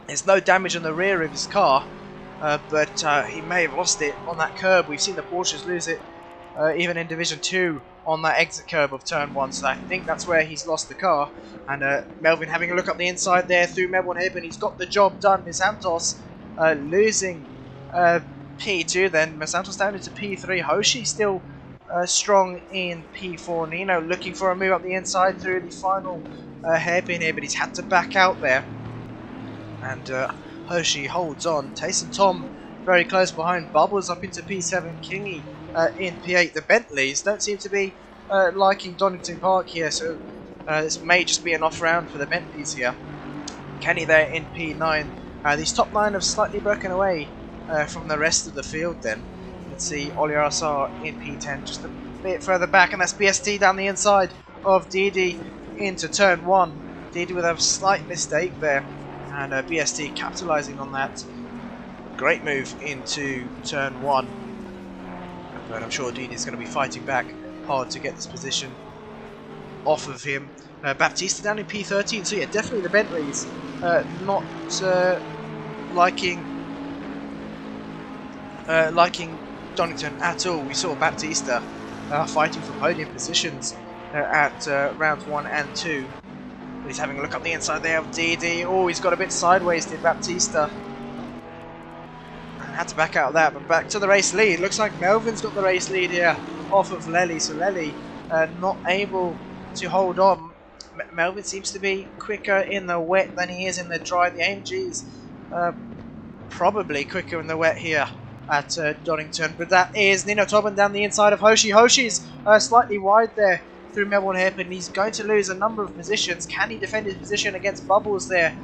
There's no damage on the rear of his car, but he may have lost it on that curb. We've seen the Porsches lose it even in Division 2 on that exit curb of Turn 1, so I think that's where he's lost the car. And Melvin having a look up the inside there through Melbourne Hib, and he's got the job done. Miss Santos losing P2 then. Miss Santos down into P3. Hoshi still strong in P4. Nino looking for a move up the inside through the final hairpin here, but he's had to back out there. And Hoshi holds on. Tayson Tom very close behind. Bubbles up into P7. Kingy in P8. The Bentleys don't seem to be liking Donington Park here, so this may just be an off round for the Bentleys here. Kenny there in P9. These top line have slightly broken away from the rest of the field then. Let's see Ollie RSR in P10, just a bit further back, and that's BST down the inside of Deedee into Turn 1. Deedee with a slight mistake there, and BST capitalising on that. Great move into Turn 1. But I'm sure Deedee's going to be fighting back hard to get this position off of him. Baptista down in P13, so yeah, definitely the Bentleys not liking Donington at all. We saw Baptista fighting for podium positions at rounds 1 and 2. But he's having a look up the inside there of Deedee. Oh, he's got a bit sideways, did Baptista. And had to back out of that, but back to the race lead. Looks like Melvin's got the race lead here off of Lely. So Lely not able to hold on. Melvin seems to be quicker in the wet than he is in the dry. The AMG's probably quicker in the wet here at Donington, but that is Nino Tobin down the inside of Hoshi. Hoshi's slightly wide there through Melbourne Hairpin. He's going to lose a number of positions. Can he defend his position against Bubbles there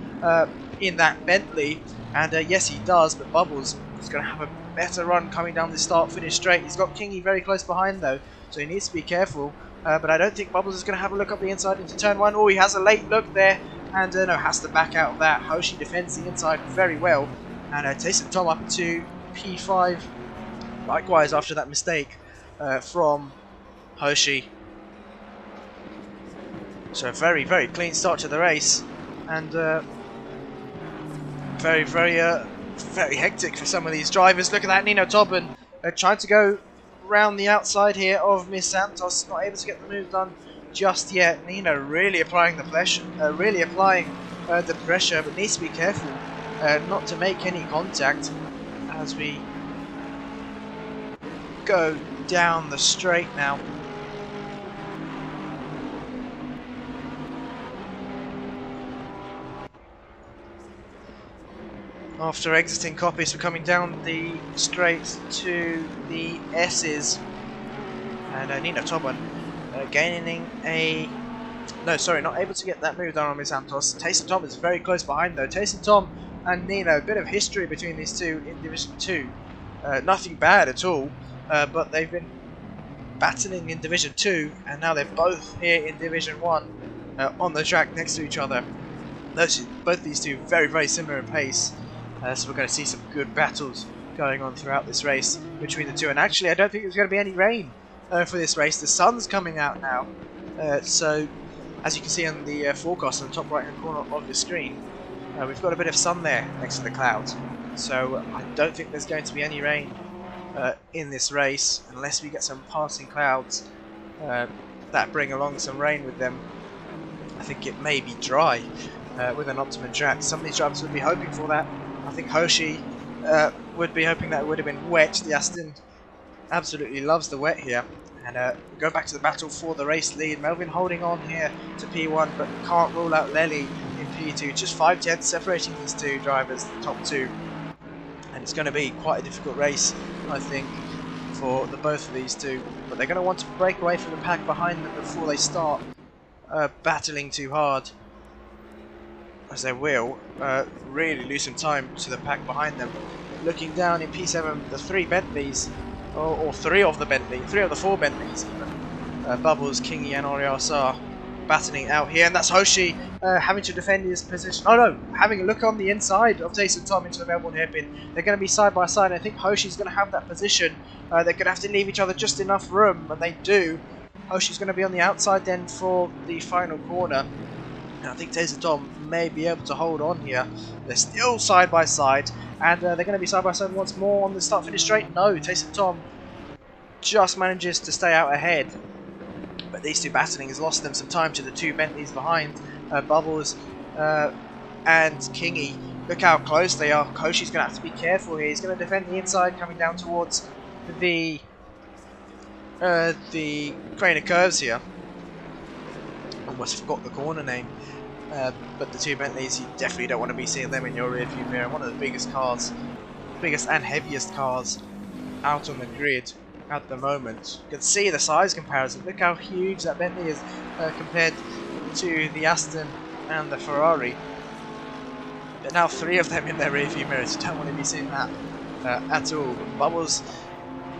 in that Bentley? And yes, he does, but Bubbles is going to have a better run coming down the start-finish straight. He's got Kingy very close behind though, so he needs to be careful. But I don't think Bubbles is going to have a look up the inside into Turn 1. Oh, he has a late look there, and no, has to back out of that. Hoshi defends the inside very well, and Tayson Tom up to P5. Likewise, after that mistake from Hoshi. So a very, very clean start to the race, and very, very hectic for some of these drivers. Look at that, Nino Tobin trying to go round the outside here of Miss Santos, not able to get the move done just yet. Nino really applying the pressure, but needs to be careful not to make any contact as we go down the straight now. After exiting copies, we're coming down the straight to the S's, and Nino Tobin gaining a... No, sorry, not able to get that move down on Miss Santos. Taysom Tom is very close behind though. Taysom Tom and Nino, a bit of history between these two in Division 2. Nothing bad at all, but they've been battling in Division 2, and now they're both here in Division 1 on the track next to each other. Both these two very, very similar in pace. So we're going to see some good battles going on throughout this race between the two. And actually, I don't think there's going to be any rain for this race. The sun's coming out now. So, as you can see on the forecast on the top right-hand corner of the screen, we've got a bit of sun there next to the clouds. So I don't think there's going to be any rain in this race unless we get some passing clouds that bring along some rain with them. I think it may be dry with an optimum track. Some of these drivers would be hoping for that. I think Hoshi would be hoping that it would have been wet. The Aston absolutely loves the wet here. And go back to the battle for the race lead. Melvin holding on here to P1, but can't rule out Lely in P2. Just 5/10 separating these two drivers, the top two. And it's going to be quite a difficult race, I think, for the both of these two. But they're going to want to break away from the pack behind them before they start battling too hard. As they will really lose some time to the pack behind them. Looking down in P7, the three Bentleys, or three of the four Bentleys even. Bubbles, Kingy and Oriasa battling out here, and that's Hoshi having to defend his position. Oh no, having a look on the inside of Taysom Tom into the Melbourne hairpin. They're going to be side by side. I think Hoshi's going to have that position. They're going to have to leave each other just enough room, and they do. Hoshi's going to be on the outside then for the final corner. And I think Taysom Tom may be able to hold on here. They're still side by side, and they're going to be side by side once more on the start finish straight. No, Taysom Tom just manages to stay out ahead, but these two battling has lost them some time to the two Bentleys behind. Bubbles and Kingy. Look how close they are. Koshi's going to have to be careful here. He's going to defend the inside, coming down towards the crane of curves here. Almost forgot the corner name. But the two Bentleys, you definitely don't want to be seeing them in your rear view mirror. One of the biggest cars, biggest and heaviest cars out on the grid at the moment. You can see the size comparison. Look how huge that Bentley is compared to the Aston and the Ferrari. But now three of them in their rear view mirrors. You don't want to be seeing that at all. Bubbles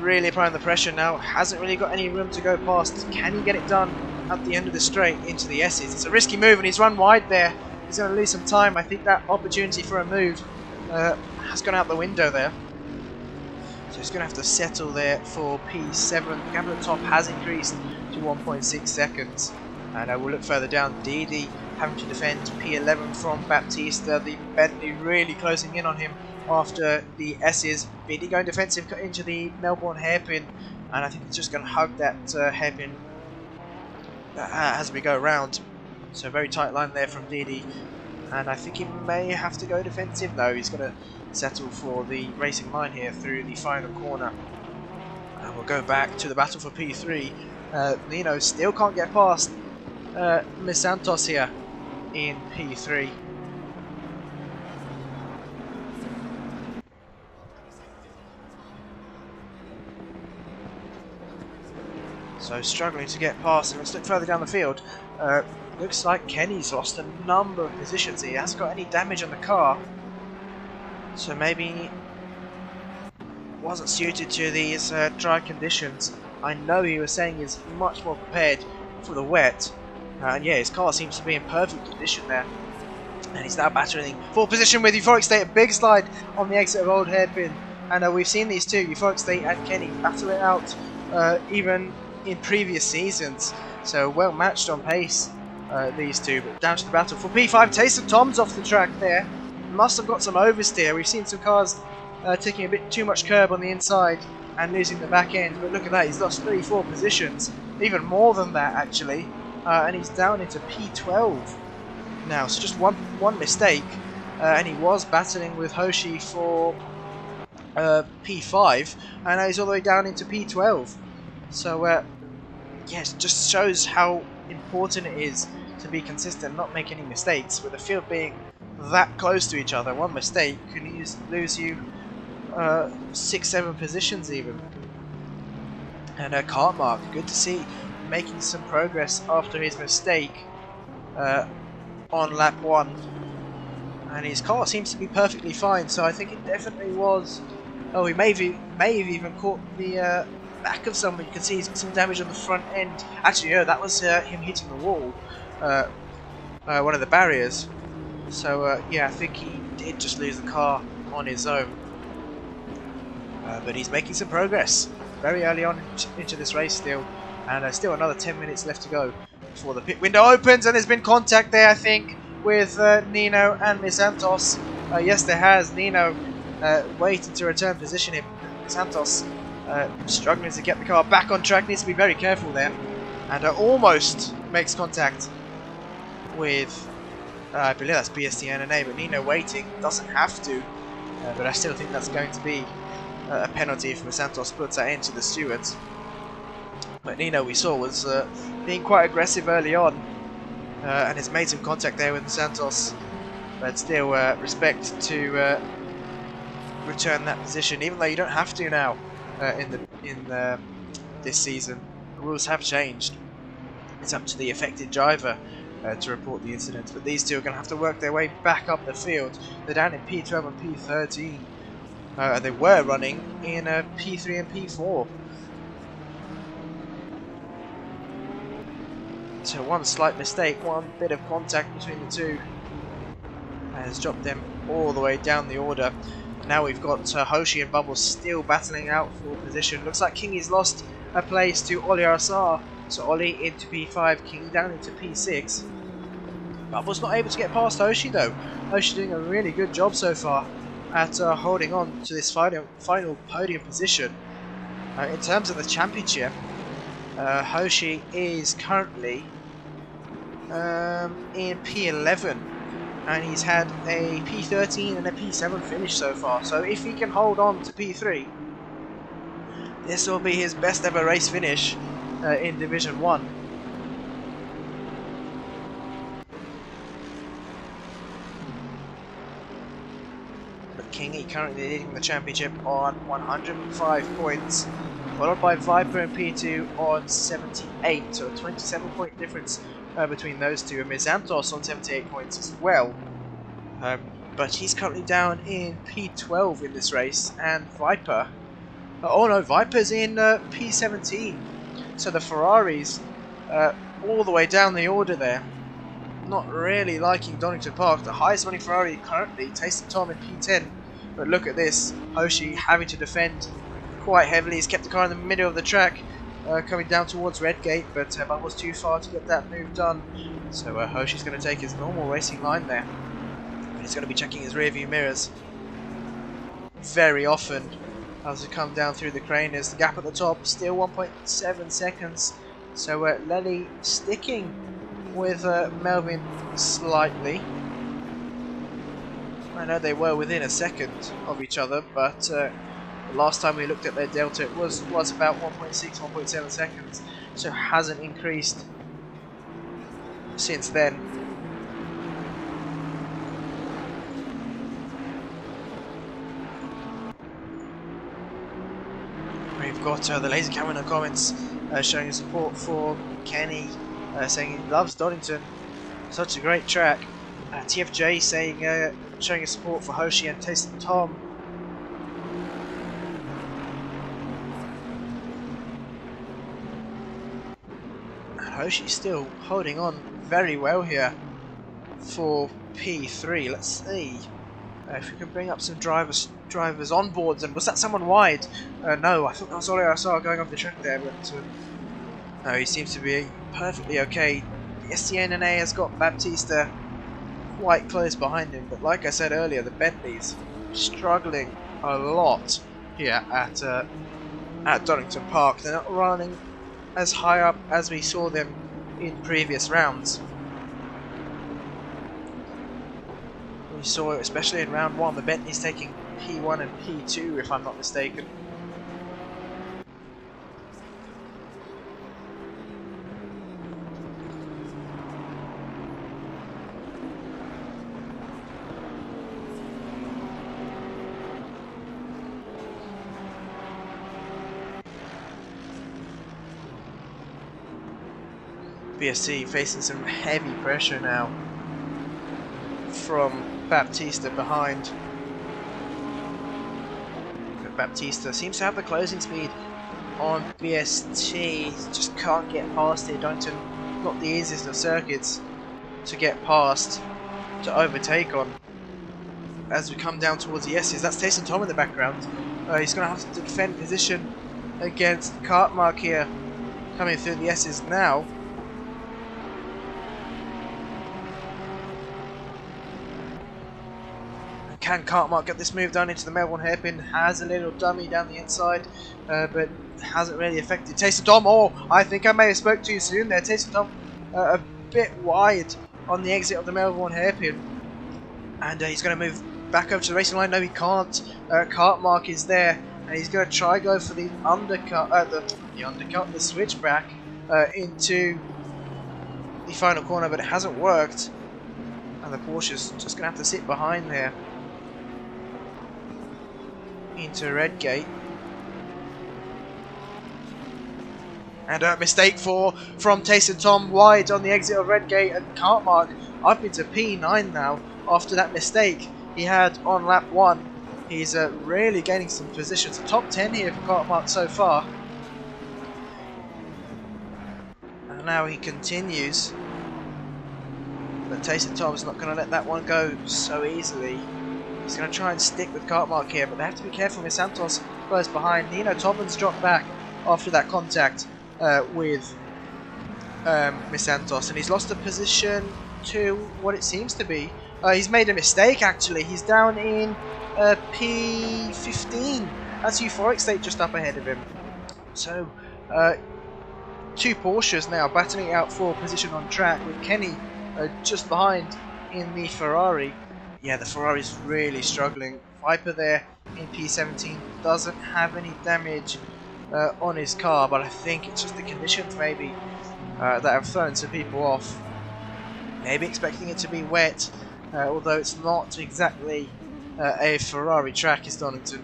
really applying the pressure now. Hasn't really got any room to go past. Can he get it done at the end of the straight into the S's? It's a risky move and he's run wide there. He's going to lose some time. I think that opportunity for a move has gone out the window there. So he's going to have to settle there for P7. The gap at the top has increased to 1.6 seconds. And we'll look further down. Deedee having to defend P11 from Baptista. The Bentley really closing in on him after the S's. Deedee going defensive into the Melbourne hairpin. And I think it's just going to hug that hairpin as we go around. So very tight line there from Deedee. And I think he may have to go defensive. No, he's going to settle for the racing line here through the final corner. And we'll go back to the battle for P3. Nino still can't get past Miss Santos here in P3. So struggling to get past him. Let's look further down the field. Looks like Kenny's lost a number of positions. He hasn't got any damage on the car. So maybe wasn't suited to these dry conditions. I know he was saying he's much more prepared for the wet. And yeah, his car seems to be in perfect condition there. And he's now battling full position with Euphoric State. A big slide on the exit of Old Hairpin. And we've seen these two, Euphoric State and Kenny, battle it out even in previous seasons. So well matched on pace, these two. But down to the battle for P5. Taysom Tom's off the track there. Must have got some oversteer. We've seen some cars taking a bit too much curb on the inside and losing the back end. But look at that, he's lost 3-4 positions. Even more than that, actually. And he's down into P12 now. So just one mistake. And he was battling with Hoshi for P5. And now he's all the way down into P12. So yeah, it just shows how important it is to be consistent, not make any mistakes. With the field being that close to each other, one mistake can lose you 6-7 positions even. And Cartmark, good to see, making some progress after his mistake on lap 1. And his car seems to be perfectly fine, so I think it definitely was... Oh, he may have even caught the back of someone. You can see some damage on the front end. Actually, no, that was him hitting the wall, one of the barriers. So yeah, I think he did just lose the car on his own. But he's making some progress very early on into this race still, and still another 10 minutes left to go before the pit window opens. And there's been contact there, I think, with Nino and Santos. Yes, there has. Nino waiting to return position him. Santos struggling to get the car back on track, needs to be very careful there, and almost makes contact with I believe that's BSTNNA, but Nino waiting, doesn't have to, but I still think that's going to be a penalty if Santos puts that into the stewards. But Nino, we saw, was being quite aggressive early on, and has made some contact there with Santos, but still respect to return that position, even though you don't have to now in this season. The rules have changed. It's up to the affected driver to report the incident, but these two are going to have to work their way back up the field. They're down in P12 and P13. They were running in P3 and P4. So one slight mistake, one bit of contact between the two has dropped them all the way down the order. Now we've got Hoshi and Bubbles still battling out for position. Looks like Kingy's lost a place to Oli Arsar. So Oli into P5, Kingy down into P6. Bubbles not able to get past Hoshi though. Hoshi doing a really good job so far at holding on to this final podium position. In terms of the championship, Hoshi is currently in P11, and he's had a P13 and a P7 finish so far. So if he can hold on to P3, this will be his best ever race finish in Division 1. But Kingy currently leading the championship on 105 points, followed by Viper and P2 on 78, so a 27-point difference between those two, and Mizantos on 78 points as well. But he's currently down in P12 in this race, and Viper... oh no, Viper's in P17. So the Ferraris all the way down the order there. Not really liking Donington Park. The highest running Ferrari currently, Tasting Tom in P10. But look at this, Hoshi having to defend quite heavily. He's kept the car in the middle of the track, coming down towards Redgate, but was too far to get that move done. So Hoshi's going to take his normal racing line there. But he's going to be checking his rear view mirrors very often as we come down through the crane. There's the gap at the top, still 1.7 seconds. So Lely sticking with Melvin slightly. I know they were within a second of each other, but the last time we looked at their delta it was about 1.6, 1.7 seconds, so it hasn't increased since then. We've got the laser camera in the comments showing support for Kenny, saying he loves Donington, such a great track. TFJ saying showing his support for Hoshi and Tasting Tom. And Hoshi still holding on very well here for P3. Let's see if we can bring up some drivers on boards. And was that someone wide? No, I thought that was all I saw going off the track there, but no, he seems to be perfectly okay. STNNA has got Baptista quite close behind him, but like I said earlier, the Bentleys struggling a lot here at Donington Park. They're not running as high up as we saw them in previous rounds. We saw, especially in round 1, the Bentleys taking P1 and P2, if I'm not mistaken. BSC facing some heavy pressure now from Baptista behind. But Baptista seems to have the closing speed on BST, just can't get past here. Donington, not the easiest of circuits to get past, to overtake on. As we come down towards the S's, that's Tayson Tom in the background. He's going to have to defend position against Cartmark here, coming through the S's now. Can Cartmark get this move done into the Melbourne hairpin? Has a little dummy down the inside, but hasn't really affected Tayson Tom. Oh, I think I may have spoke too soon there. Tayson Tom a bit wide on the exit of the Melbourne hairpin, and he's going to move back over to the racing line. No, he can't. Cartmark is there, and he's going to try go for the undercut, the switchback into the final corner, but it hasn't worked, and the Porsche's just going to have to sit behind there into Redgate. And a mistake from Tayson Tom wide on the exit of Redgate, and Cartmark up into P9 now after that mistake he had on lap 1. He's really gaining some positions. A top 10 here for Cartmark so far. And now he continues. But Tayson Tom's not going to let that one go so easily. He's going to try and stick with Cartmark here, but they have to be careful. Miss Santos close behind. Nino Tobbins dropped back after that contact with Miss Santos, and he's lost a position to what it seems to be. He's made a mistake actually. He's down in P15. That's Euphoric State just up ahead of him. So two Porsches now battling out for position on track, with Kenny just behind in the Ferrari. Yeah, the Ferrari's really struggling. Viper there in P17 doesn't have any damage on his car, but I think it's just the conditions maybe that have thrown some people off. Maybe expecting it to be wet, although it's not exactly a Ferrari track, is Donington.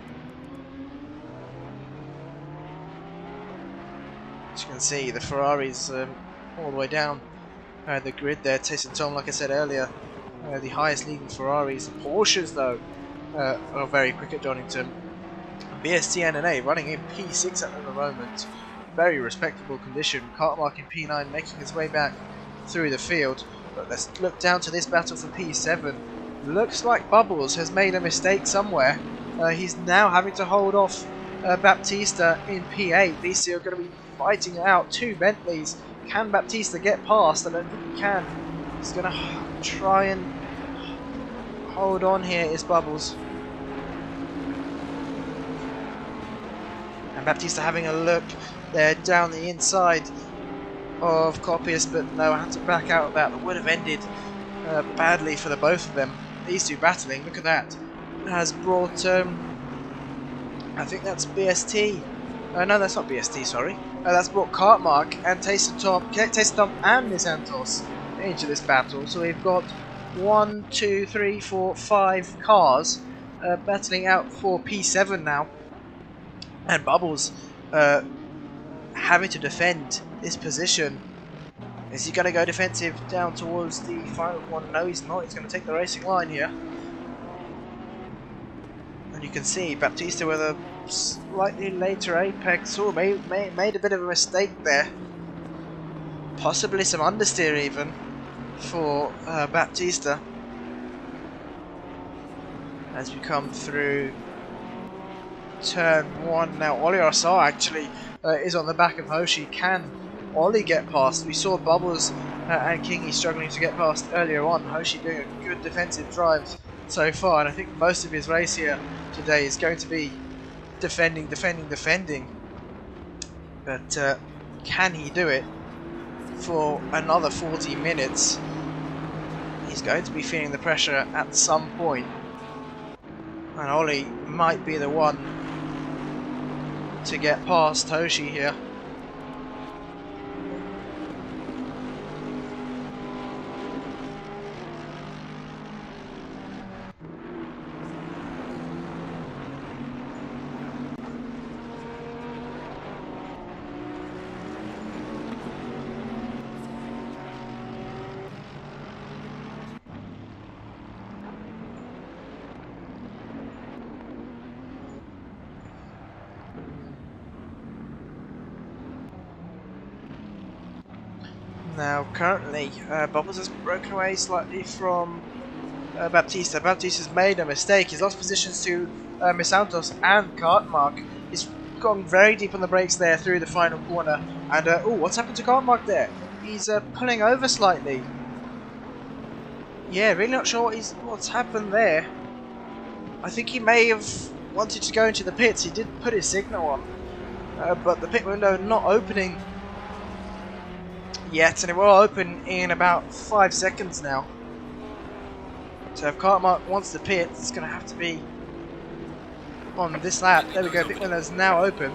As you can see, the Ferrari's all the way down the grid there. Tayson Tom, like I said earlier, the highest leading Ferraris. The Porsches, though, are very quick at Donington. BST NNA running in P6 at the moment. Very respectable condition. Cartmark in P9 making his way back through the field. But let's look down to this battle for P7. Looks like Bubbles has made a mistake somewhere. He's now having to hold off Baptista in P8. These two are going to be fighting it out. Two Bentleys. Can Baptista get past? I don't think he can. He's going to try and hold on here, is Bubbles. And Baptista having a look there down the inside of Coppius, but no, I had to back out of that. That would have ended badly for the both of them. These two battling, look at that. Has brought, I think that's BST. No, that's not BST, sorry. That's brought Cartmark and Tayson Tom and Miss Santos into this battle. So we've got 1, 2, 3, 4, 5 cars battling out for P7 now. And Bubbles having to defend this position. Is he going to go defensive down towards the final one? No, he's not. He's going to take the racing line here. And you can see Baptista with a slightly later apex. Oh, made a bit of a mistake there. Possibly some understeer even for Baptista. As we come through turn 1 now. Ollie Arsar actually is on the back of Hoshi. Can Ollie get past? We saw Bubbles and Kingy struggling to get past earlier on. Hoshi doing a good defensive drive so far, and I think most of his race here today is going to be defending. But can he do it for another 40 minutes? He's going to be feeling the pressure at some point, and Ollie might be the one to get past Hoshi here. Now, currently, Bubbles has broken away slightly from Baptista. Baptista's made a mistake. He's lost positions to Misantos and Cartmark. He's gone very deep on the brakes there through the final corner. And, oh, what's happened to Cartmark there? He's pulling over slightly. Yeah, really not sure what's happened there. I think he may have wanted to go into the pits. He did put his signal on. But the pit window not opening yet, and it will open in about 5 seconds now. So if Cartmark wants the pit, it's going to have to be on this lap. There we go, pit window is now open.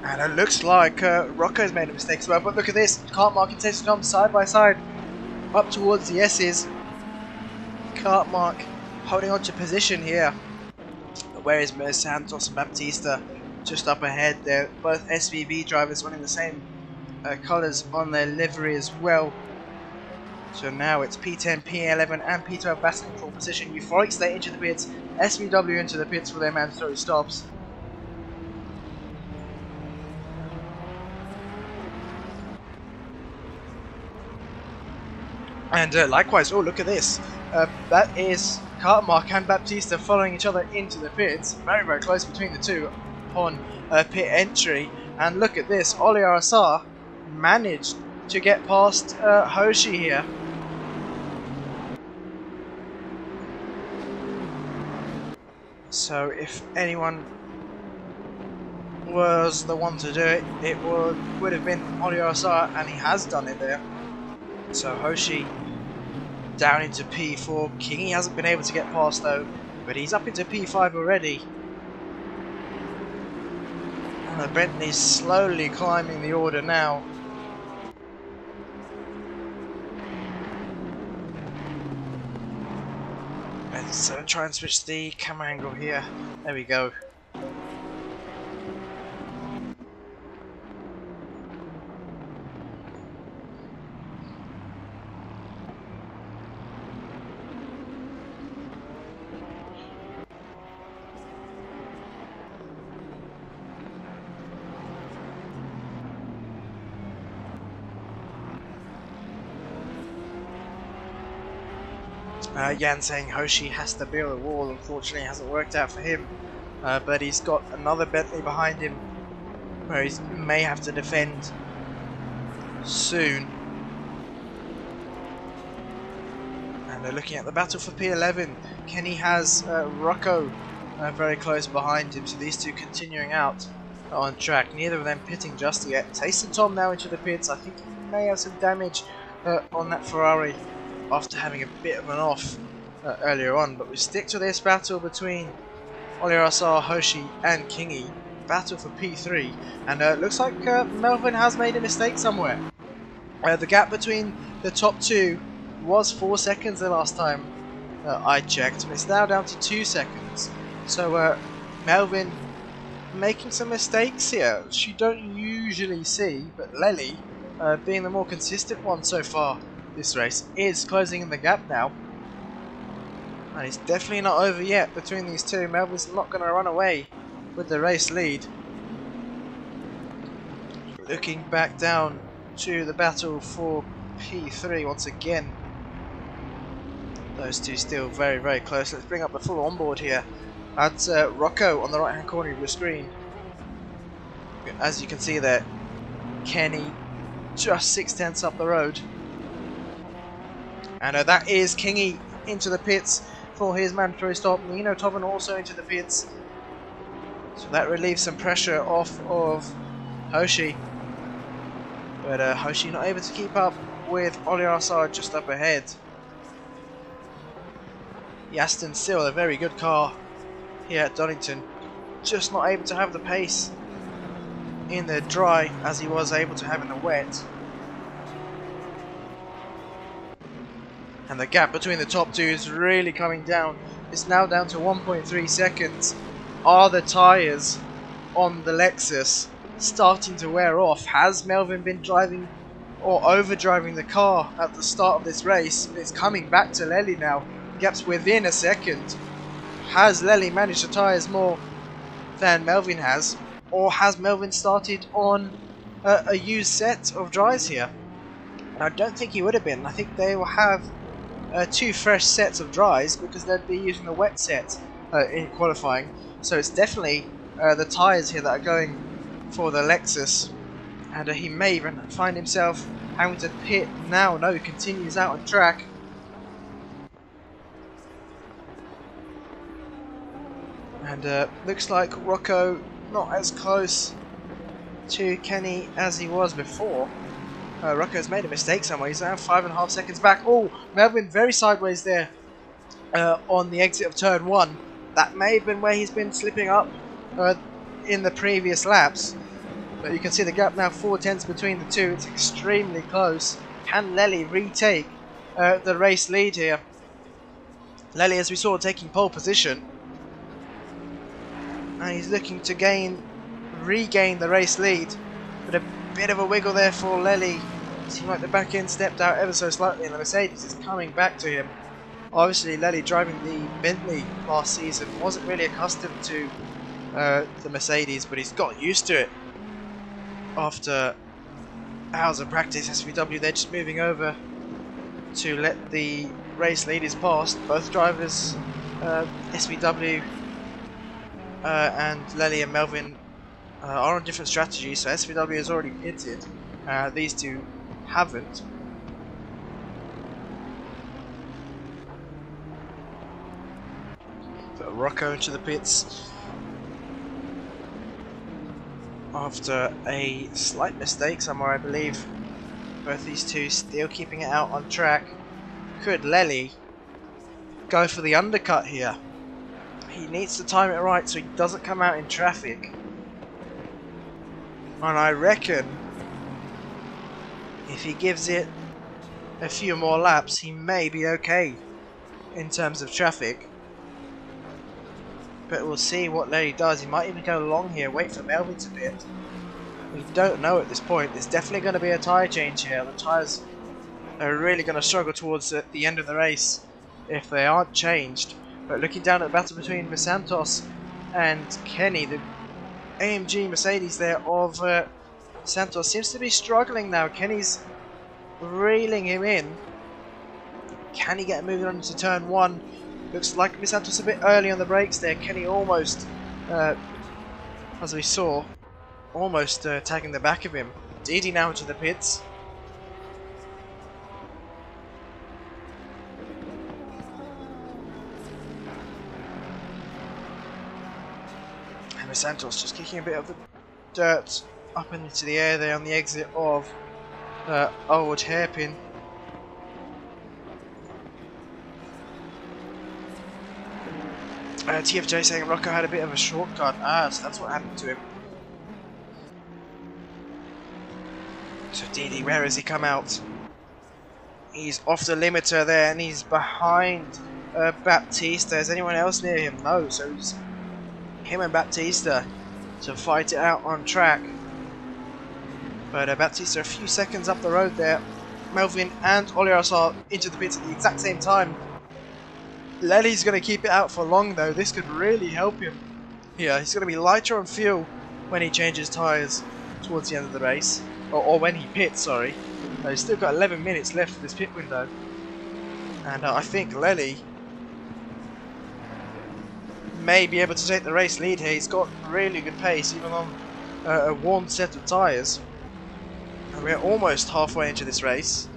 And it looks like Rocco's made a mistake as well, but look at this, Cartmark and Tessa Tom side by side, up towards the S's. Cartmark holding on to position here, whereas Santos and Baptista just up ahead there. Both SVB drivers running the same colours on their livery as well. So now it's P10, P11 and P12 battling for position. Euphoric State into the pits, SVW into the pits for their mandatory stops. And likewise, oh look at this, that is Cartmark and Baptista following each other into the pits, very very close between the two upon pit entry. And look at this, Oli Arasar managed to get past Hoshi here. So if anyone was the one to do it, it would have been Oli Arasar, and he has done it there. So Hoshi down into P4. Kingy hasn't been able to get past though, but he's up into P5 already. And the Bentley's slowly climbing the order now. Let's try and switch the camera angle here. There we go. Jan saying Hoshi has to build a wall. Unfortunately, it hasn't worked out for him, but he's got another Bentley behind him where he may have to defend soon. And they're looking at the battle for P11. Kenny has Rocco very close behind him, so these two continuing out on track. Neither of them pitting just yet. Tayson Tom now into the pits. I think he may have some damage on that Ferrari after having a bit of an off earlier on, but we stick to this battle between Oli Arasar, Hoshi and Kingy. Battle for P3, and it looks like Melvin has made a mistake somewhere. The gap between the top two was 4 seconds the last time I checked, and it's now down to 2 seconds. So Melvin making some mistakes here, which you don't usually see, but Lely, being the more consistent one so far this race, is closing in the gap now. And it's definitely not over yet between these two. Melvin's not going to run away with the race lead. Looking back down to the battle for P3 once again. Those two still very very close. Let's bring up the full onboard here. That's Rocco on the right hand corner of your screen. As you can see there, Kenny just 6/10 up the road. And that is Kingy into the pits for his mandatory stop. Nino Tobin also into the pits. So that relieves some pressure off of Hoshi. But Hoshi not able to keep up with Oli Arasar just up ahead. Yaston still a very good car here at Donington. Just not able to have the pace in the dry as he was able to have in the wet. And the gap between the top two is really coming down. It's now down to 1.3 seconds. Are the tyres on the Lexus starting to wear off? Has Melvin been driving or overdriving the car at the start of this race? It's coming back to Lely now. The gap's within a second. Has Lely managed the tyres more than Melvin has? Or has Melvin started on a used set of dries here? And I don't think he would have been. I think they will have 2 fresh sets of dries because they'd be using the wet set in qualifying. So it's definitely the tyres here that are going for the Lexus. And he may even find himself having to pit now. No, he continues out on track. And looks like Rocco not as close to Kenny as he was before. Rocco's made a mistake somewhere. He's now 5.5 seconds back. Oh, Melvin very sideways there on the exit of turn 1. That may have been where he's been slipping up in the previous laps. But you can see the gap now 4 tenths between the two. It's extremely close. Can Lely retake the race lead here? Lely, as we saw, taking pole position. And he's looking to regain the race lead. But a bit of a wiggle there for Lely. Seemed like the back end stepped out ever so slightly and the Mercedes is coming back to him. Obviously Lely, driving the Bentley last season, wasn't really accustomed to the Mercedes, but he's got used to it. After hours of practice, SVW, they're just moving over to let the race leaders pass. Both drivers, SVW and Lely and Melvin, are on different strategies. So SVW has already pitted, these two haven't. So Rocco into the pits after a slight mistake somewhere, I believe. Both these two still keeping it out on track. Could Lely go for the undercut here? He needs to time it right so he doesn't come out in traffic. And I reckon if he gives it a few more laps, he may be okay in terms of traffic. But we'll see what Lely does. He might even go long here, wait for Melvin to pit. We don't know at this point. There's definitely going to be a tyre change here. The tyres are really going to struggle towards the end of the race if they aren't changed. But looking down at the battle between Santos and Kenny, the AMG Mercedes there of Santos seems to be struggling now. Kenny's reeling him in. Can he get moving on into turn 1? Looks like Santos a bit early on the brakes there. Kenny almost, as we saw, almost tagging the back of him. Deedee now into the pits. And Santos just kicking a bit of the dirt up into the air there on the exit of Old Hairpin. TFJ saying Rocco had a bit of a shortcut. So that's what happened to him. So Deedee, where has he come out? He's off the limiter there and he's behind Baptista. Is anyone else near him? No, so it's him and Baptista to fight it out on track. But Baptista a few seconds up the road there. Melvin and Oliveros are into the pits at the exact same time. Lely's going to keep it out for long though. This could really help him here. He's going to be lighter on fuel when he changes tyres towards the end of the race. Or when he pits, sorry. He's still got 11 minutes left of this pit window. And I think Lely may be able to take the race lead here. He's got really good pace even on a worn set of tyres. And we're almost halfway into this race.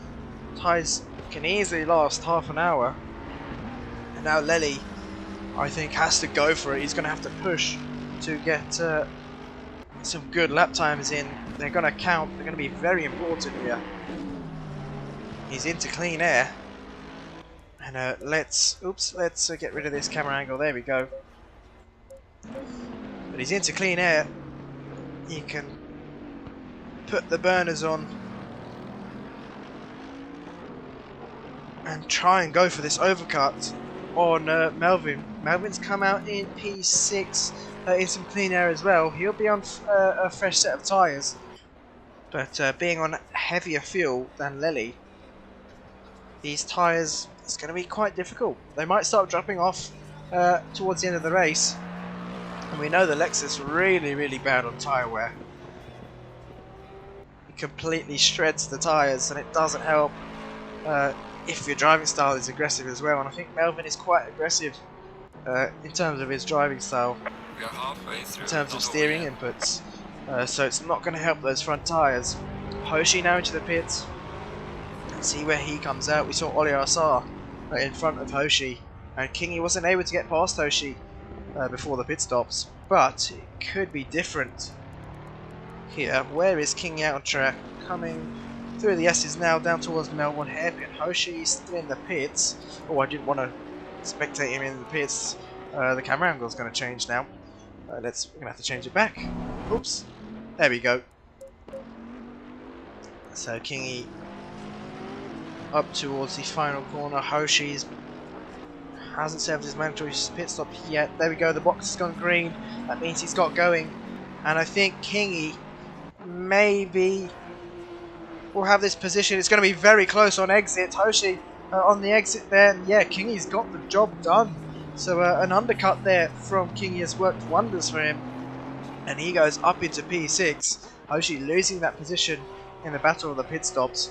Tyres can easily last half an hour. And now Lely, I think, has to go for it. He's going to have to push to get some good lap times in. They're going to count. They're going to be very important here. He's into clean air. And let's get rid of this camera angle. There we go. But he's into clean air. He can put the burners on. and try and go for this overcut on Melvin. Melvin's come out in P6 in some clean air as well. He'll be on a fresh set of tyres, but being on heavier fuel than Lely, these tyres, it's going to be quite difficult. They might start dropping off towards the end of the race, and we know the Lexus really bad on tyre wear. It completely shreds the tyres, and it doesn't help if your driving style is aggressive as well, and I think Melvin is quite aggressive in terms of his driving style, We are halfway through. in terms of steering inputs, so it's not going to help those front tyres. Hoshi now into the pits. Let's see where he comes out. We saw Oli Arsar in front of Hoshi, and Kingy wasn't able to get past Hoshi before the pit stops, but it could be different here. Where is Kingy out on track? Coming through the S's now, down towards Melbourne hairpin. Hoshi still in the pits. Oh, I didn't want to spectate him in the pits. The camera angle is going to change now. We're going to have to change it back. Oops. There we go. So Kingy up towards the final corner. Hoshi's hasn't served his mandatory pit stop yet. There we go. The box has gone green. That means he's got going. And I think Kingy maybe will have this position. It's going to be very close on exit. Hoshi on the exit there. And yeah, Kingy's got the job done. So an undercut there from Kingy has worked wonders for him. And he goes up into P6. Hoshi losing that position in the battle of the pit stops.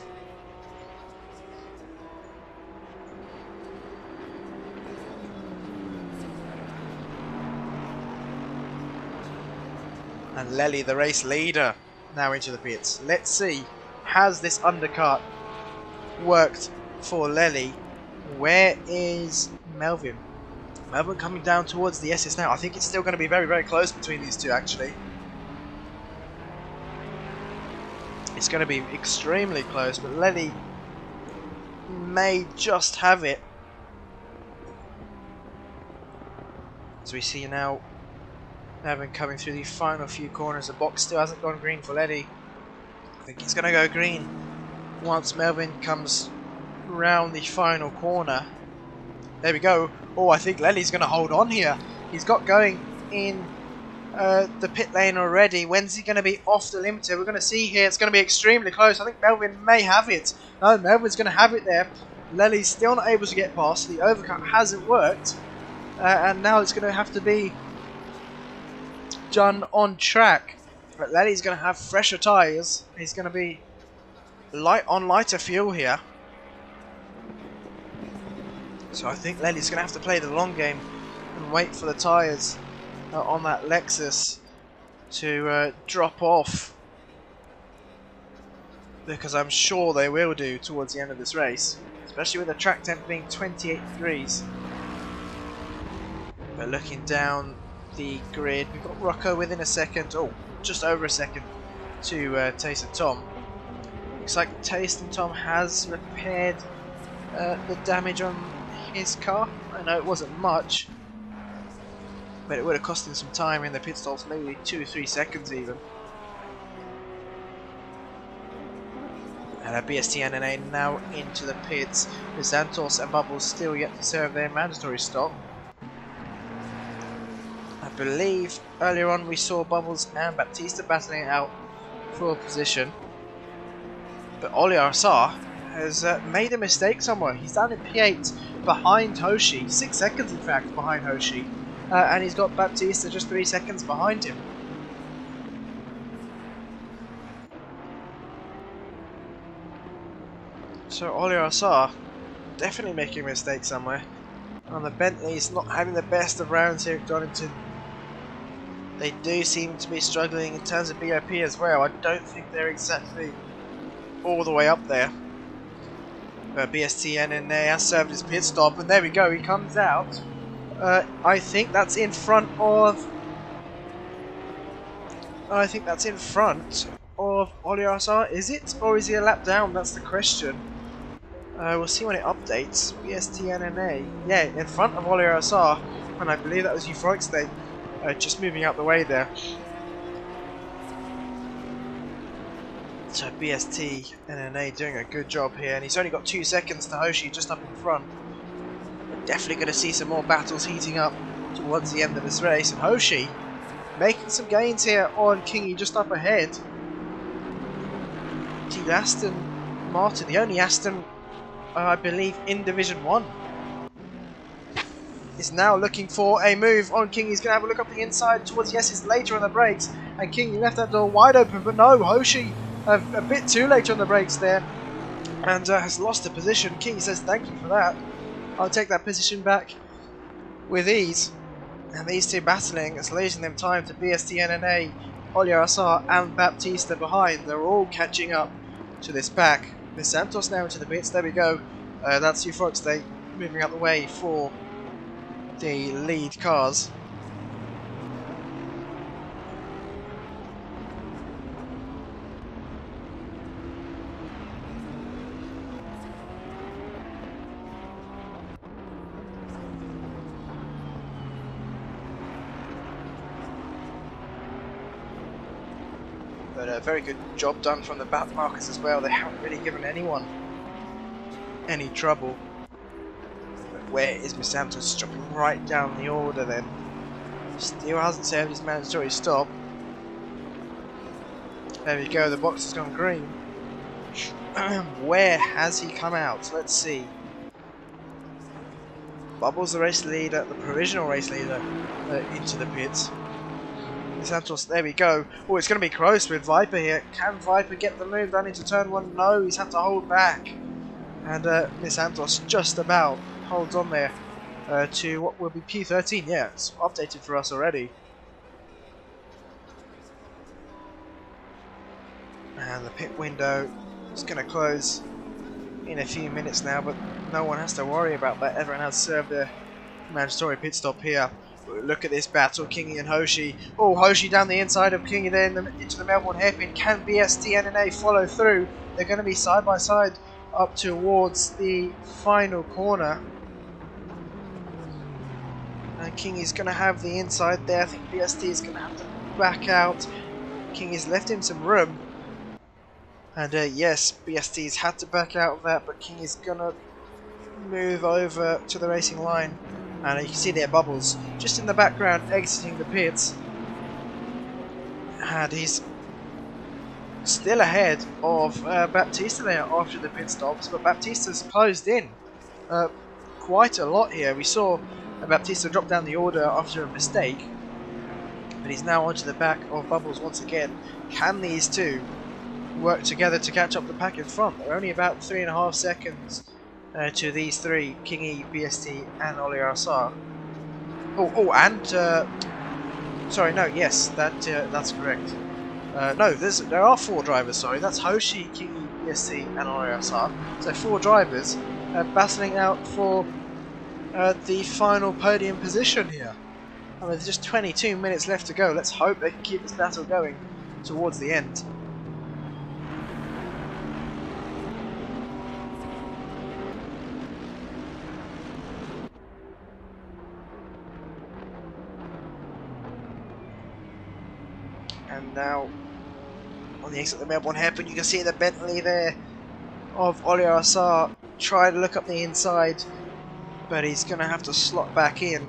And Lely, the race leader, now into the pits. Let's see, has this undercut worked for Lely? Where is Melvin? Melvin coming down towards the SS now. I think it's still going to be very close between these two, actually. It's going to be extremely close, but Lely may just have it. As we see now, Melvin coming through the final few corners. The box still hasn't gone green for Lely. I think he's going to go green once Melvin comes round the final corner. There we go. Oh, I think Lely's going to hold on here. He's got going in the pit lane already. When's he going to be off the limiter? We're going to see here. It's going to be extremely close. I think Melvin may have it. No, Melvin's going to have it there. Lely's still not able to get past. The overcut hasn't worked. And now it's going to have to be done on track. But Lely's going to have fresher tyres. He's going to be lighter fuel here. So I think Lely's going to have to play the long game and wait for the tyres on that Lexus to drop off, because I'm sure they will do towards the end of this race, especially with the track temp being 28 degrees. But looking down the grid, we've got Rocco within a second, oh, just over a second to Taste and Tom. Looks like Taste and Tom has repaired the damage on his car. I know it wasn't much, but it would have cost him some time in the pit stops, maybe 2 or 3 seconds even. And BSTNNA now into the pits, with Santos and Bubbles still yet to serve their mandatory stop. I believe earlier on we saw Bubbles and Baptista battling it out for a position, but Oli Arsar has made a mistake somewhere. He's down in P8 behind Hoshi, 6 seconds in fact behind Hoshi, and he's got Baptista just 3 seconds behind him. So Oli Arsar definitely making a mistake somewhere. And the Bentley's not having the best of rounds here at Donington. They do seem to be struggling in terms of BOP as well. I don't think they're exactly all the way up there. BSTN and they has served his pit stop, and there we go, he comes out. I think that's in front of Oli Arsar, is it? Or is he a lap down? That's the question. We'll see when it updates. BSTNNA, yeah, in front of Oli Arsar, and I believe that was Euphoric State, just moving out the way there. So BST NNA doing a good job here, and he's only got 2 seconds to Hoshi just up in front. We're definitely going to see some more battles heating up towards the end of this race, and Hoshi making some gains here on Kingy just up ahead. Team Aston Martin, the only Aston I believe in Division 1, is now looking for a move on Kingy. He's going to have a look up the inside towards Yes's later on the brakes, and Kingy left that door wide open, but no, Hoshi a bit too late on the brakes there and has lost the position. Kingy says thank you for that, I'll take that position back with ease. And these two battling, it's losing them time to BST NNA, Oliar Assar and Baptista behind. They're all catching up to this pack. With Santos now into the pits, there we go. That's Euphoric State moving out the way for the lead cars. But a very good job done from the back markers as well. They haven't really given anyone any trouble. But where is Miss Santos? Dropping right down the order then. Still hasn't served his mandatory stop. There we go, the box has gone green. Where has he come out? Let's see. Bubbles the race leader, the provisional race leader, into the pits. Santos, there we go. Oh, it's going to be close with Viper here. Can Viper get the move down into turn 1? No, he's had to hold back. And Miss Santos just about holds on there to what will be P13. Yeah, it's updated for us already. And the pit window is going to close in a few minutes now, but no one has to worry about that. Everyone has served their mandatory pit stop here. Look at this battle, Kingy and Hoshi. Oh, Hoshi down the inside of Kingy there into the Melbourne hairpin. Can BST NNA follow through? They're going to be side by side up towards the final corner. And Kingy's going to have the inside there. I think BST is going to have to back out. Kingy's left him some room. And yes, BST's had to back out of that, but Kingy's going to move over to the racing line. And you can see there Bubbles just in the background exiting the pits, and he's still ahead of Baptista there after the pit stops, but Baptista's closed in quite a lot here. We saw Baptista drop down the order after a mistake, but he's now onto the back of Bubbles once again. Can these two work together to catch up the pack in front? They're only about 3.5 seconds to these three, Kingy, BST and Oliar Assar. Oh, and sorry, no, yes, that's correct. No, there are 4 drivers, sorry. That's Hoshi, Kingy, BST and Oliar Assar. So 4 drivers battling out for the final podium position here. And with just 22 minutes left to go, let's hope they can keep this battle going towards the end. And now, on the exit of the Melbourne hairpin, you can see the Bentley there of Oliar Assar try to look up the inside, but he's going to have to slot back in.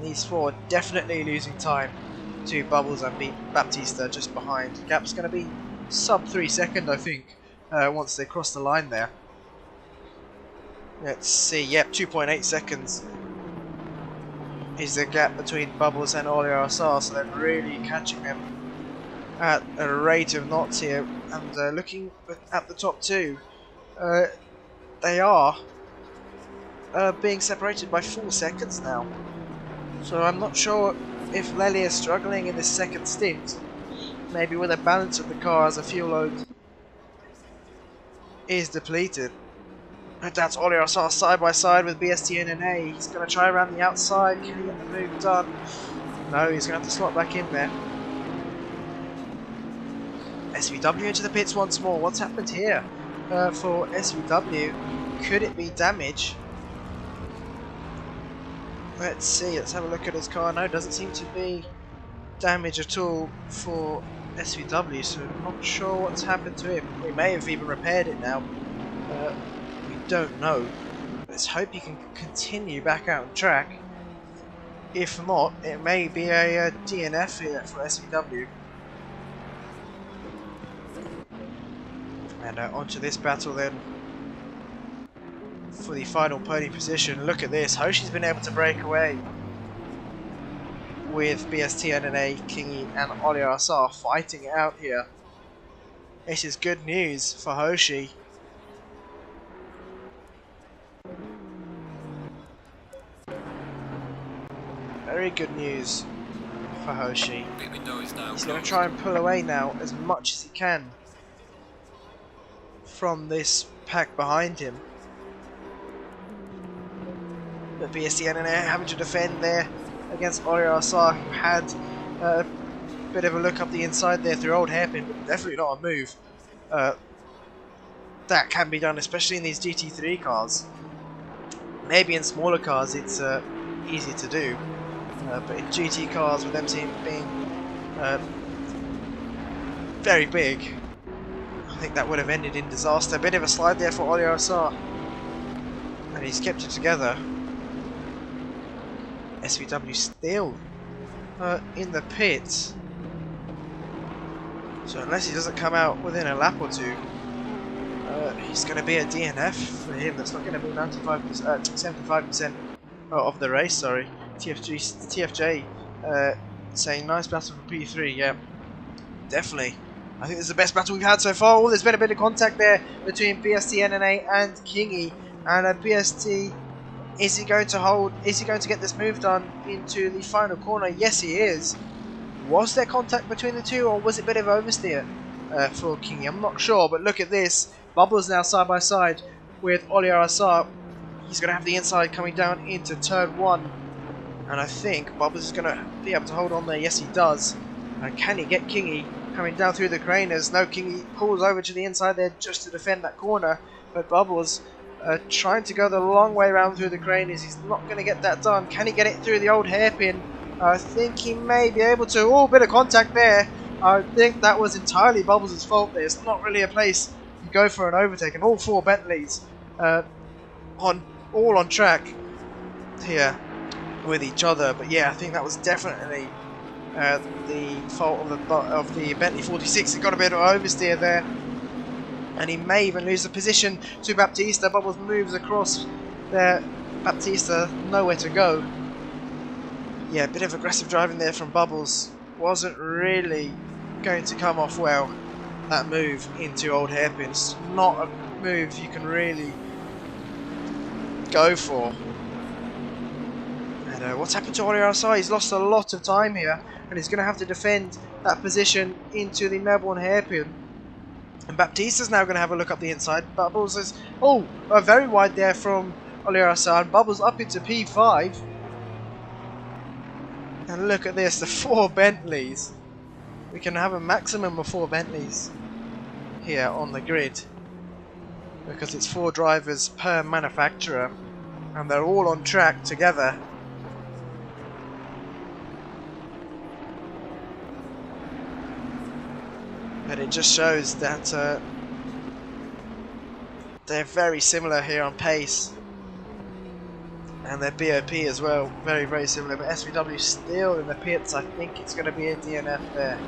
These 4 definitely losing time to Bubbles and Baptista just behind. The gap's going to be sub 3 seconds, I think, once they cross the line there. Let's see, yep, 2.8 seconds is the gap between Bubbles and Oliar Assar, so they're really catching them at a rate of knots here. And looking at the top 2, they are being separated by 4 seconds now. So I'm not sure if Lely is struggling in this second stint. Maybe with a balance of the car as a fuel load is depleted. But that's Oliar Assar side by side with BST NNA. He's going to try around the outside. Can he get the move done? No, he's going to have to slot back in there. SVW into the pits once more. What's happened here for SVW? Could it be damage? Let's see, let's have a look at his car. No, doesn't seem to be damage at all for SVW, so I'm not sure what's happened to him. We may have even repaired it now. We don't know. Let's hope he can continue back out on track. If not, it may be a DNF here for SVW. And onto this battle then for the final podium position. Look at this, Hoshi's been able to break away with BSTNNA, Kingy and OliRSR fighting it out here. This is good news for Hoshi. Very good news for Hoshi. He's going to try and pull away now as much as he can from this pack behind him. But BSTNNA having to defend there against OliRSR, who had a bit of a look up the inside there through old hairpin, but definitely not a move. That can be done, especially in these GT3 cars. Maybe in smaller cars it's easy to do, but in GT cars with them being very big, I think that would have ended in disaster. A bit of a slide there for OliRSR, and he's kept it together. SVW still in the pits, so unless he doesn't come out within a lap or two, he's going to be a DNF for him. That's not going to be 75% of the race. Sorry, TFJ saying nice battle for P3. Yeah, definitely. I think this is the best battle we've had so far. Oh, there's been a bit of contact there between BSTNNA and Kingy, and BST. Is he going to hold? Is he going to get this move done into the final corner? Yes, he is. Was there contact between the two, or was it a bit of oversteer for Kingy? I'm not sure, but look at this. Bubbles now side by side with OliRSR. He's going to have the inside coming down into turn 1, and I think Bubbles is going to be able to hold on there. Yes, he does. Can he get Kingy coming down through the craners? No, Kingy pulls over to the inside there just to defend that corner, but Bubbles trying to go the long way around through the craners. He's not going to get that done. Can he get it through the old hairpin? I think he may be able to. Oh, bit of contact there. I think that was entirely Bubbles' fault there. It's not really a place you go for an overtake, and all 4 Bentleys all on track here with each other. But yeah, I think that was definitely the fault of the Bentley 46. He got a bit of oversteer there, and he may even lose the position to Baptista. Bubbles moves across there. Baptista nowhere to go. Yeah, a bit of aggressive driving there from Bubbles. Wasn't really going to come off well, that move into old hairpins. Not a move you can really go for. And what's happened to OliRSR? He's lost a lot of time here, and he's going to have to defend that position into the Melbourne hairpin. And Baptista's now going to have a look up the inside. Bubbles is very wide there from OliRSR. Bubbles up into P5. And look at this, the 4 Bentleys. We can have a maximum of 4 Bentleys here on the grid, because it's 4 drivers per manufacturer, and they're all on track together. But it just shows that they're very similar here on pace, and their BOP as well, very, very similar. But SVW still in the pits. I think it's going to be a DNF there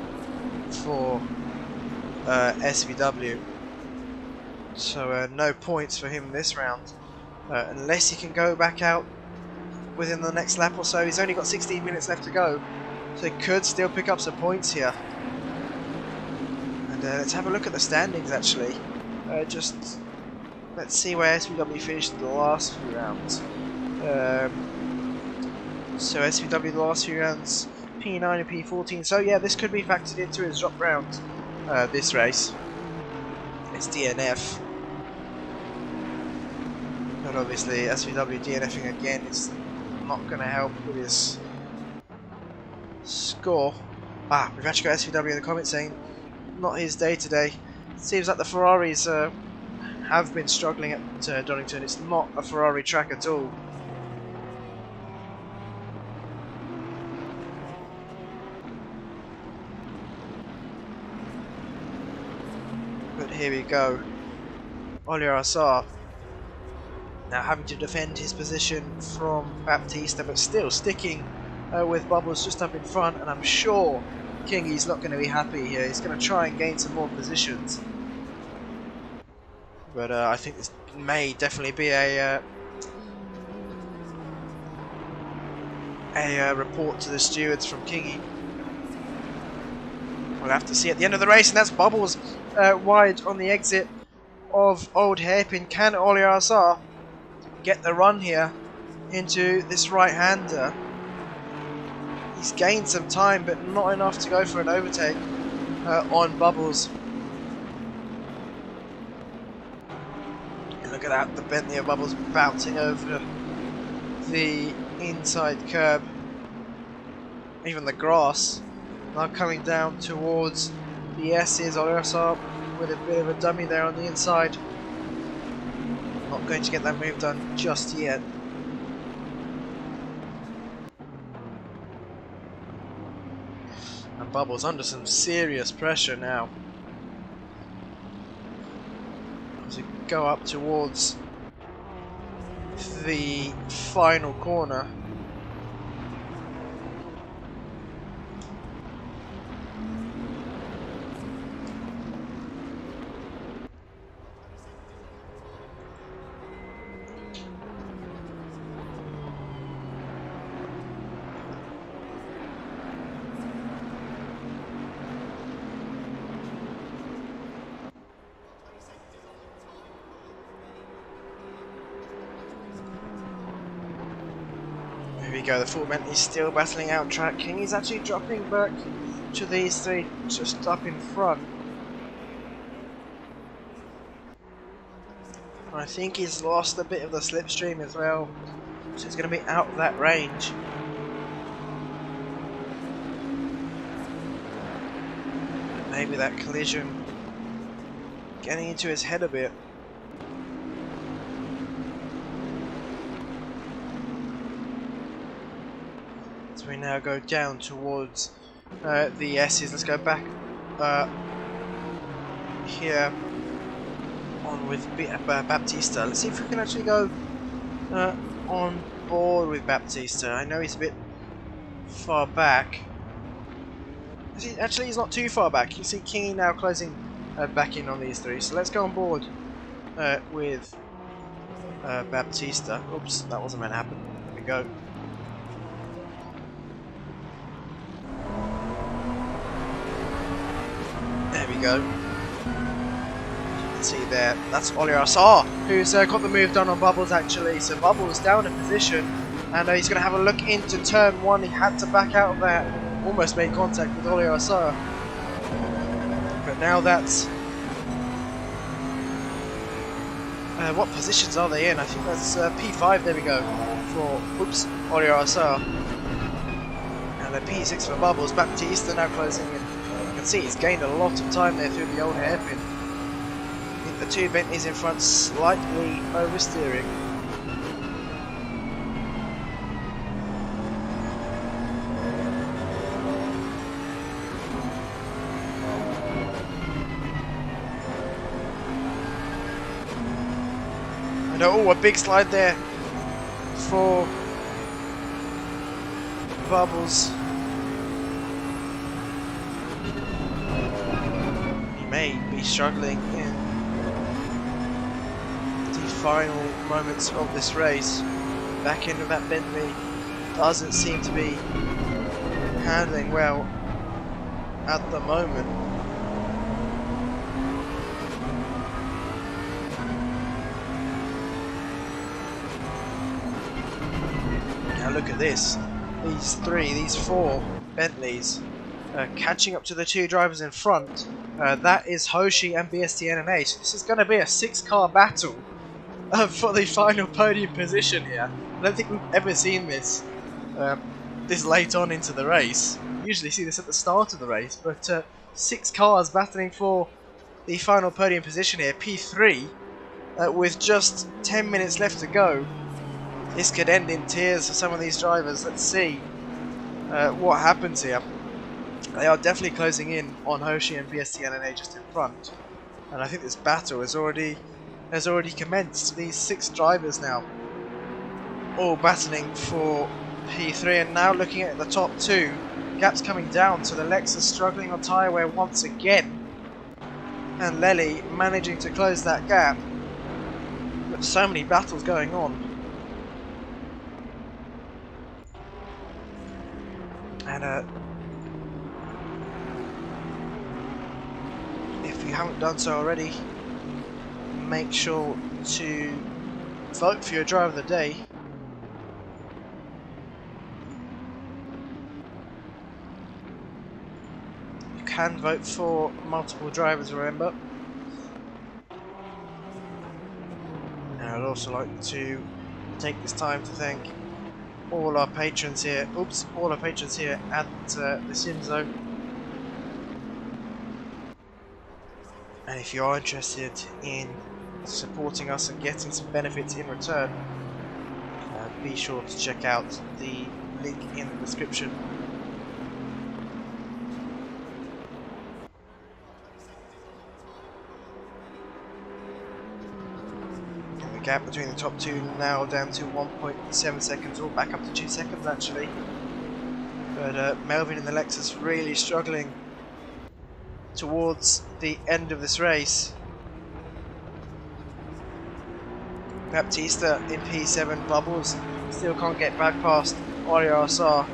for SVW. So no points for him this round, unless he can go back out within the next lap or so. He's only got 16 minutes left to go, so he could still pick up some points here. And let's have a look at the standings actually. Just let's see where SVW finished the last few rounds. So SVW the last few rounds, P9 and P14. So yeah, this could be factored into his drop round this race. It's DNF. But obviously SVW DNFing again is not going to help with his score. We've actually got SVW in the comments saying not his day today. Seems like the Ferraris have been struggling at Donington. It's not a Ferrari track at all. Here we go. DeedeeTKU now having to defend his position from Baptista, but still sticking with Bubbles just up in front, and I'm sure Kingy's not going to be happy here. He's going to try and gain some more positions. But I think this may definitely be a report to the stewards from Kingy. We'll have to see at the end of the race, and that's Bubbles wide on the exit of Old Hairpin. Can DeedeeTKU get the run here into this right-hander? He's gained some time, but not enough to go for an overtake on Bubbles. And look at that, the Bentley of Bubbles bouncing over the inside curb. Even the grass. Now coming down towards the S's. DeedeeTKU with a bit of a dummy there on the inside. Not going to get that move done just yet. And Bubbles under some serious pressure now. As we go up towards the final corner. Here we go, the full Bentley's still battling out track. Kingy's actually dropping back to these three just up in front. I think he's lost a bit of the slipstream as well, so he's going to be out of that range. Maybe that collision getting into his head a bit. So we now go down towards the S's. Let's go back here on with Baptista. Let's see if we can actually go on board with Baptista. I know he's a bit far back. Actually, he's not too far back. You see Kingy now closing back in on these three. So let's go on board with Baptista. Oops, that wasn't meant to happen. There we go. There we go. You can see there, that's DeedeeTKU who's got the move done on Bubbles actually. So Bubbles down in position, and he's going to have a look into turn one. He had to back out of that, almost made contact with DeedeeTKU. But now that's what positions are they in? I think that's P5. There we go for DeedeeTKU, and then P6 for Bubbles. Baptista now closing in. See, he's gained a lot of time there through the old hairpin. I think the two Bentleys in front slightly oversteering. And oh, a big slide there for Bubbles. May be struggling in the final moments of this race. Back end of that Bentley doesn't seem to be handling well at the moment. Now look at this. These four Bentleys catching up to the two drivers in front. That is Hoshi and BSTNNA. So this is going to be a 6-car battle for the final podium position here. I don't think we've ever seen this this late on into the race. We usually see this at the start of the race, but 6 cars battling for the final podium position here. P3 with just 10 minutes left to go. This could end in tears for some of these drivers. Let's see what happens here. They are definitely closing in on Hoshi and BSTNNA just in front. And I think this battle has already commenced. These 6 drivers now, all battling for P3, and now looking at the top 2, gaps coming down. So the Lexus struggling on tyre wear once again, and Lely managing to close that gap. But so many battles going on. And if you haven't done so already, make sure to vote for your driver of the day. You can vote for multiple drivers, remember. And I'd also like to take this time to thank all our patrons here. All our patrons here at the SimZone. And if you are interested in supporting us and getting some benefits in return, be sure to check out the link in the description. And the gap between the top 2 now down to 1.7 seconds, or back up to 2 seconds actually. But Melvin and the Lexus really struggling towards the end of this race. Baptista in P7, Bubbles still can't get back past RSR.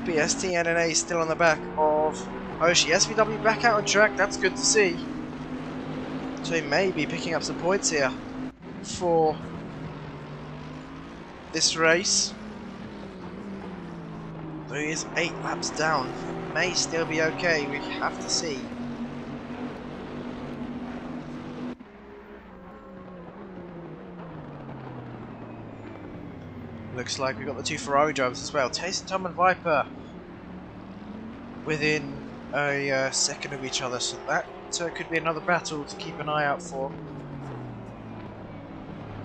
BST NNA still on the back of Hoshi. SVW back out on track, that's good to see. So he may be picking up some points here for this race. Though he is 8 laps down, may still be okay, we have to see. Looks like we've got the 2 Ferrari drivers as well. Tayson Tom and Viper within a second of each other, so that could be another battle to keep an eye out for.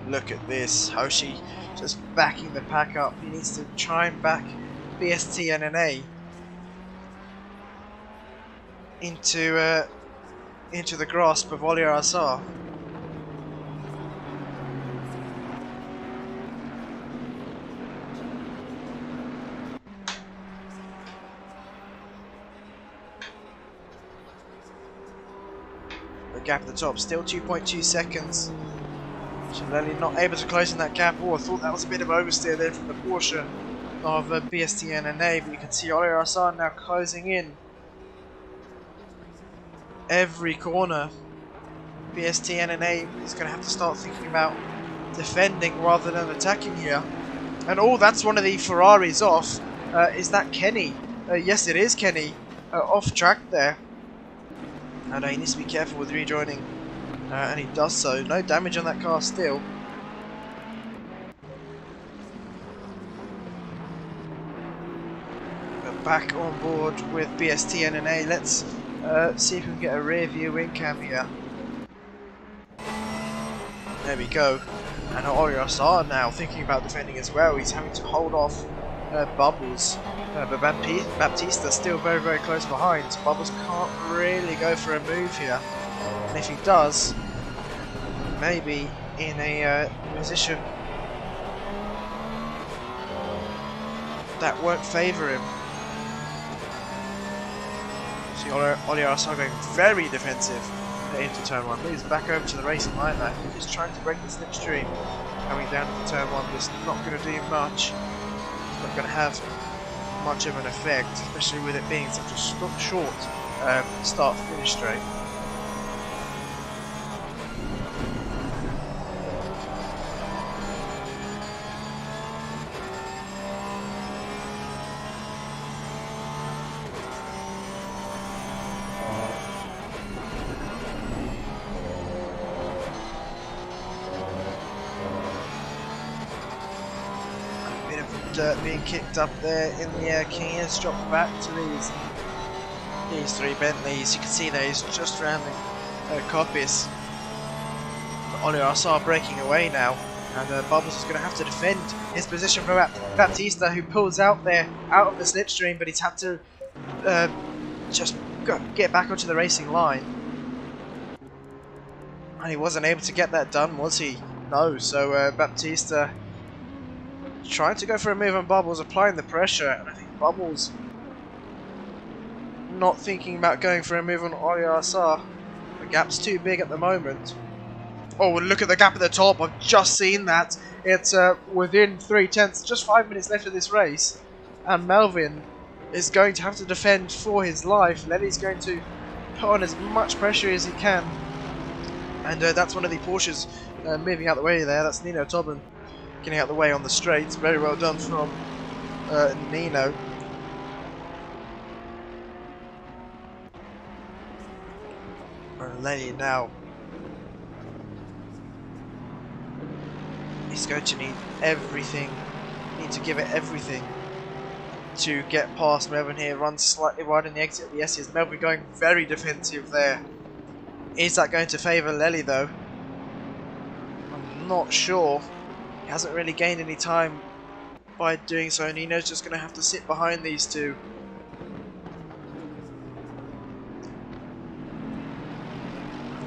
Look at this, Hoshi just backing the pack up. He needs to try and back BST NNA into the grasp of Oli RSR. The gap at the top still 2.2 seconds. Shillelagh not able to close in that gap. Oh, I thought that was a bit of oversteer there from the Porsche of BST NNA, but you can see Oli RSR now closing in every corner. BST NNA is going to have to start thinking about defending rather than attacking here. And oh, that's one of the Ferraris off. Is that Kenny? Yes, it is Kenny. Off track there. And he needs to be careful with rejoining. And he does so. No damage on that car still. But back on board with BST NNA. Let's see if we can get a rear view wing cam here. There we go. And Oli RSR now thinking about defending as well. He's having to hold off Bubbles. But Baptista's still very, very close behind. So Bubbles can't really go for a move here. And if he does, maybe in a position that won't favour him. See Oli RSR going very defensive into turn 1. Moves back over to the racing line there. He's trying to break the slipstream. Coming down to turn 1, just not going to do much. It's not going to have much of an effect, especially with it being such a short start-finish straight. Dirt being kicked up there in the air. King has dropped back to these 3 Bentleys. You can see there he's just rounding copies. Oli RSR breaking away now, and Bubbles is going to have to defend his position from Baptista, who pulls out there out of the slipstream, but he's had to just get back onto the racing line. And he wasn't able to get that done, was he? No, so Baptista trying to go for a move on Bubbles, applying the pressure, and I think Bubbles not thinking about going for a move on Oliarsar. The gap's too big at the moment. Oh, look at the gap at the top, I've just seen that. It's within 3/10, just 5 minutes left of this race. And Melvin is going to have to defend for his life. Lenny's going to put on as much pressure as he can. And that's one of the Porsches moving out the way there. That's Nino Tobin getting out the way on the straights. Very well done from Nino. And Lenny now. He's going to need everything. Need to give it everything to get past Melvin here. Runs slightly wide in the exit of the S's. Melvin going very defensive there. Is that going to favour Lely though? I'm not sure. He hasn't really gained any time by doing so. Nino's just going to have to sit behind these two.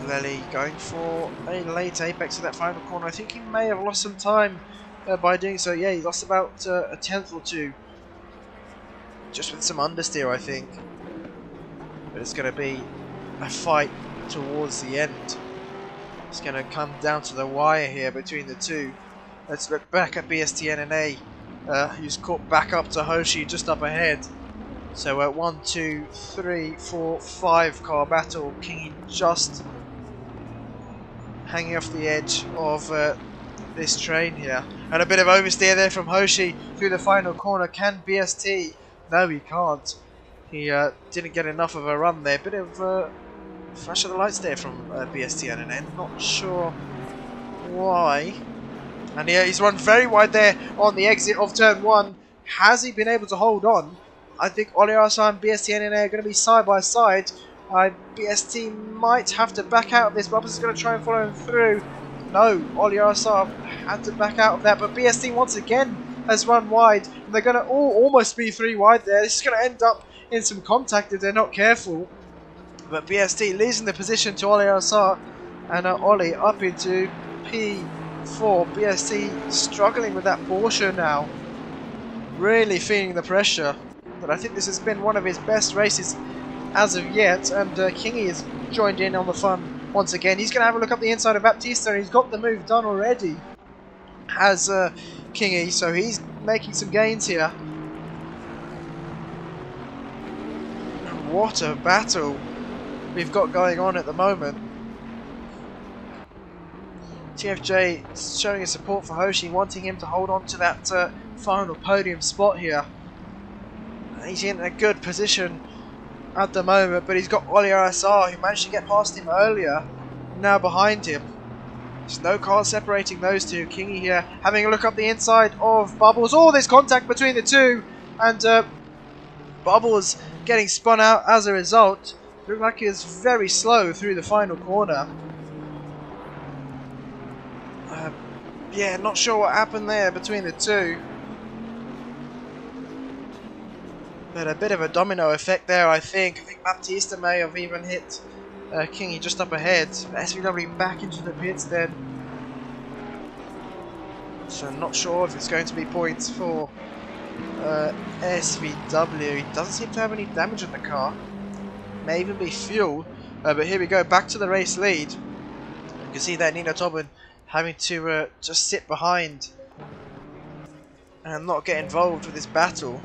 Lely going for a late apex of that final corner. I think he may have lost some time by doing so. Yeah, he lost about a tenth or two. Just with some understeer, I think. But it's going to be a fight towards the end. It's going to come down to the wire here between the two. Let's look back at BSTNNA, who's caught back up to Hoshi just up ahead. So 1, 2, 3, 4, 5 car battle. Kingy just hanging off the edge of this train here. And a bit of oversteer there from Hoshi through the final corner. Can BST? No, he can't. He didn't get enough of a run there. Bit of flash of the lights there from BSTNNN. Not sure why. And yeah, he's run very wide there on the exit of turn 1. Has he been able to hold on? I think Oliarsa and BSTNNA are going to be side by side. BST might have to back out of this. Bubbles is going to try and follow him through. No, Oliarsa had to back out of that. But BST once again has run wide. And they're going to almost be 3 wide there. This is going to end up in some contact if they're not careful. But BST losing the position to Oliarsa. And Ollie up into P4. BST struggling with that Porsche now. Really feeling the pressure. But I think this has been one of his best races as of yet, and Kingy has joined in on the fun once again. He's going to have a look up the inside of Baptista, and he's got the move done already, has Kingy, so he's making some gains here. What a battle we've got going on at the moment. TFJ showing his support for Hoshi, wanting him to hold on to that final podium spot here. He's in a good position at the moment, but he's got Oli RSR who managed to get past him earlier, now behind him. There's no car separating those two. Kingy here having a look up the inside of Bubbles. Oh, there's contact between the two, and Bubbles getting spun out as a result. Looked like he was very slow through the final corner. Yeah, not sure what happened there between the two. But a bit of a domino effect there, I think. I think Baptista may have even hit Kingy just up ahead. SVW back into the pits then. So I'm not sure if it's going to be points for SVW. He doesn't seem to have any damage on the car. May even be fuel. But here we go, back to the race lead. You can see that Nino Tobin having to just sit behind and not get involved with this battle.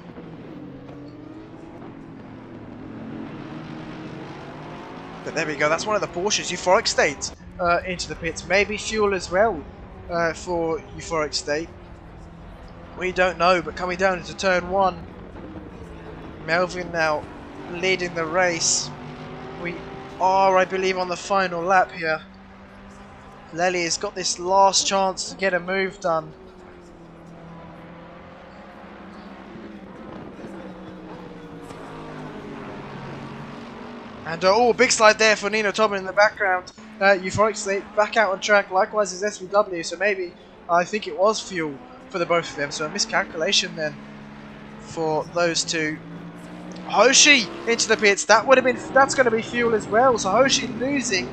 But there we go, that's one of the Porsches. Euphoric State into the pits. Maybe fuel as well for Euphoric State. We don't know, but coming down into turn 1. Melvin now leading the race. We are, I believe, on the final lap here. Lely has got this last chance to get a move done. And oh, big slide there for Nino Tobin in the background. Euphoric State back out on track, likewise as SVW, so maybe I think it was fuel for the both of them. So a miscalculation then for those two. Hoshi into the pits. That's going to be fuel as well. So Hoshi losing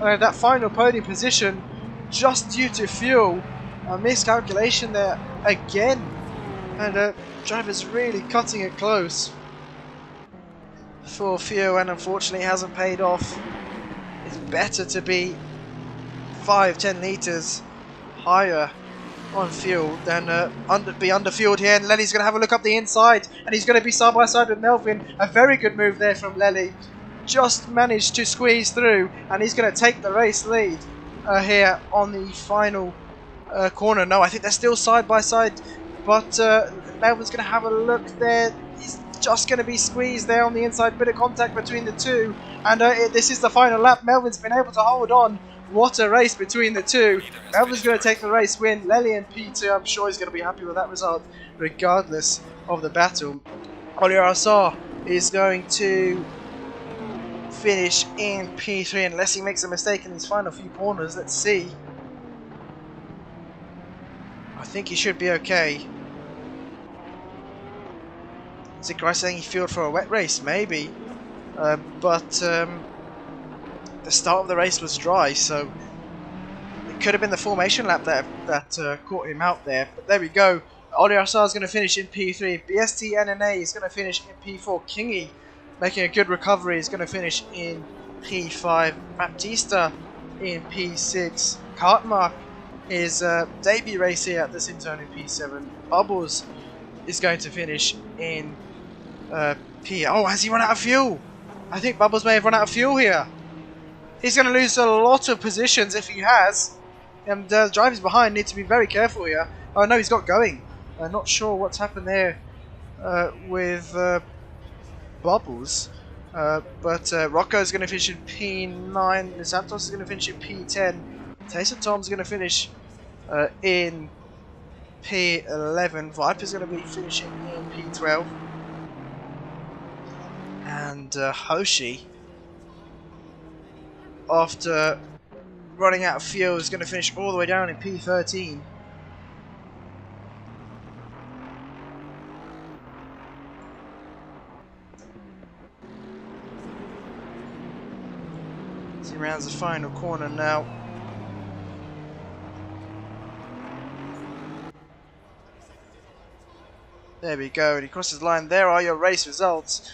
that final podium position just due to fuel. A miscalculation there again, and driver's really cutting it close for fuel, and unfortunately it hasn't paid off. It's better to be 5-10 litres higher on fuel than be underfueled here. And Lely's going to have a look up the inside, and he's going to be side by side with Melvin. A very good move there from Lely. Just managed to squeeze through, and he's going to take the race lead here on the final corner. No, I think they're still side by side, but Melvin's going to have a look there. He's just going to be squeezed there on the inside. Bit of contact between the two, and this is the final lap. Melvin's been able to hold on. What a race between the two. Melvin's going to take the race win. Lely in P2, I'm sure he's going to be happy with that result, regardless of the battle. Assetto is going to finish in P3 unless he makes a mistake in these final few corners. Let's see. I think he should be okay. Is it Grice saying he fueled for a wet race? Maybe. But the start of the race was dry, so it could have been the formation lap that caught him out there. But there we go. Assetto is going to finish in P3. BST NNA is going to finish in P4. Kingy making a good recovery is going to finish in P5. Baptista in P6. Cartmark, his debut race here at the SimZone in P7. Bubbles is going to finish in P. Oh, has he run out of fuel? I think Bubbles may have run out of fuel here. He's going to lose a lot of positions if he has. And the drivers behind need to be very careful here. Oh no, he's got going. I'm not sure what's happened there with Bubbles. But Rocco is going to finish in P9. Santos is going to finish in P10. Tayson Tom's going to finish in P11. Viper's going to be finishing in P12. And Hoshi, after running out of fuel, is going to finish all the way down in P13. As he rounds the final corner now. There we go, and he crosses the line. There are your race results.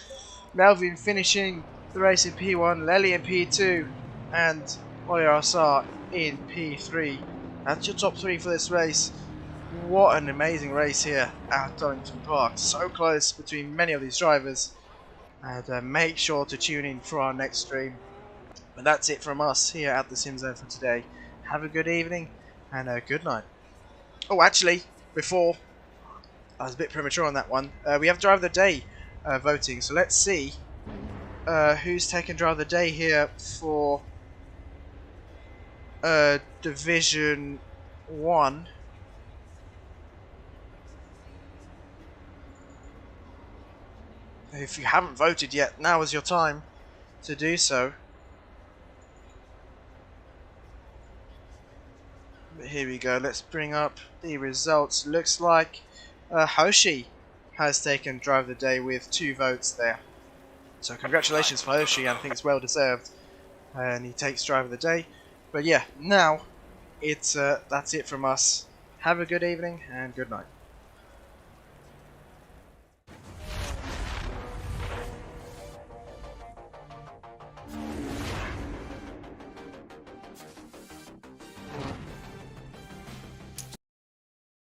Melvin finishing the race in P1, Lely in P2, and Assetto in P3. That's your top three for this race. What an amazing race here at Donington Park. So close between many of these drivers. And make sure to tune in for our next stream. But that's it from us here at the SimZone for today. Have a good evening and a good night. Oh, actually, before, I was a bit premature on that one. We have Driver of the Day voting, so let's see who's taken Driver of the Day here for Division 1. If you haven't voted yet, now is your time to do so. But here we go, let's bring up the results. Looks like Hoshi has taken Driver of the Day with 2 votes there. So congratulations for Hoshi, I think it's well deserved. And he takes Driver of the Day. But yeah, now it's that's it from us. Have a good evening and good night.